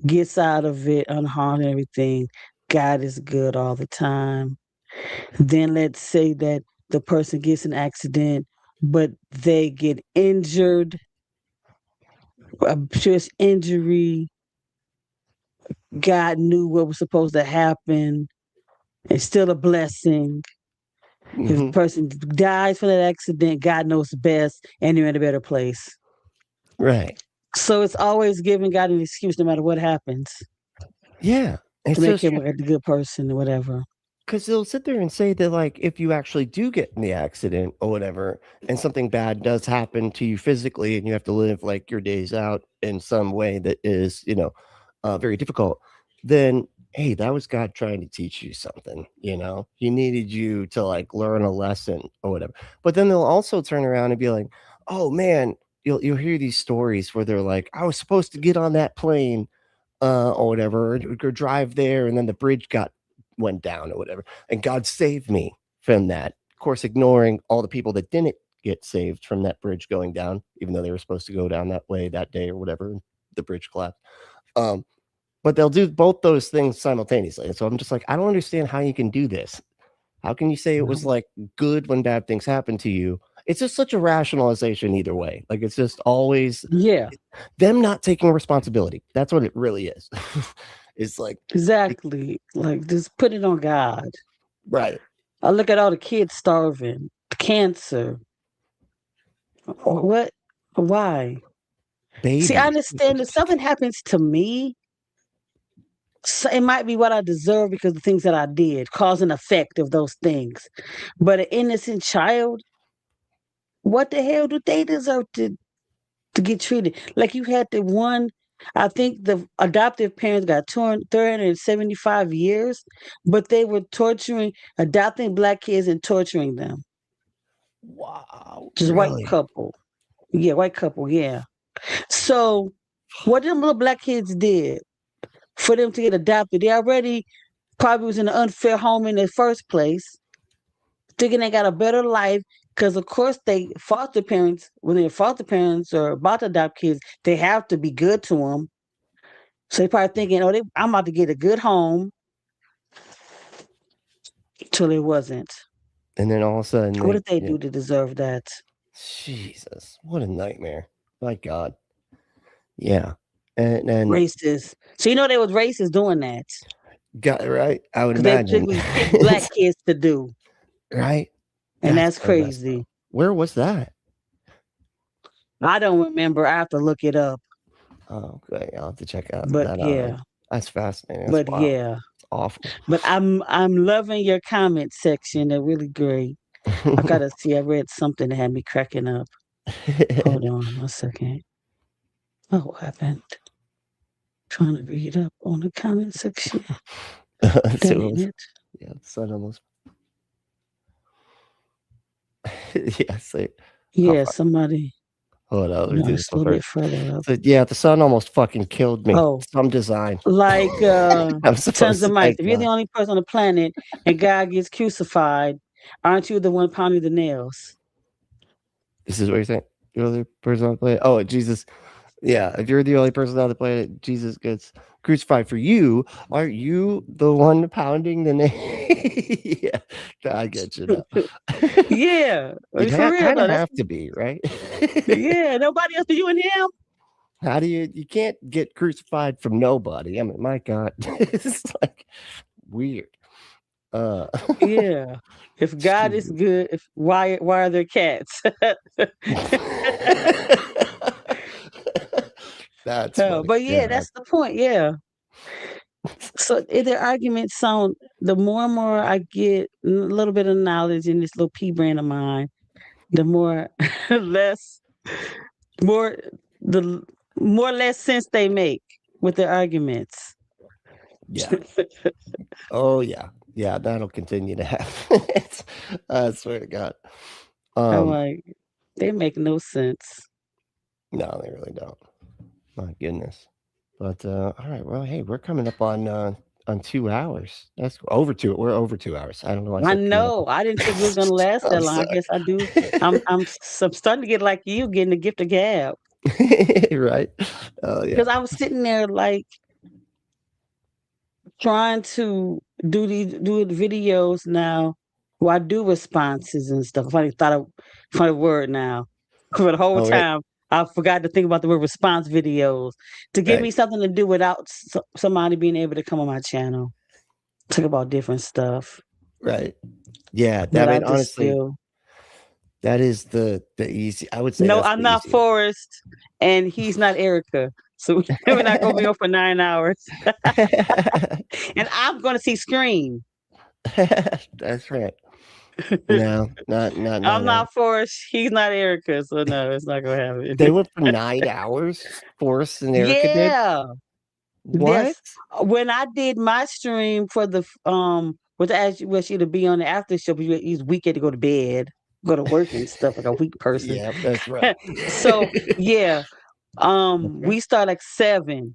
gets out of it unharmed and everything, God is good all the time. Then let's say that the person gets an accident, but they get injured, a serious injury. God knew what was supposed to happen. It's still a blessing. If the person dies from that accident, God knows best, and you're in a better place. Right. So it's always giving God an excuse no matter what happens. Yeah. To make him a good person or whatever. Because they'll sit there and say that, if you actually do get in the accident or whatever, and something bad does happen to you physically, and you have to live your days out in some way that is, very difficult, then, hey, that was God trying to teach you something. He needed you to learn a lesson or whatever. But then they'll also turn around and be like, oh man, you'll hear these stories where they're like, I was supposed to get on that plane or whatever, or drive there, and then the bridge went down or whatever, and God saved me from that. Of course, ignoring all the people that didn't get saved from that bridge going down, even though they were supposed to go down that way that day or whatever, the bridge collapsed. But they'll do both those things simultaneously. And so I'm just like, I don't understand how you can do this. How can you say it was good when bad things happen to you? It's just such a rationalization either way. It's just always them not taking responsibility. That's what it really is. It's exactly just put it on God. Right. I look at all the kids starving, cancer. What? Why? baby. See, I understand if something happens to me, so it might be what I deserve because of the things that I did, cause and effect of those things. But an innocent child, what the hell do they deserve to get treated? Like you had the one, I think the adoptive parents got 375 years, but they were adopting Black kids and torturing them. Wow. Just really? white couple. Yeah, white couple, yeah. So what them little Black kids did for them to get adopted, they already probably was in an unfair home in the first place, thinking they got a better life. Because of course when they're foster parents or about to adopt kids, they have to be good to them. So they probably thinking, I'm about to get a good home. Till it wasn't. And then all of a sudden, What did they do to deserve that? Jesus, what a nightmare! My God. Yeah, and Racist. So they was racist doing that. Got it right. I would They imagine. picked Black kids to do. Right. And that's so messed crazy. up. Where was that? I don't remember. I have to look it up. Oh, okay. I'll have to check out But that. yeah. That's fascinating. That's But wild. yeah. It's awful. But I'm loving your comment section. They're really great. I gotta see. I read something that had me cracking up. Hold on a second. Oh, what happened? Trying to read up on the comment section. That ain't it. Yeah, the sun almost. Yeah, yeah, somebody. Hold on, No, it's a little bit further up. So, yeah, the sun almost fucking killed me. Oh, some design. Like Tons of Mike. If you're God. the only person on the planet and God gets crucified, aren't you the one pounding the nails? This is what you're saying. You're the only person on the planet. Oh, Jesus. Yeah, if you're the only person on the planet, Jesus gets crucified for you. Aren't you the one pounding the nail? Yeah, I get you now. Yeah, You for real. kind though, of have to be, right? Yeah, nobody else but you and him. How do you can't get crucified from nobody? I mean, my God, it's like weird. Yeah. If God is good, why are there cats? That's but yeah, God. that's the point. Yeah. So their arguments sound. The more and more I get a little bit of knowledge in this little pea brain of mine, the more less sense they make with their arguments. Yeah. Oh yeah. Yeah, that'll continue to happen. I swear to God. I'm like, they make no sense. No, they really don't. My goodness. But all right, well, hey, we're coming up on 2 hours. That's over 2. We're over 2 hours. I don't know. I know. I didn't think we were gonna last that long. sorry. I guess I do. I'm starting to get like you, getting the gift of gab. Right? Oh yeah. Because I was sitting there like trying to do the videos now. Well, I do responses and stuff. I thought of funny word now. For the whole time, I forgot to think about the word response videos to give me something to do without somebody being able to come on my channel, talk about different stuff. Right. Yeah. I mean, honestly, that is the easy. I would say. No, I'm not Forrest, and he's not Erica. So we're not going to be on for 9 hours. And I'm going to see Scream. That's right. No, not. I'm not Forrest. He's not Erica. So no, it's not going to happen. They went for 9 hours. Forrest and Erica did. Yeah. What? Yes. When I did my stream for the with you to be on the after show, but he's weekend to go to bed, go to work and stuff, like a weak person. Yeah, that's right. So yeah. We started like 7,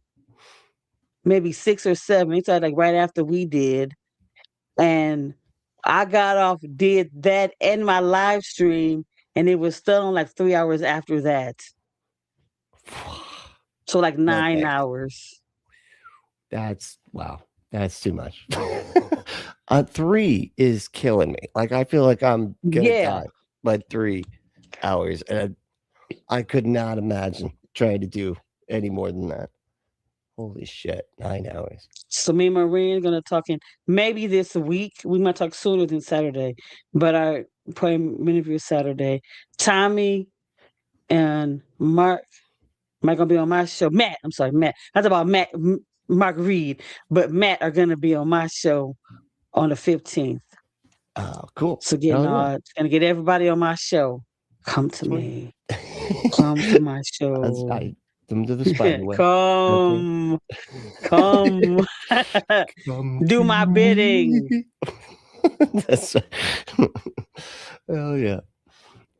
maybe 6 or 7. We started like right after we did, and I got off, did that and my live stream, and it was still on like 3 hours after that. So like 9 hours. That's wow. That's too much. 3 is killing me. Like I feel like I'm gonna die by 3 hours, and I could not imagine trying to do any more than that. Holy shit, 9 hours. So me and Maureen are gonna talk in maybe this week. We might talk sooner than Saturday, but our probably interview Saturday. Tommy and Mark Am I gonna be on my show? Matt, I'm sorry, Matt. That's about Matt, Mark Reed, but Matt are gonna be on my show on the 15th. Oh, cool. So gonna get everybody on my show. Come to me. Come to my show. Come to the spider web. Come. Come. Do my bidding. That's right. Oh yeah.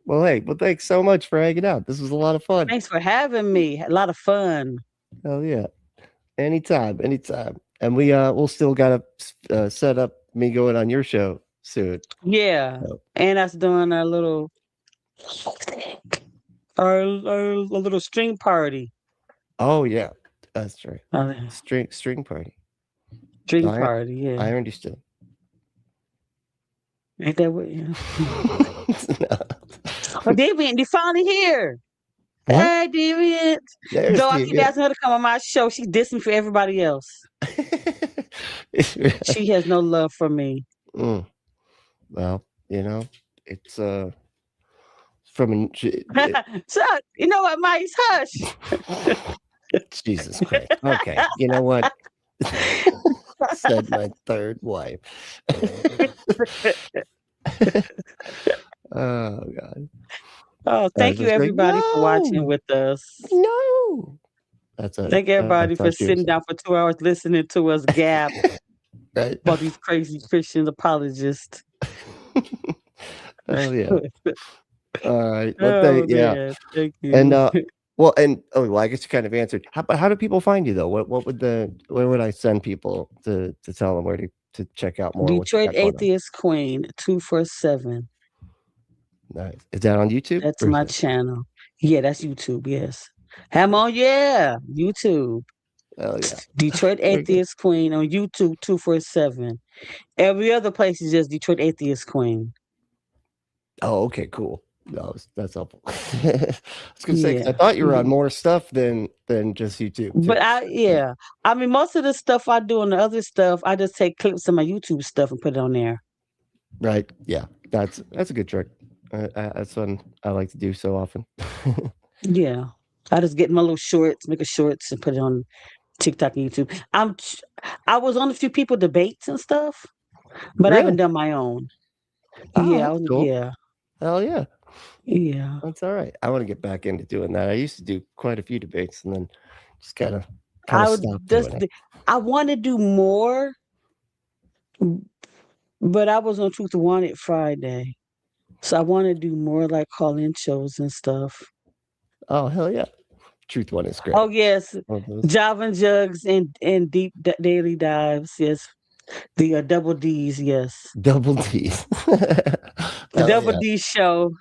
Well, hey, thanks so much for hanging out. This was a lot of fun. Thanks for having me. A lot of fun. Oh yeah. Anytime. And we'll still gotta set up me going on your show soon. Yeah. So. And us doing our little string party. Oh yeah. That's right. String party. String party, yeah. I understood. Ain't that what? Yeah. Oh, Deviant, you finally here. What? Hey, Deviant. Though I keep asking her to come on my show, she's dissing for everybody else. She has no love for me. Well, it's from so, you know what, Mike? Hush. Jesus Christ. Okay. You know what? Said my third wife. Oh God. Oh, thank you everybody for watching with us. No. Thank everybody for sitting down for 2 hours listening to us gab right about these crazy Christian apologists. Oh yeah. All right. Well, thank you. And I guess you kind of answered. How do people find you though? Where would I send people to tell them where to check out more? Detroit Atheist Queen 247. Nice. Is that on YouTube? That's my channel. Yeah, that's YouTube. Yes. Ham on, yeah, YouTube. Oh yeah. Detroit Atheist Queen on YouTube 247. Every other place is just Detroit Atheist Queen. Oh, okay, cool. No, that's helpful. I was gonna say, 'cause I thought you were on more stuff than just YouTube. But I mean, most of the stuff I do and the other stuff, I just take clips of my YouTube stuff and put it on there. Right. Yeah. That's a good trick. That's one I like to do so often. Yeah. I just get my little shorts, make a shorts and put it on TikTok and YouTube. I was on a few people debates and stuff, but I haven't done my own. Oh, cool. Yeah. Hell yeah. Yeah. That's all right. I want to get back into doing that. I used to do quite a few debates and then just kind of stopped doing it. I want to do more, but I was on Truth Wanted Friday. So I want to do more like call-in shows and stuff. Oh, hell yeah. Truth One is great. Oh, yes. Java and Jugs and Deep Daily Dives. Yes. The Double D's. Yes. Double D's. The Double D show.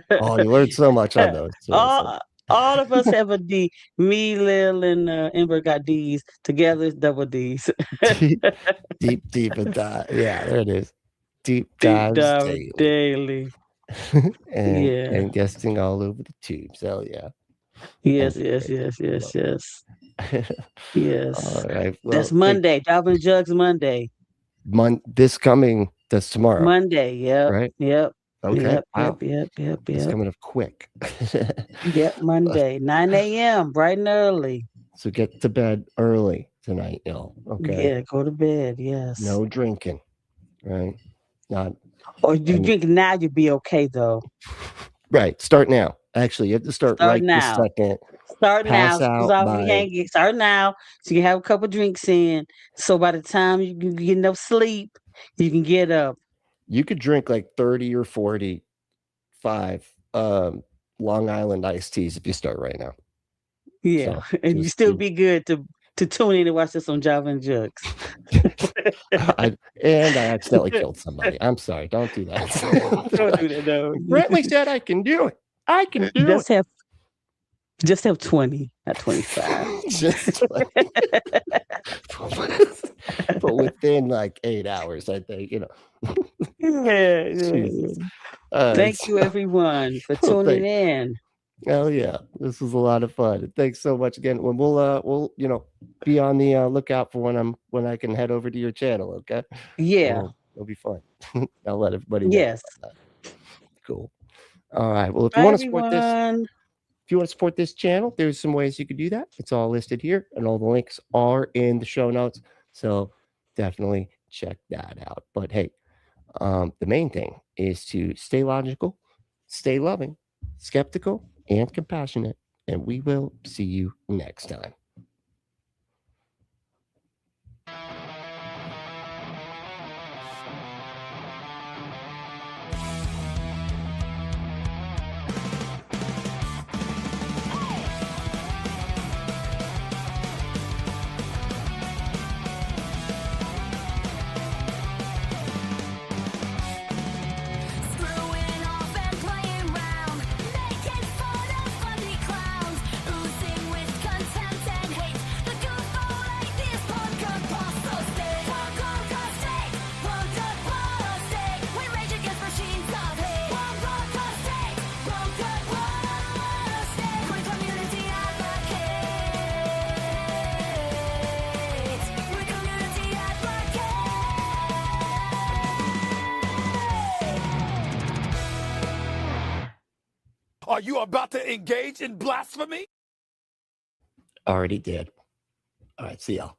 Oh, you learned so much on those. All of us have a D. Me, Lil, and Ember got D's. Together, it's Double D's. deep and dive. Yeah, there it is. Deep Dive Daily. And guesting all over the tubes. Hell yeah. Yes. Yes. All right. Well, that's Monday. Java and Jugs Monday. That's tomorrow. Monday. Yep. Right. Yep. Okay. Yep. It's coming up quick. Yep. Monday, 9 a.m. bright and early. So get to bed early tonight, y'all. Okay. Yeah. Go to bed. Yes. No drinking. Right. Not. Or you drink now, you'll be okay though. Right. Start now. Actually, you have to start right now. this second. Start now. Start now. So you can have a couple drinks in. So by the time you can get enough sleep, you can get up. You could drink like 30 or 45 Long Island iced teas if you start right now. Yeah. So and you still be good to tune in and watch this on Java and Jugs. I accidentally killed somebody. I'm sorry. Don't do that. Don't do that, no. Brentley said I can do it. I can do it. Just have 20, not 25. Just 20. But within like 8 hours, I think, Yeah. Thank you, everyone, for tuning in. Oh yeah, this was a lot of fun. Thanks so much again. When we'll be on the lookout for when I can head over to your channel. Okay. Yeah. It'll be fun. I'll let everybody know. Yes. Cool. All right. Well, if you want to support this, If you want to support this channel, there's some ways you could do that. It's all listed here, and all the links are in the show notes. So definitely check that out. But hey, the main thing is to stay logical, stay loving, skeptical, and compassionate. And we will see you next time. Screwing off and playing round, making fun of funny clowns, oozing with contempt and hate. The goofball atheist punk apostate, punk apostate, punk apostate. We rage against machines of hate. Punk apostate, punk apostate. We're community advocates. We're community advocates. Are you about to engage in blasphemy? Already did. All right, see y'all.